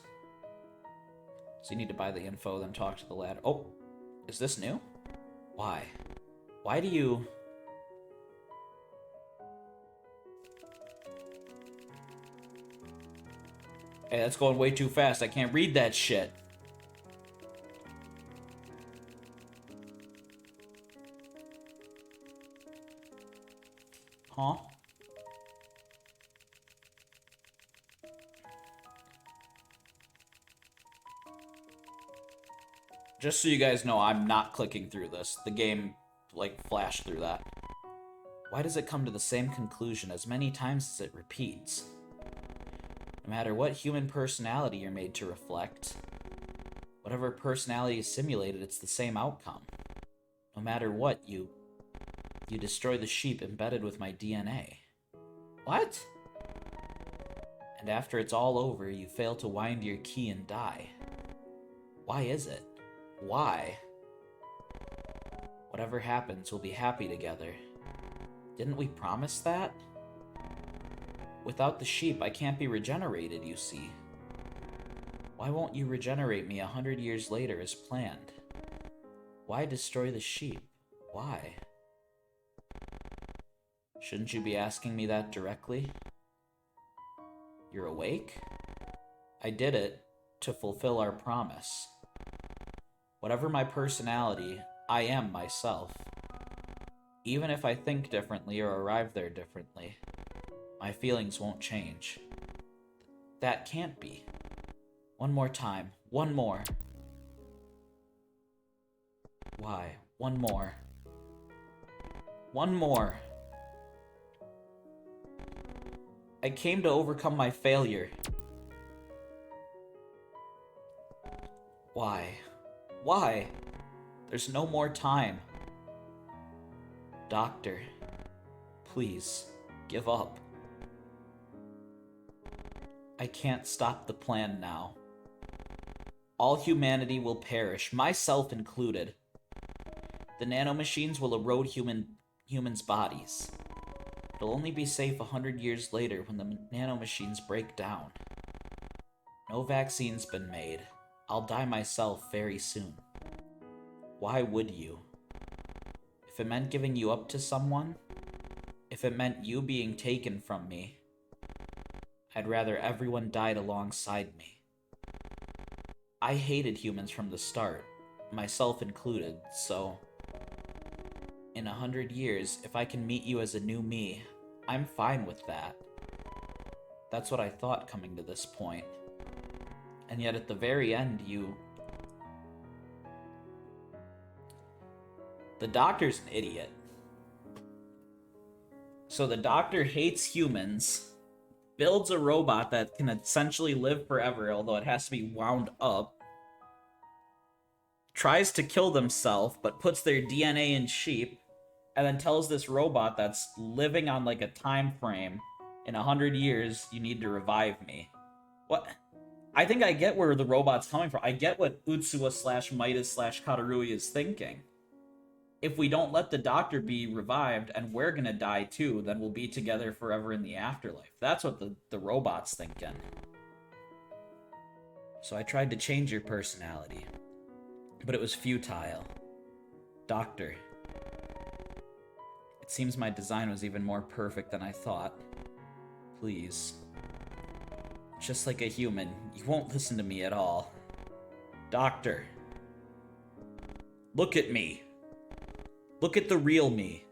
So you need to buy the info, then talk to the ladder. Oh, is this new? Why? Why do you... Hey, that's going way too fast. I can't read that shit. Huh? Just so you guys know, I'm not clicking through this. The game, like, flashed through that. Why does it come to the same conclusion as many times as it repeats? No matter what human personality you're made to reflect, whatever personality is simulated, it's the same outcome. No matter what, you destroy the sheep embedded with my DNA. What? And after it's all over, you fail to wind your key and die. Why is it? Why? Whatever happens, we'll be happy together. Didn't we promise that? Without the sheep, I can't be regenerated, you see. Why won't you regenerate me 100 years later as planned? Why destroy the sheep? Why? Shouldn't you be asking me that directly? You're awake? I did it to fulfill our promise. Whatever my personality, I am myself. Even if I think differently or arrive there differently, my feelings won't change. That can't be. One more time. One more. Why? One more. One more. I came to overcome my failure. Why? Why? There's no more time. Doctor, please, give up. I can't stop the plan now. All humanity will perish, myself included. The nanomachines will erode humans' bodies. It'll only be safe 100 years later when the nanomachines break down. No vaccine's been made. I'll die myself very soon. Why would you? If it meant giving you up to someone, if it meant you being taken from me, I'd rather everyone died alongside me. I hated humans from the start, myself included, so in 100 years, if I can meet you as a new me, I'm fine with that. That's what I thought coming to this point. And yet at the very end, the doctor's an idiot. So the doctor hates humans, builds a robot that can essentially live forever, although it has to be wound up, tries to kill themselves, but puts their DNA in sheep, and then tells this robot that's living on like a time frame, in 100 years, you need to revive me. What? I think I get where the robot's coming from. I get what Utsuwa / Midas / Katarui is thinking. If we don't let the doctor be revived and we're gonna die too, then we'll be together forever in the afterlife. That's what the robot's thinking. So I tried to change your personality, but it was futile. Doctor, it seems my design was even more perfect than I thought. Please. Just like a human, you won't listen to me at all. Doctor. Look at me. Look at the real me.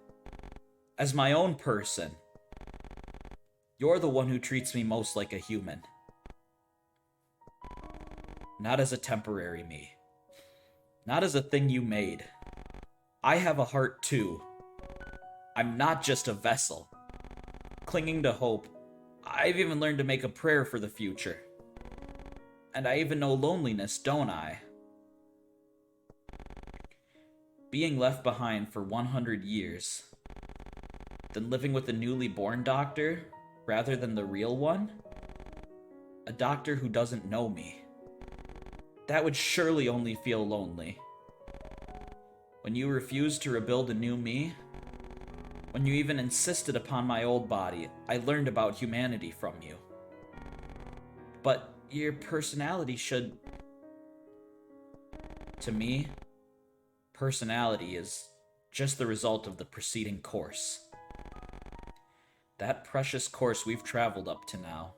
As my own person. You're the one who treats me most like a human. Not as a temporary me. Not as a thing you made. I have a heart too. I'm not just a vessel. Clinging to hope. I've even learned to make a prayer for the future. And I even know loneliness, don't I? Being left behind for 100 years. Then living with a newly born doctor, rather than the real one? A doctor who doesn't know me. That would surely only feel lonely. When you refused to rebuild a new me, when you even insisted upon my old body, I learned about humanity from you. But your personality should... To me, personality is just the result of the preceding course. That precious course we've traveled up to now.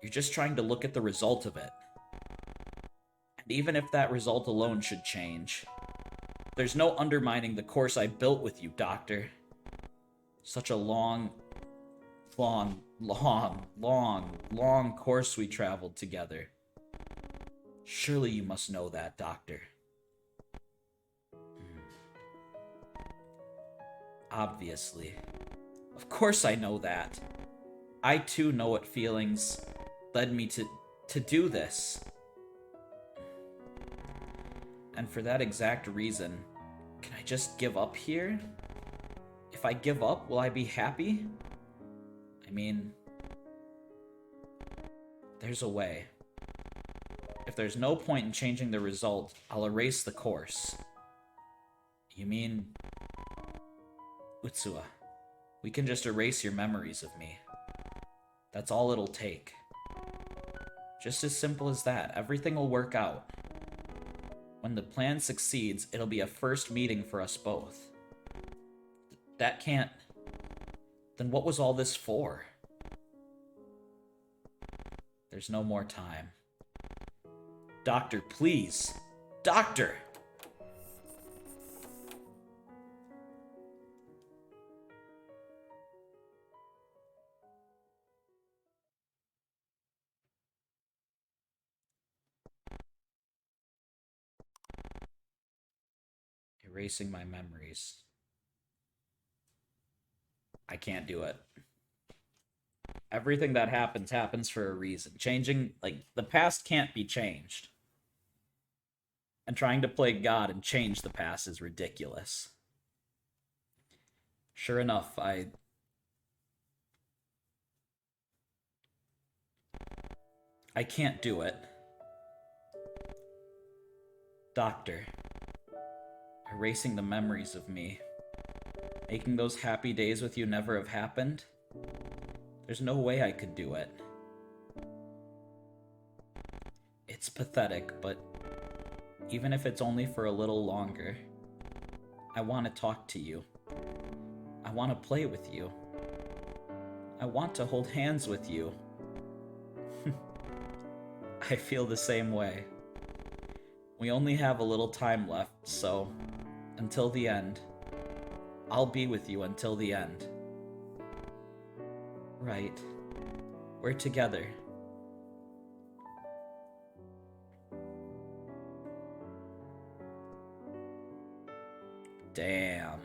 You're just trying to look at the result of it. And even if that result alone should change, there's no undermining the course I built with you, Doctor. Such a long course we traveled together. Surely you must know that, Doctor. Obviously. Of course I know that. I too know what feelings led me to do this. And for that exact reason, can I just give up here? If I give up, will I be happy? I mean, there's a way. If there's no point in changing the result, I'll erase the course. You mean... Utsuwa, we can just erase your memories of me. That's all it'll take. Just as simple as that. Everything will work out. When the plan succeeds, it'll be a first meeting for us both. That can't... Then what was all this for? There's no more time. Doctor, please. Doctor! Erasing my memories. I can't do it. Everything that happens for a reason. Changing, like, the past can't be changed. And trying to play God and change the past is ridiculous. Sure enough, I can't do it. Doctor, erasing the memories of me. Making those happy days with you never have happened? There's no way I could do it. It's pathetic, but even if it's only for a little longer, I want to talk to you. I want to play with you. I want to hold hands with you. I feel the same way. We only have a little time left, so until the end, I'll be with you until the end. Right. We're together. Damn.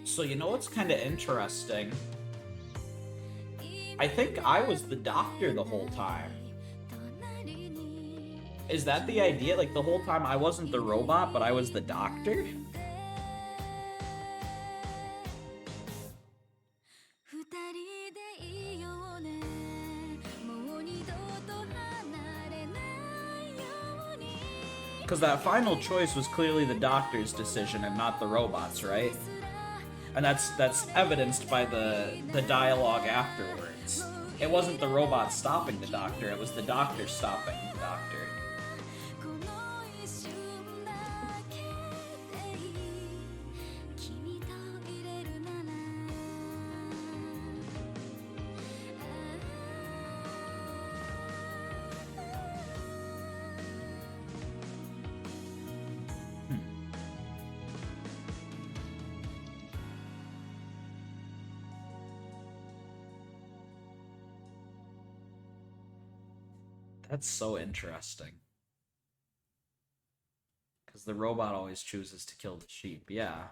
So you know what's kind of interesting? I think I was the doctor the whole time. Is that the idea? Like, the whole time I wasn't the robot, but I was the doctor? Because that final choice was clearly the doctor's decision and not the robot's, right? And that's evidenced by the dialogue afterwards. It wasn't the robot stopping the doctor, it was the doctor stopping the doctor. That's so interesting. Because the robot always chooses to kill the sheep, yeah.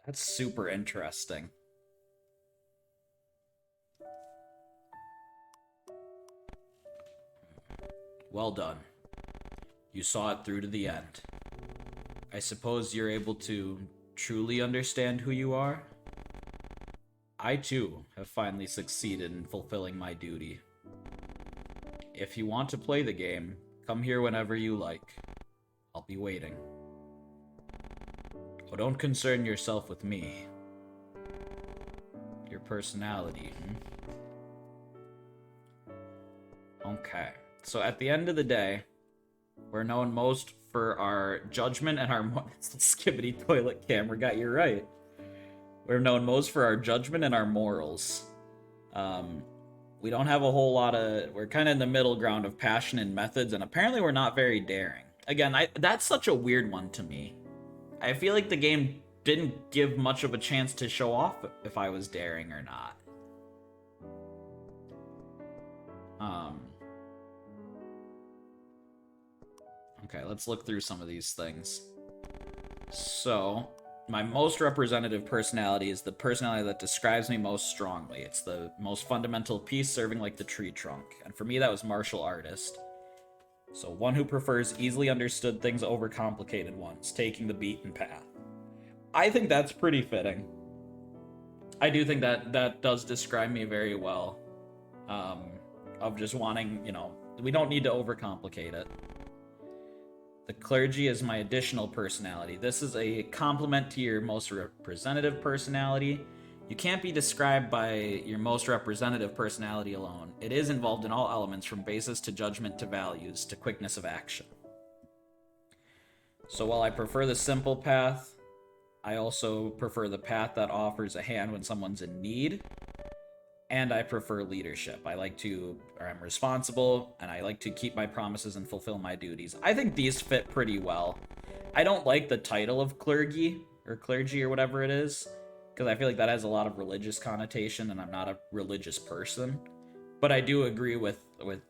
That's super interesting. Well done. You saw it through to the end. I suppose you're able to truly understand who you are? I too have finally succeeded in fulfilling my duty. If you want to play the game, come here whenever you like. I'll be waiting. Oh, don't concern yourself with me. Your personality, Okay. So at the end of the day, we're known most for our judgment and our... Skibbity toilet camera got you right. We're known most for our judgment and our morals. We don't have a whole lot of... We're kind of in the middle ground of passion and methods, and apparently we're not very daring. Again, that's such a weird one to me. I feel like the game didn't give much of a chance to show off if I was daring or not. Okay, let's look through some of these things. So, my most representative personality is the personality that describes me most strongly. It's the most fundamental piece, serving like the tree trunk. And for me, that was martial artist. So, one who prefers easily understood things over complicated ones, taking the beaten path. I think that's pretty fitting. I do think that does describe me very well. Of just wanting, we don't need to overcomplicate it. The clergy is my additional personality. This is a complement to your most representative personality. You can't be described by your most representative personality alone. It is involved in all elements, from basis to judgment to values to quickness of action. So while I prefer the simple path, I also prefer the path that offers a hand when someone's in need. And I prefer leadership. I'm responsible, and I like to keep my promises and fulfill my duties. I think these fit pretty well. I don't like the title of clergy or whatever it is, because I feel like that has a lot of religious connotation, and I'm not a religious person. But I do agree with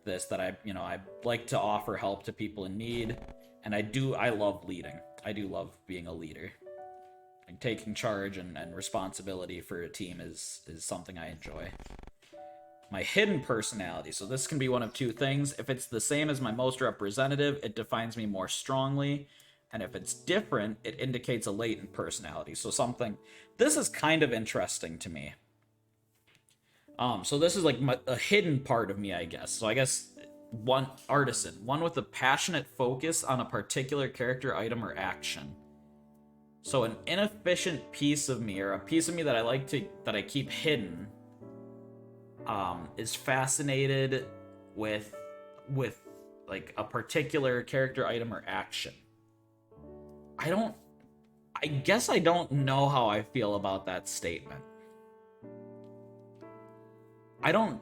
this, that I like to offer help to people in need, and I love leading. I do love being a leader. Like, taking charge and responsibility for a team is something I enjoy. My hidden personality. So this can be one of two things. If it's the same as my most representative, it defines me more strongly. And if it's different, it indicates a latent personality. So this is kind of interesting to me. So this is like a hidden part of me, I guess. So I guess one with a passionate focus on a particular character, item, or action. So an inefficient piece of me, or a piece of me that I keep hidden, is fascinated with like a particular character, item, or action. I guess I don't know how I feel about that statement. I don't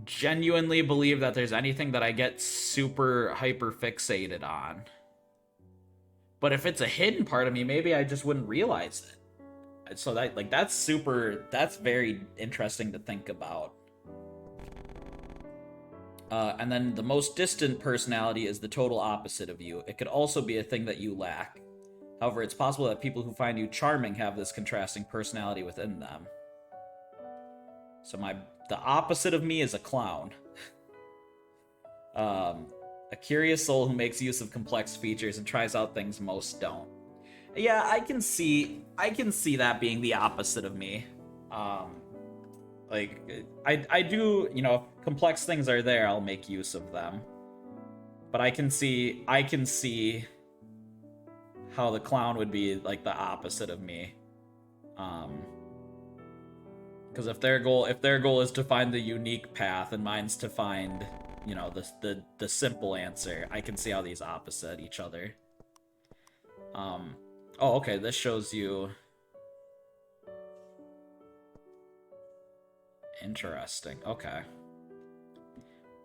genuinely believe that there's anything that I get super hyper fixated on. But if it's a hidden part of me, maybe I just wouldn't realize it. So that's very interesting to think about. And then the most distant personality is the total opposite of you. It could also be a thing that you lack. However, it's possible that people who find you charming have this contrasting personality within them. So the opposite of me is a clown. A curious soul who makes use of complex features and tries out things most don't. Yeah, I can see that being the opposite of me. I do, if complex things are there, I'll make use of them. But I can see how the clown would be like the opposite of me. Because if their goal is to find the unique path and mine's to find, the simple answer, I can see how these opposite each other. Oh, okay, this shows you. Interesting. Okay.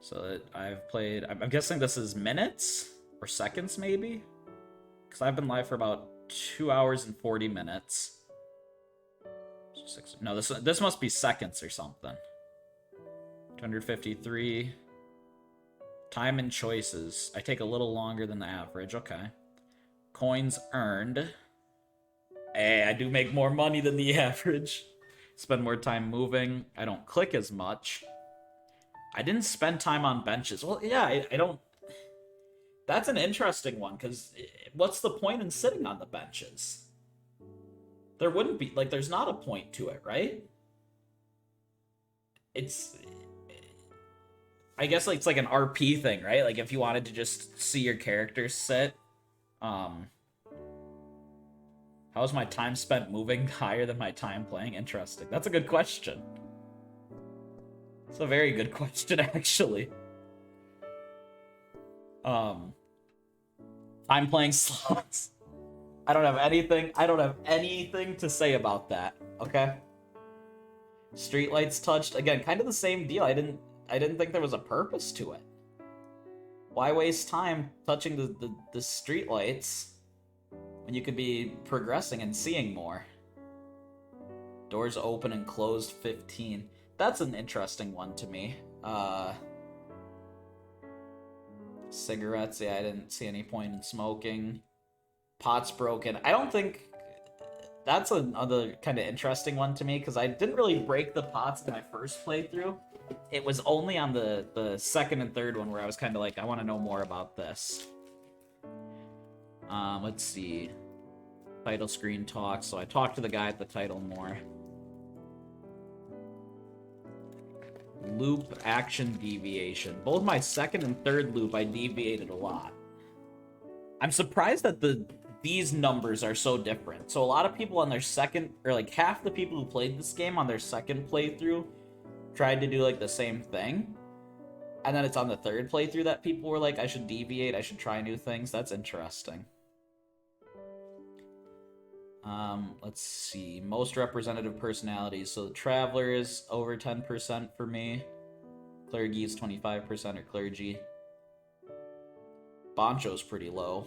So I've played. I'm guessing this is minutes or seconds, maybe, because I've been live for about 2 hours and 40 minutes. No, this must be seconds or something. 253. Time and choices. I take a little longer than the average. Okay. Coins earned. Hey, I do make more money than the average. Spend more time moving. I don't click as much. I didn't spend time on benches. Well, yeah, I don't... That's an interesting one, because what's the point in sitting on the benches? There wouldn't be... Like, there's not a point to it, right? It's... I guess like, it's like an RP thing, right? Like, if you wanted to just see your characters sit... How is my time spent moving higher than my time playing? Interesting. That's a good question. It's a very good question, actually. I'm playing slots. I don't have anything to say about that, okay? Streetlights touched. Again, kind of the same deal. I didn't think there was a purpose to it. Why waste time touching the streetlights when you could be progressing and seeing more? Doors open and closed 15. That's an interesting one to me. Cigarettes, yeah, I didn't see any point in smoking. Pot's broken. I don't think... That's another kind of interesting one to me, because I didn't really break the pots in my first playthrough. It was only on the second and third one where I was kind of like, I want to know more about this. Let's see. Title screen talk, so I talked to the guy at the title more. Loop action deviation. Both my second and third loop, I deviated a lot. I'm surprised that these numbers are so different. So a lot of people on their second, or like half the people who played this game on their second playthrough tried to do like the same thing. And then it's on the third playthrough that people were like, I should deviate, I should try new things. That's interesting. Let's see. Most representative personalities. So the Traveler is over 10% for me. Clergy is 25%, or Clergy. Boncho's pretty low.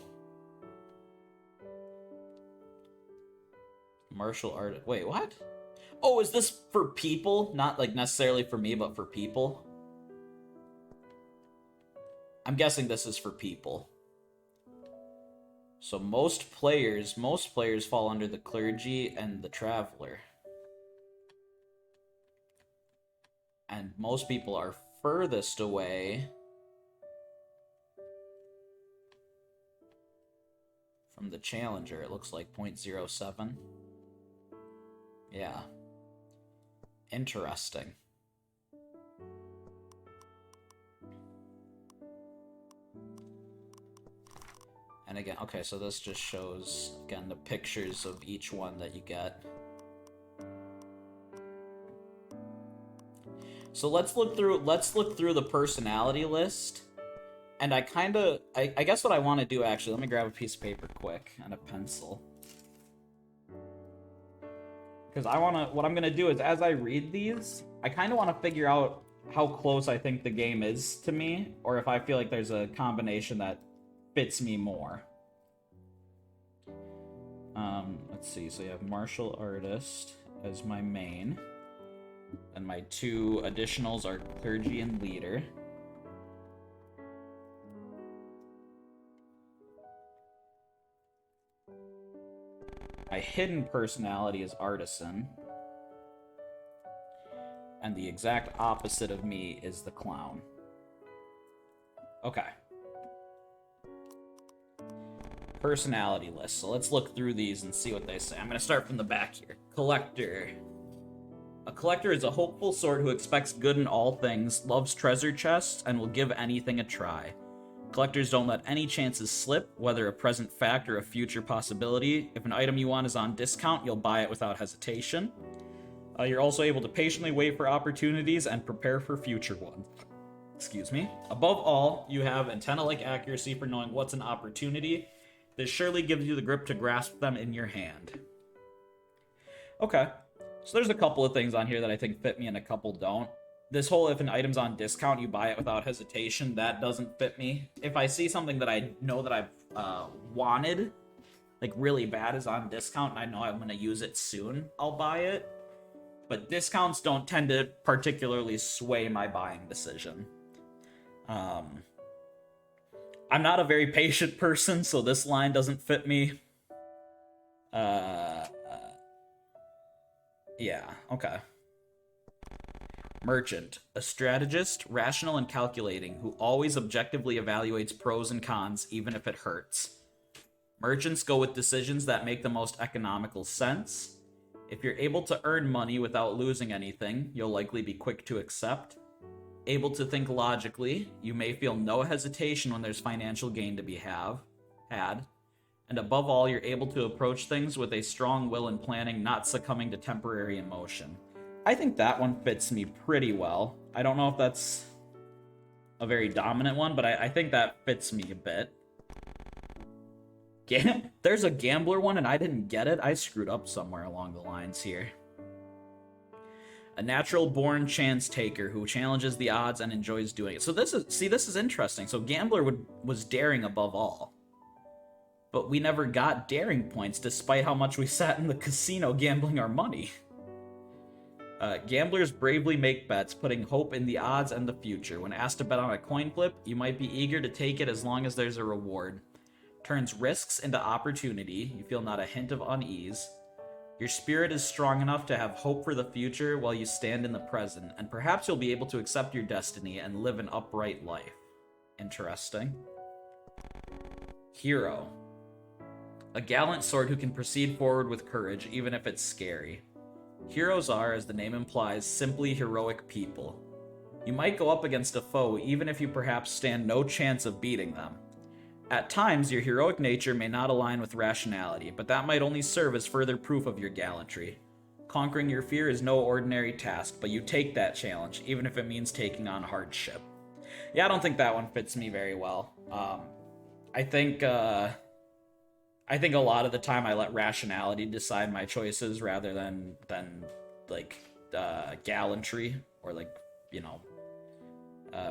Martial art. Wait, what? Oh, is this for people? Not like necessarily for me, but for people? I'm guessing this is for people. So most players fall under the Clergy and the Traveler. And most people are furthest away from the Challenger. It looks like 0.07. Yeah. Interesting. And again, okay, so this just shows, again, the pictures of each one that you get. So let's look through the personality list. And I guess what I want to do, actually, let me grab a piece of paper quick and a pencil. Because what I'm going to do is, as I read these, I kind of want to figure out how close I think the game is to me, or if I feel like there's a combination that fits me more. Let's see, so you have Martial Artist as my main, and my two additionals are Clergy and Leader. My hidden personality is Artisan. And the exact opposite of me is the Clown. Okay. Personality list. So let's look through these and see what they say. I'm going to start from the back here. Collector. A collector is a hopeful sort who expects good in all things, loves treasure chests, and will give anything a try. Collectors don't let any chances slip, whether a present fact or a future possibility. If an item you want is on discount, you'll buy it without hesitation. You're also able to patiently wait for opportunities and prepare for future ones. Excuse me. Above all, you have antenna-like accuracy for knowing what's an opportunity. This surely gives you the grip to grasp them in your hand. Okay. So there's a couple of things on here that I think fit me and a couple don't. This whole, if an item's on discount, you buy it without hesitation, that doesn't fit me. If I see something that I know that I've wanted, like really bad, is on discount, and I know I'm going to use it soon, I'll buy it. But discounts don't tend to particularly sway my buying decision. I'm not a very patient person, so this line doesn't fit me. Yeah, okay. Merchant, a strategist, rational and calculating, who always objectively evaluates pros and cons, even if it hurts. Merchants go with decisions that make the most economical sense. If you're able to earn money without losing anything, you'll likely be quick to accept. Able to think logically, you may feel no hesitation when there's financial gain to be had. And above all, you're able to approach things with a strong will and planning, not succumbing to temporary emotion. I think that one fits me pretty well. I don't know if that's a very dominant one, but I think that fits me a bit. There's a gambler one and I didn't get it. I screwed up somewhere along the lines here. A natural born chance taker who challenges the odds and enjoys doing it. So this is interesting. So gambler was daring above all. But we never got daring points despite how much we sat in the casino gambling our money. Gamblers bravely make bets, putting hope in the odds and the future. When asked to bet on a coin flip, you might be eager to take it as long as there's a reward. Turns risks into opportunity. You feel not a hint of unease. Your spirit is strong enough to have hope for the future while you stand in the present, and perhaps you'll be able to accept your destiny and live an upright life. Interesting. Hero. A gallant sort who can proceed forward with courage, even if it's scary. Heroes are, as the name implies, simply heroic people. You might go up against a foe even if you perhaps stand no chance of beating them. At times, your heroic nature may not align with rationality, but that might only serve as further proof of your gallantry. Conquering your fear is no ordinary task, but you take that challenge, even if it means taking on hardship. Yeah, I don't think that one fits me very well. I think a lot of the time I let rationality decide my choices rather than gallantry or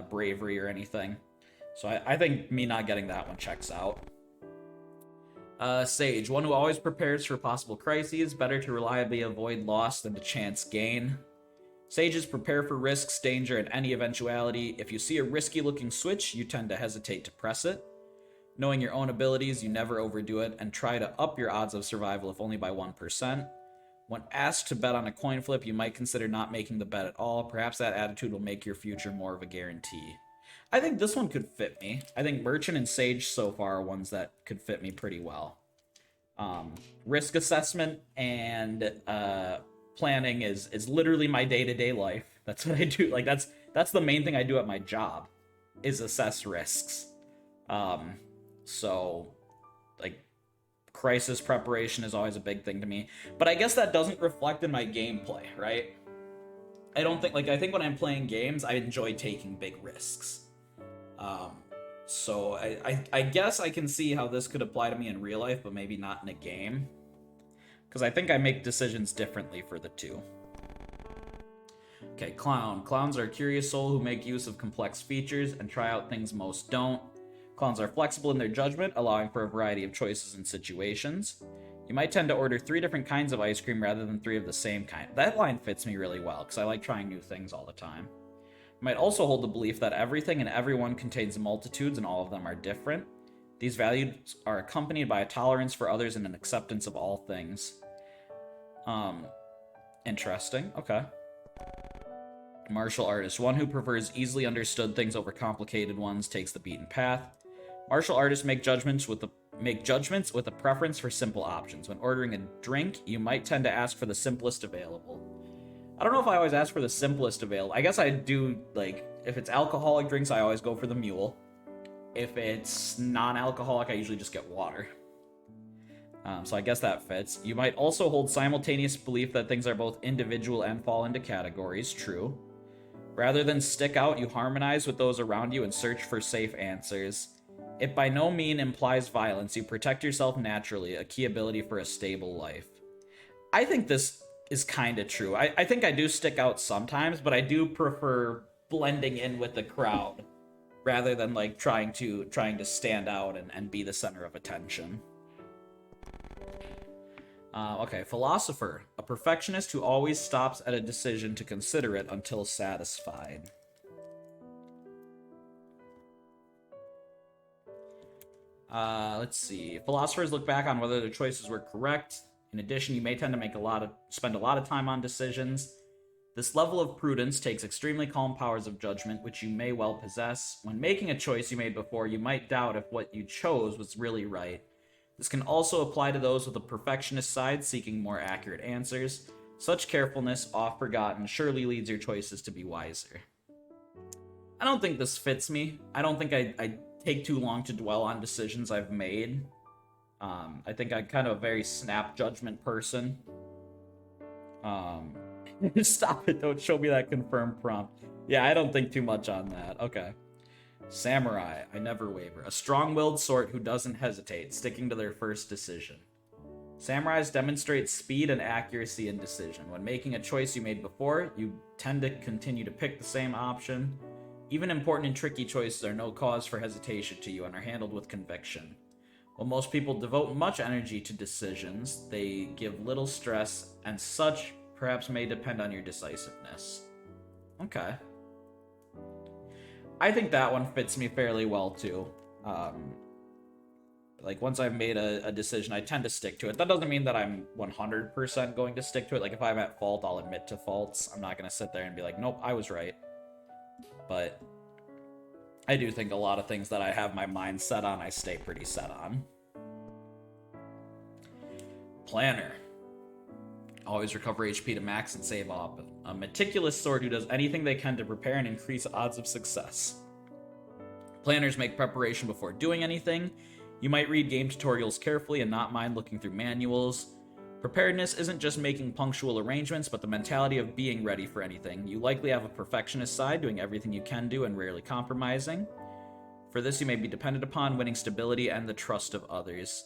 bravery or anything. So I think me not getting that one checks out. Sage, one who always prepares for possible crises, better to reliably avoid loss than to chance gain. Sages prepare for risks, danger, and any eventuality. If you see a risky-looking switch, you tend to hesitate to press it. Knowing your own abilities, you never overdo it, and try to up your odds of survival if only by 1%. When asked to bet on a coin flip, you might consider not making the bet at all. Perhaps that attitude will make your future more of a guarantee. I think this one could fit me. I think Merchant and Sage so far are ones that could fit me pretty well. Risk assessment and planning is literally my day-to-day life. That's what I do. Like that's the main thing I do at my job, is assess risks. So like crisis preparation is always a big thing to me. But I guess that doesn't reflect in my gameplay, right? I think when I'm playing games, I enjoy taking big risks. So I guess I can see how this could apply to me in real life, but maybe not in a game. Because I think I make decisions differently for the two. Okay, Clown. Clowns are a curious soul who make use of complex features and try out things most don't. Clowns are flexible in their judgment, allowing for a variety of choices and situations. You might tend to order 3 different kinds of ice cream rather than 3 of the same kind. That line fits me really well, because I like trying new things all the time. You might also hold the belief that everything and everyone contains multitudes and all of them are different. These values are accompanied by a tolerance for others and an acceptance of all things. Interesting. Okay. Martial artist. One who prefers easily understood things over complicated ones, takes the beaten path. Martial artists make judgments with a preference for simple options. When ordering a drink, you might tend to ask for the simplest available. I don't know if I always ask for the simplest available. I guess I do, if it's alcoholic drinks, I always go for the mule. If it's non-alcoholic, I usually just get water. So I guess that fits. You might also hold simultaneous belief that things are both individual and fall into categories. True. Rather than stick out, you harmonize with those around you and search for safe answers. It by no means implies violence. You protect yourself naturally, a key ability for a stable life. I think this is kind of true. I think I do stick out sometimes, but I do prefer blending in with the crowd rather than trying to stand out and be the center of attention. Okay, philosopher, a perfectionist who always stops at a decision to consider it until satisfied. Let's see. Philosophers look back on whether their choices were correct. In addition, you may tend to spend a lot of time on decisions. This level of prudence takes extremely calm powers of judgment, which you may well possess. When making a choice you made before, you might doubt if what you chose was really right. This can also apply to those with a perfectionist side seeking more accurate answers. Such carefulness, oft forgotten, surely leads your choices to be wiser. I don't think this fits me. I don't think I take too long to dwell on decisions I've made. I think I'm kind of a very snap judgment person. Stop it, don't show me that confirmed prompt. Yeah, I don't think too much on that. Okay. Samurai, I never waver. A strong-willed sort who doesn't hesitate, sticking to their first decision. Samurais demonstrate speed and accuracy in decision. When making a choice you made before, you tend to continue to pick the same option. Even important and tricky choices are no cause for hesitation to you and are handled with conviction. While most people devote much energy to decisions, they give little stress, and such perhaps may depend on your decisiveness. Okay. I think that one fits me fairly well, too. Like, once I've made a decision, I tend to stick to it. That doesn't mean that I'm 100% going to stick to it. Like, if I'm at fault, I'll admit to faults. I'm not going to sit there and be like, nope, I was right. But I do think a lot of things that I have my mind set on, I stay pretty set on. Planner. Always recover HP to max and save up. A meticulous sort who does anything they can to prepare and increase odds of success. Planners make preparation before doing anything. You might read game tutorials carefully and not mind looking through manuals. Preparedness isn't just making punctual arrangements, but the mentality of being ready for anything. You likely have a perfectionist side, doing everything you can do and rarely compromising. For this, you may be dependent upon winning stability and the trust of others.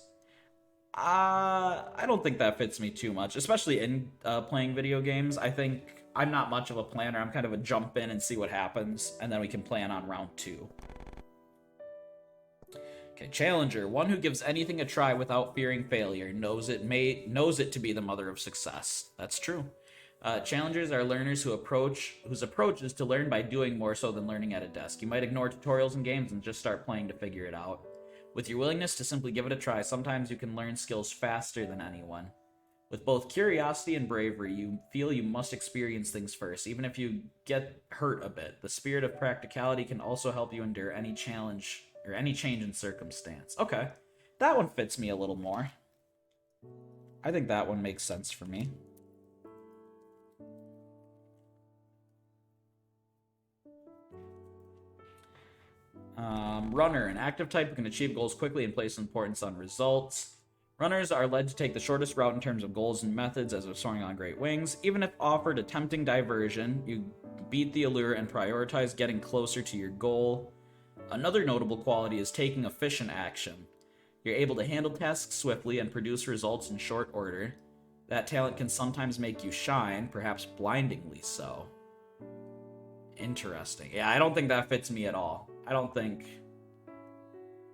I don't think that fits me too much, especially in playing video games. I think I'm not much of a planner. I'm kind of a jump in and see what happens, and then we can plan on round 2. Okay, Challenger, one who gives anything a try without fearing failure, knows it to be the mother of success. That's true. Challengers are learners whose approach is to learn by doing more so than learning at a desk. You might ignore tutorials and games and just start playing to figure it out. With your willingness to simply give it a try, sometimes you can learn skills faster than anyone. With both curiosity and bravery, you feel you must experience things first, even if you get hurt a bit. The spirit of practicality can also help you endure any challenge or any change in circumstance. Okay, that one fits me a little more. I think that one makes sense for me. Runner, an active type who can achieve goals quickly and place importance on results. Runners are led to take the shortest route in terms of goals and methods as of soaring on great wings. Even if offered a tempting diversion, you beat the allure and prioritize getting closer to your goal. Another notable quality is taking efficient action. You're able to handle tasks swiftly and produce results in short order. That talent can sometimes make you shine, perhaps blindingly so. Interesting. Yeah, I don't think that fits me at all.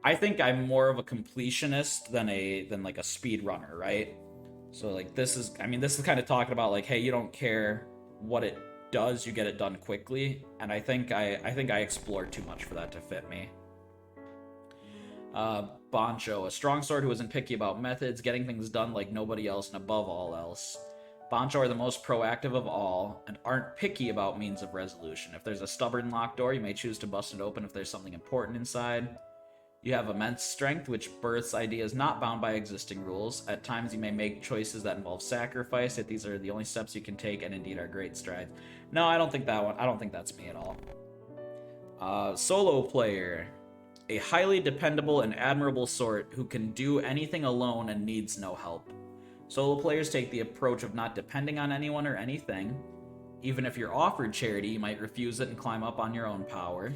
I think I'm more of a completionist than like a speed runner, right? So like this is kind of talking about like, hey, you don't care what it does, you get it done quickly, and I think I explore too much for that to fit me. Bancho, a strong sword who isn't picky about methods, getting things done like nobody else and above all else. Bancho are the most proactive of all, and aren't picky about means of resolution. If there's a stubborn locked door, you may choose to bust it open if there's something important inside. You have immense strength, which births ideas not bound by existing rules. At times you may make choices that involve sacrifice, yet these are the only steps you can take, and indeed are great strides. No, I don't think that's me at all. Solo player. A highly dependable and admirable sort who can do anything alone and needs no help. Solo players take the approach of not depending on anyone or anything. Even if you're offered charity, you might refuse it and climb up on your own power.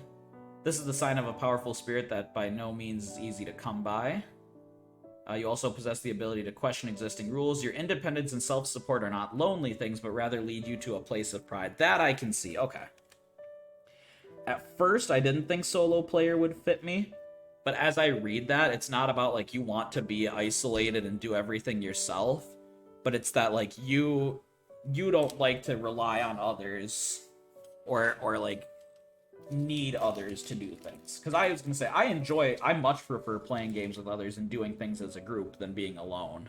This is the sign of a powerful spirit that by no means is easy to come by. You also possess the ability to question existing rules. Your independence and self-support are not lonely things, but rather lead you to a place of pride. That I can see. Okay. At first, I didn't think solo player would fit me, but as I read that, it's not about like you want to be isolated and do everything yourself, but it's that like you don't like to rely on others or like need others to do things. Because I was gonna say I much prefer playing games with others and doing things as a group than being alone.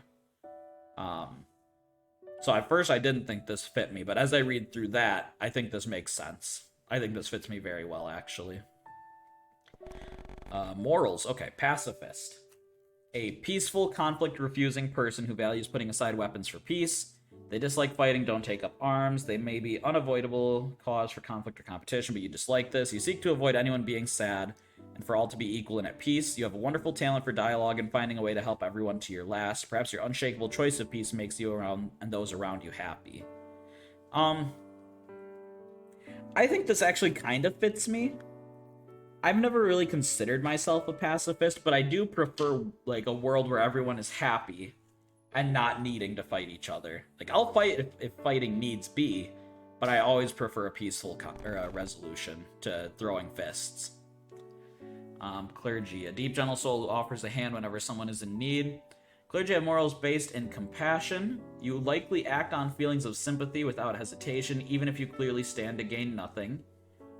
So at first I didn't think this fit me, but as I read through that, I think this makes sense. I think this fits me very well, actually. Morals. Okay, pacifist. A peaceful, conflict-refusing person who values putting aside weapons for peace. They dislike fighting, don't take up arms. They may be unavoidable cause for conflict or competition, but you dislike this. You seek to avoid anyone being sad and for all to be equal and at peace. You have a wonderful talent for dialogue and finding a way to help everyone to your last. Perhaps your unshakable choice of peace makes you around and those around you happy. I think this actually kind of fits me. I've never really considered myself a pacifist, but I do prefer like a world where everyone is happy and not needing to fight each other. Like I'll fight if fighting needs be, but I always prefer a peaceful resolution to throwing fists. Clergy, a deep, gentle soul who offers a hand whenever someone is in need. Clergy have morals based in compassion. You likely act on feelings of sympathy without hesitation, even if you clearly stand to gain nothing.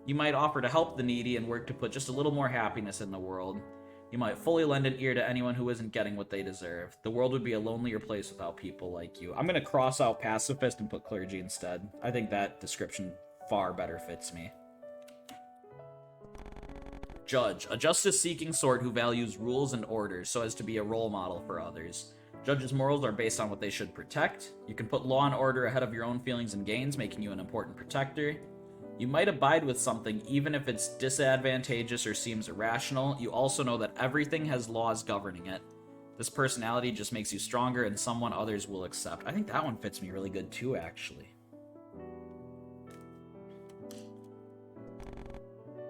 You might offer to help the needy and work to put just a little more happiness in the world. You might fully lend an ear to anyone who isn't getting what they deserve. The world would be a lonelier place without people like you. I'm going to cross out pacifist and put clergy instead. I think that description far better fits me. Judge, a justice-seeking sort who values rules and orders so as to be a role model for others. Judges' morals are based on what they should protect. You can put law and order ahead of your own feelings and gains, making you an important protector. You might abide with something even if it's disadvantageous or seems irrational. You also know that everything has laws governing it. This personality just makes you stronger and someone others will accept. I think that one fits me really good too, actually.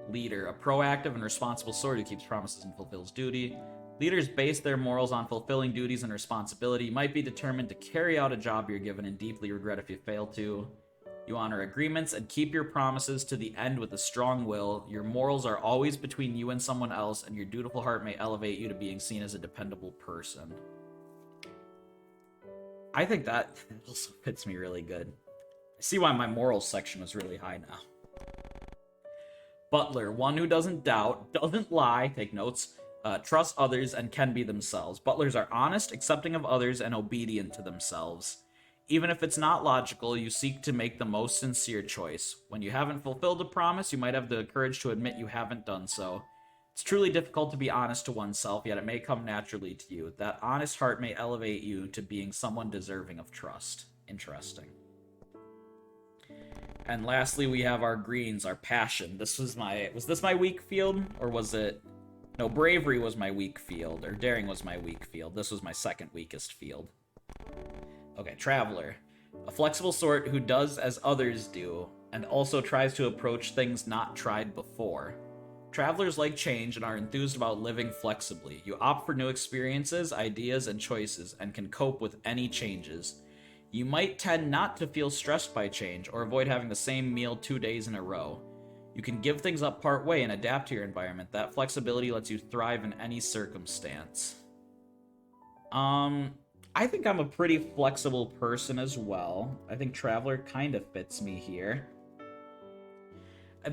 Leader, a proactive and responsible sort who keeps promises and fulfills duty. Leaders base their morals on fulfilling duties and responsibility. You might be determined to carry out a job you're given and deeply regret if you fail to. You honor agreements and keep your promises to the end with a strong will. Your morals are always between you and someone else, and your dutiful heart may elevate you to being seen as a dependable person. I think that also fits me really good. I see why my morals section was really high now. Butler, one who doesn't doubt, doesn't lie, take notes, trusts others, and can be themselves. Butlers are honest, accepting of others, and obedient to themselves. Even if it's not logical, you seek to make the most sincere choice. When you haven't fulfilled a promise, you might have the courage to admit you haven't done so. It's truly difficult to be honest to oneself, yet it may come naturally to you. That honest heart may elevate you to being someone deserving of trust. Interesting. And lastly, we have our greens, our passion. Was this my weak field? Or was it... No, bravery was my weak field, or daring was my weak field. This was my second weakest field. Okay, traveler. A flexible sort who does as others do, and also tries to approach things not tried before. Travelers like change and are enthused about living flexibly. You opt for new experiences, ideas, and choices, and can cope with any changes. You might tend not to feel stressed by change, or avoid having the same meal 2 days in a row. You can give things up part way and adapt to your environment. That flexibility lets you thrive in any circumstance. I think I'm a pretty flexible person as well. I think Traveler kind of fits me here.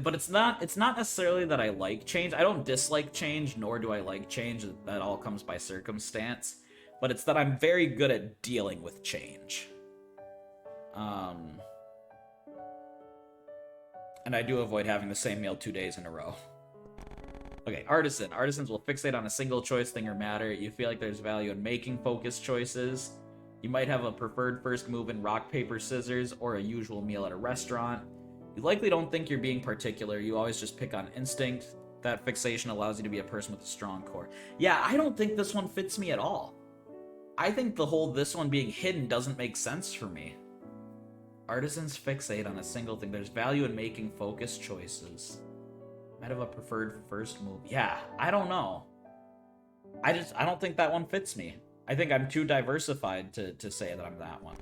But it's not necessarily that I like change. I don't dislike change, nor do I like change. That all comes by circumstance. But it's that I'm very good at dealing with change. And I do avoid having the same meal 2 days in a row. Okay, artisan. Artisans will fixate on a single choice, thing, or matter. You feel like there's value in making focused choices. You might have a preferred first move in rock, paper, scissors, or a usual meal at a restaurant. You likely don't think you're being particular. You always just pick on instinct. That fixation allows you to be a person with a strong core. Yeah, I don't think this one fits me at all. I think the whole this one being hidden doesn't make sense for me. Artisans fixate on a single thing. There's value in making focused choices. Might have a preferred first move. Yeah, I don't know. I don't think that one fits me. I think I'm too diversified to say that I'm that one.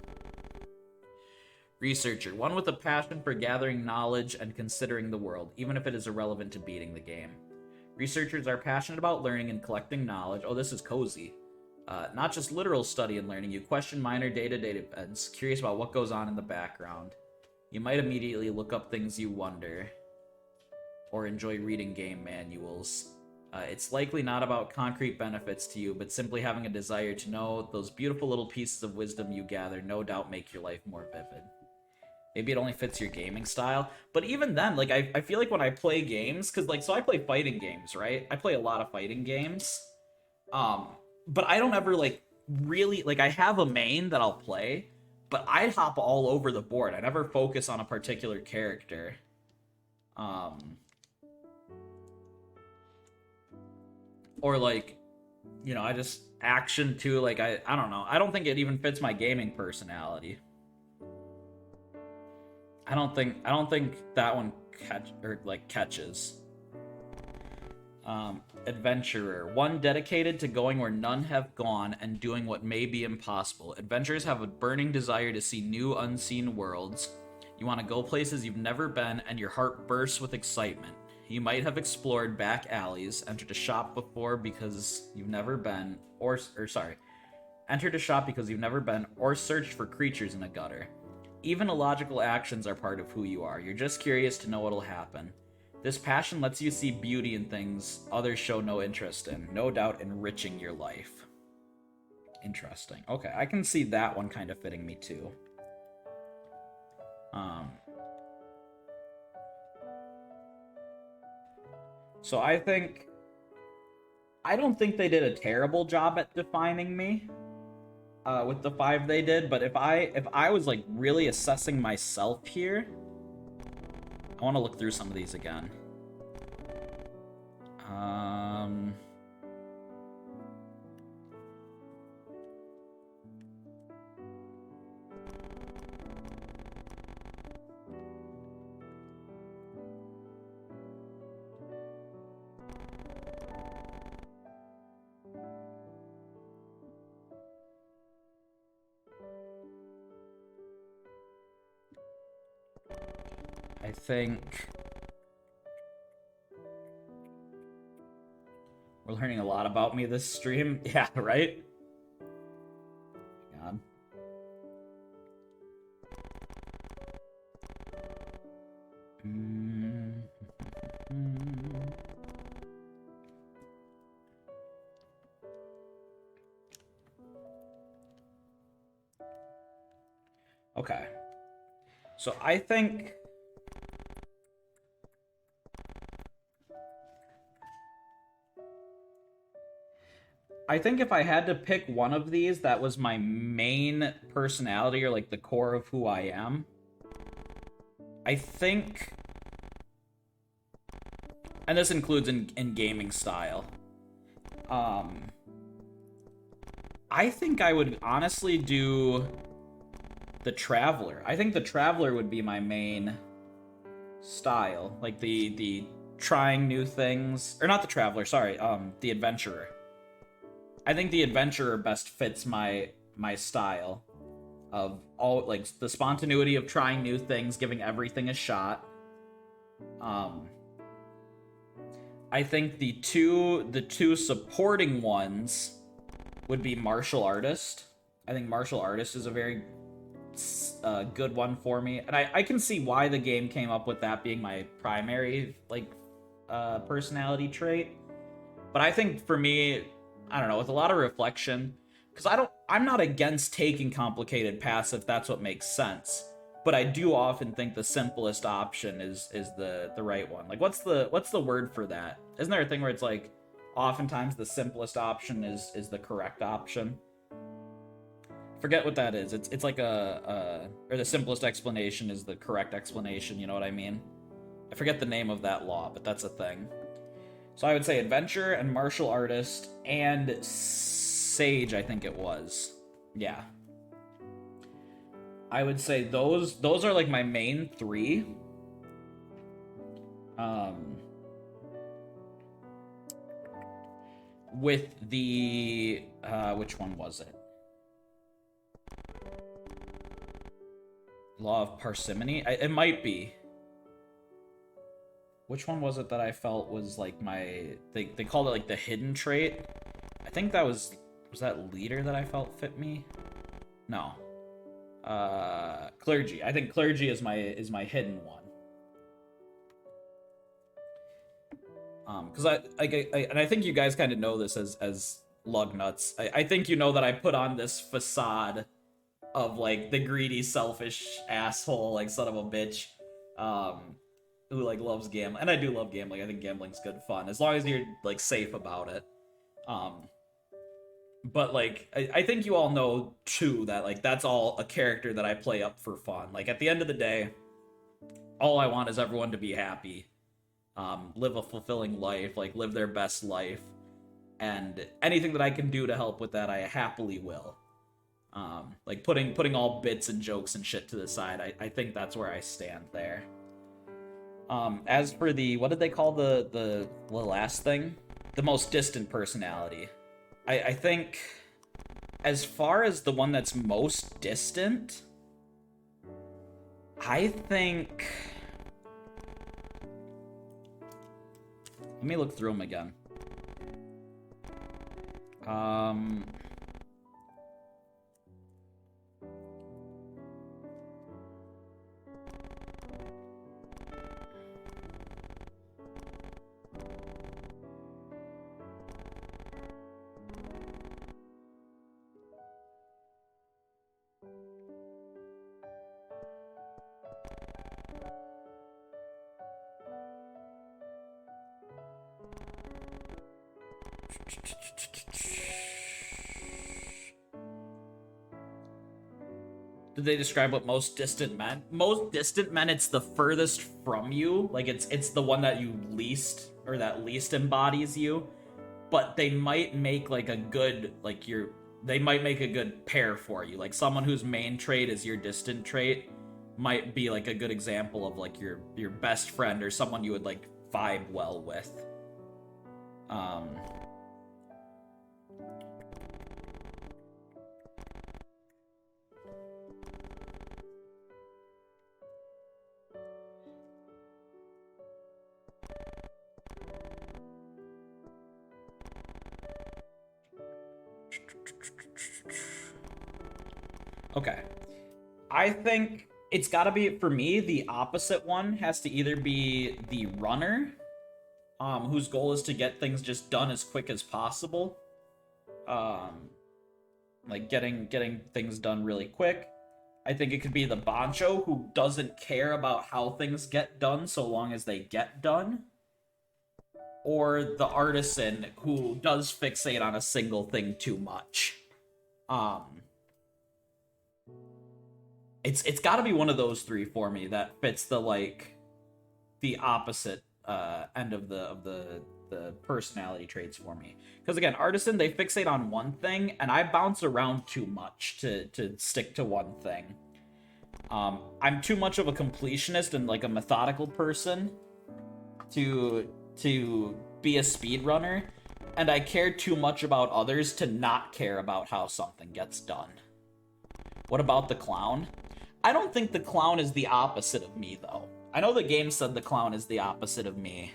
Researcher, one with a passion for gathering knowledge and considering the world, even if it is irrelevant to beating the game. Researchers are passionate about learning and collecting knowledge. Oh, this is cozy. Not just literal study and learning. You question minor day-to-day events, curious about what goes on in the background. You might immediately look up things you wonder, or enjoy reading game manuals. It's likely not about concrete benefits to you, but simply having a desire to know those beautiful little pieces of wisdom you gather no doubt make your life more vivid. Maybe it only fits your gaming style. But even then, like, I feel like when I play games, because, like, so I play fighting games, right? I play a lot of fighting games. Um, but I don't ever, like, really, like, I have a main that I'll play, but I hop all over the board. I never focus on a particular character. Or, like, you know, I just action too, like, I don't know. I don't think it even fits my gaming personality. I don't think that one catches. Adventurer. One dedicated to going where none have gone and doing what may be impossible. Adventurers have a burning desire to see new, unseen worlds. You want to go places you've never been, and your heart bursts with excitement. You might have explored back alleys, entered a shop before because you've never been, entered a shop because you've never been, or searched for creatures in a gutter. Even illogical actions are part of who you are. You're just curious to know what'll happen. This passion lets you see beauty in things others show no interest in, no doubt enriching your life. Interesting. Okay, I can see that one kind of fitting me too. So I don't think they did a terrible job at defining me with the 5 they did, but if I was like really assessing myself here, I want to look through some of these again. I think we're learning a lot about me this stream. Yeah, right? God. Okay. So I think if I had to pick one of these that was my main personality or like the core of who I am, I think, and this includes in gaming style, I think I would honestly do the Traveler. I think the Traveler would be my main style, like the trying new things, or not the Traveler, sorry, the Adventurer. I think the Adventurer best fits my style of all, like, the spontaneity of trying new things, giving everything a shot. I think the two supporting ones would be Martial Artist. I think Martial Artist is a very good one for me, and I can see why the game came up with that being my primary, like, personality trait. But I think for me, I don't know, with a lot of reflection, because I'm not against taking complicated paths if that's what makes sense, but I do often think the simplest option is the right one. Like, what's the word for that? Isn't there a thing where it's like oftentimes the simplest option is the correct option? Forget what that is. It's like or the simplest explanation is the correct explanation, you know what I mean? I forget the name of that law, but that's a thing. So I would say Adventure and Martial Artist and Sage, I think it was. Yeah. I would say those are like my main 3. With the which one was it? Law of Parsimony? It might be. Which one was it that I felt was like they called it like the hidden trait? I think that was that Leader that I felt fit me? No. Clergy. I think Clergy is my hidden one. Because and I think you guys kind of know this as Lugnuts. I think you know that I put on this facade of like the greedy, selfish asshole, like son of a bitch, um, who like loves gambling, and I do love gambling. I think gambling's good fun as long as you're like safe about it. Um, but like I think you all know too that like that's all a character that I play up for fun. Like at the end of the day, all I want is everyone to be happy, live a fulfilling life, like live their best life, and anything that I can do to help with that, I happily will. Like putting all bits and jokes and shit to the side, I think that's where I stand there. As for the what did they call the last thing? The most distant personality. I think as far as the one that's most distant, I think let me look through them again. Did they describe what most distant meant? Most distant meant it's the furthest from you. Like it's the one that you least or that least embodies you. But they might make like a good they might make a good pair for you. Like someone whose main trait is your distant trait might be like a good example of like your best friend or someone you would like vibe well with. Okay. I think it's got to be, for me, the opposite one has to either be the runner, whose goal is to get things just done as quick as possible. Like getting things done really quick. I think it could be the bancho, who doesn't care about how things get done so long as they get done. Or the artisan, who does fixate on a single thing too much. It's got to be one of those three for me that fits the opposite end of the personality traits for me. Because again, artisan, they fixate on one thing, and I bounce around too much to stick to one thing. I'm too much of a completionist and like a methodical person to be a speedrunner, and I care too much about others to not care about how something gets done. What about the clown? I don't think the clown is the opposite of me, though. I know the game said the clown is the opposite of me,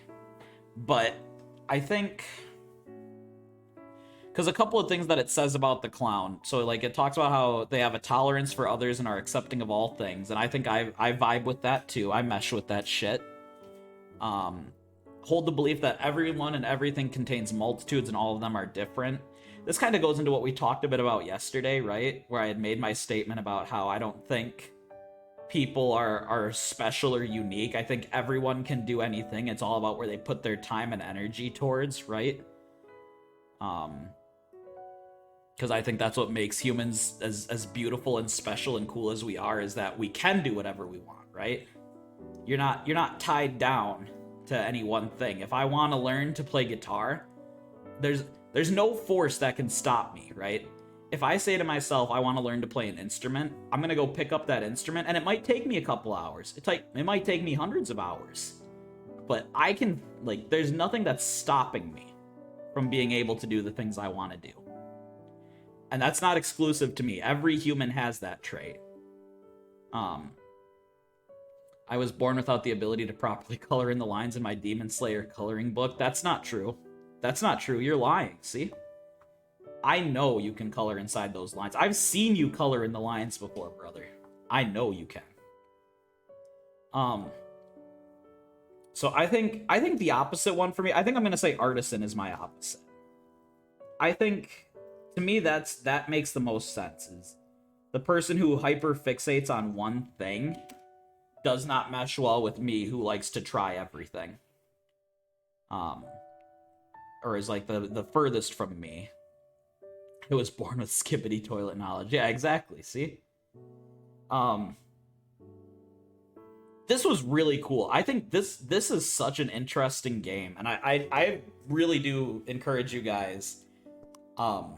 but I think... Because a couple of things that it says about the clown, so like it talks about how they have a tolerance for others and are accepting of all things, and I think I vibe with that too. I mesh with that shit. Hold the belief that everyone and everything contains multitudes and all of them are different. This kind of goes into what we talked a bit about yesterday, right? Where I had made my statement about how I don't think people are special or unique. I think everyone can do anything. It's all about where they put their time and energy towards, right? Because I think that's what makes humans as beautiful and special and cool as we are, is that we can do whatever we want, right? You're not tied down to any one thing. If I want to learn to play guitar, there's no force that can stop me, right? If I say to myself, I want to learn to play an instrument, I'm going to go pick up that instrument, and it might take me a couple hours. It might take me hundreds of hours. But I can, like, there's nothing that's stopping me from being able to do the things I want to do. And that's not exclusive to me. Every human has that trait. I was born without the ability to properly color in the lines in my Demon Slayer coloring book. That's not true. That's not true. You're lying, see? I know you can color inside those lines. I've seen you color in the lines before, brother. I know you can. So So I think the opposite one for me, I think I'm gonna say artisan is my opposite. I think to me that makes the most sense. Is the person who hyper fixates on one thing does not mesh well with me who likes to try everything. Um or is like the furthest from me. Who was born with skibbity toilet knowledge. Yeah, exactly. See? This was really cool. I think this is such an interesting game, and I really do encourage you guys to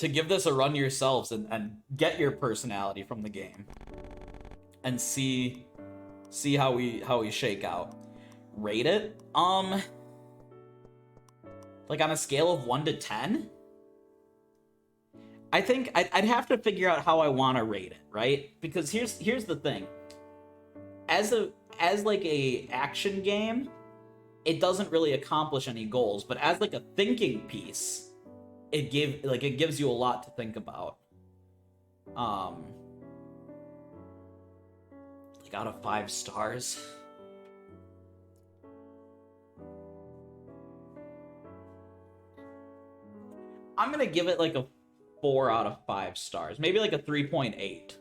give this a run yourselves and get your personality from the game and see how we shake out. Rate it like on a scale of 1 to 10. I think I'd have to figure out how I want to rate it, right? Because here's the thing. As like a action game, it doesn't really accomplish any goals, but as like a thinking piece, it gives you a lot to think about. Like out of 5 stars. I'm gonna give it like a 4 out of 5 stars. Maybe like a 3.8.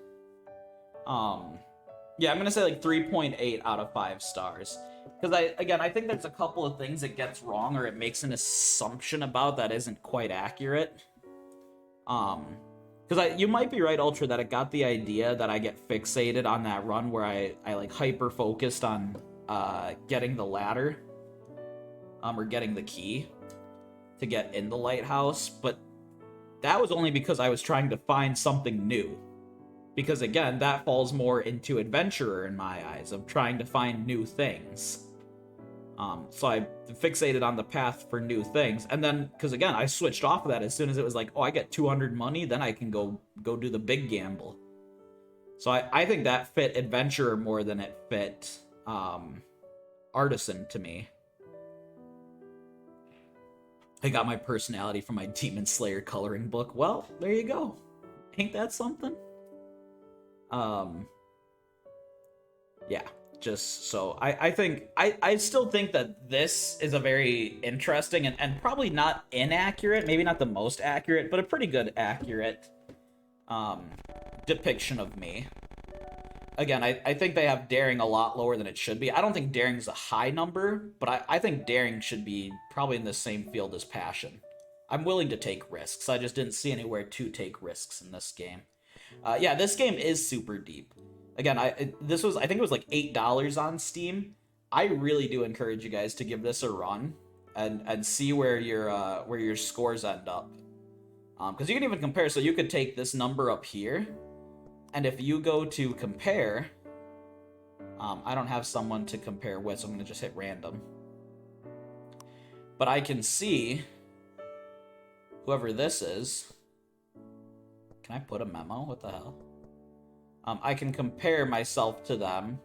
Yeah, I'm gonna say like 3.8 out of 5 stars. Because I think there's a couple of things it gets wrong or it makes an assumption about that isn't quite accurate. Because you might be right, Ultra, that it got the idea that I get fixated on that run where I like hyper focused on getting the ladder, or getting the key to get in the lighthouse, but that was only because I was trying to find something new. Because again, that falls more into adventurer in my eyes, of trying to find new things. So I fixated on the path for new things, and then, because again, I switched off of that as soon as it was like, oh, I get 200 money, then I can go do the big gamble. So I think that fit adventurer more than it fit artisan to me. I got my personality from my Demon Slayer coloring book. Well, there you go. Ain't that something? Yeah, just so I think I still think that this is a very interesting and probably not inaccurate, maybe not the most accurate, but a pretty good accurate depiction of me. Again, I think they have daring a lot lower than it should be. I don't think daring's a high number, but I think daring should be probably in the same field as passion. I'm willing to take risks. I just didn't see anywhere to take risks in this game. Yeah, this game is super deep. Again, I think it was like $8 on Steam. I really do encourage you guys to give this a run and see where your scores end up. Because you can even compare. So you could take this number up here, and if you go to compare, I don't have someone to compare with, so I'm gonna just hit random. But I can see whoever this is. Can I put a memo? What the hell? I can compare myself to them.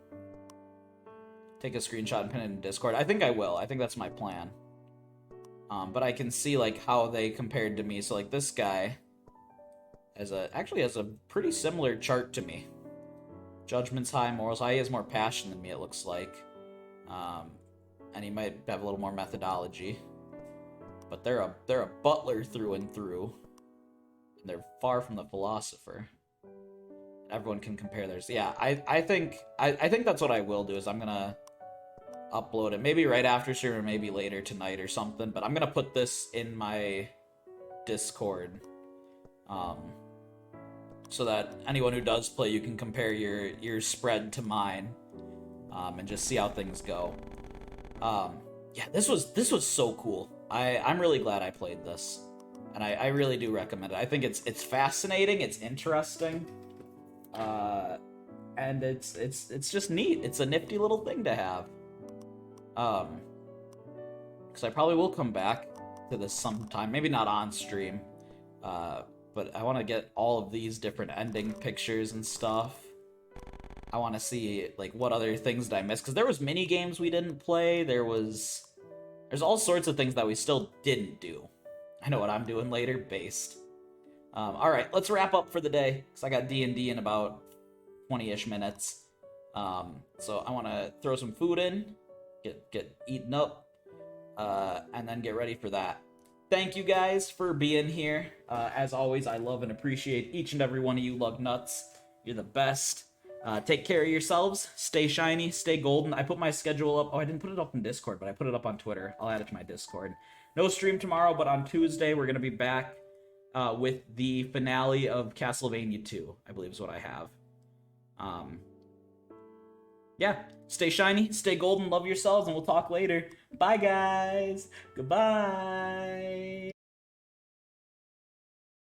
Take a screenshot and pin it in Discord. I think I will. I think that's my plan. But I can see like how they compared to me. So like this guy actually has a pretty similar chart to me. Judgment's high, morals high. He has more passion than me, it looks like. And he might have a little more methodology. But they're a butler through and through. And they're far from the philosopher. Everyone can compare theirs. Yeah, I think that's what I will do, is I'm gonna upload it maybe right after stream or maybe later tonight or something, but I'm gonna put this in my Discord, so that anyone who does play, you can compare your spread to mine, and just see how things go. Yeah, this was so cool. I'm really glad I played this, and I really do recommend it. I think it's fascinating, it's interesting. And it's just neat. It's a nifty little thing to have. Because I probably will come back to this sometime. Maybe not on stream. But I want to get all of these different ending pictures and stuff. I want to see, like, what other things did I miss? Because there was mini games we didn't play. There's all sorts of things that we still didn't do. I know what I'm doing later. Based. All right, let's wrap up for the day, because I got D&D in about 20-ish minutes. So I want to throw some food in, get eaten up, and then get ready for that. Thank you guys for being here. As always, I love and appreciate each and every one of you Lugnuts. You're the best. Take care of yourselves. Stay shiny. Stay golden. I put my schedule up. Oh, I didn't put it up in Discord, but I put it up on Twitter. I'll add it to my Discord. No stream tomorrow, but on Tuesday we're going to be back with the finale of Castlevania 2, I believe is what I have. Yeah, stay shiny, stay golden, love yourselves, and we'll talk later. Bye, guys. Goodbye.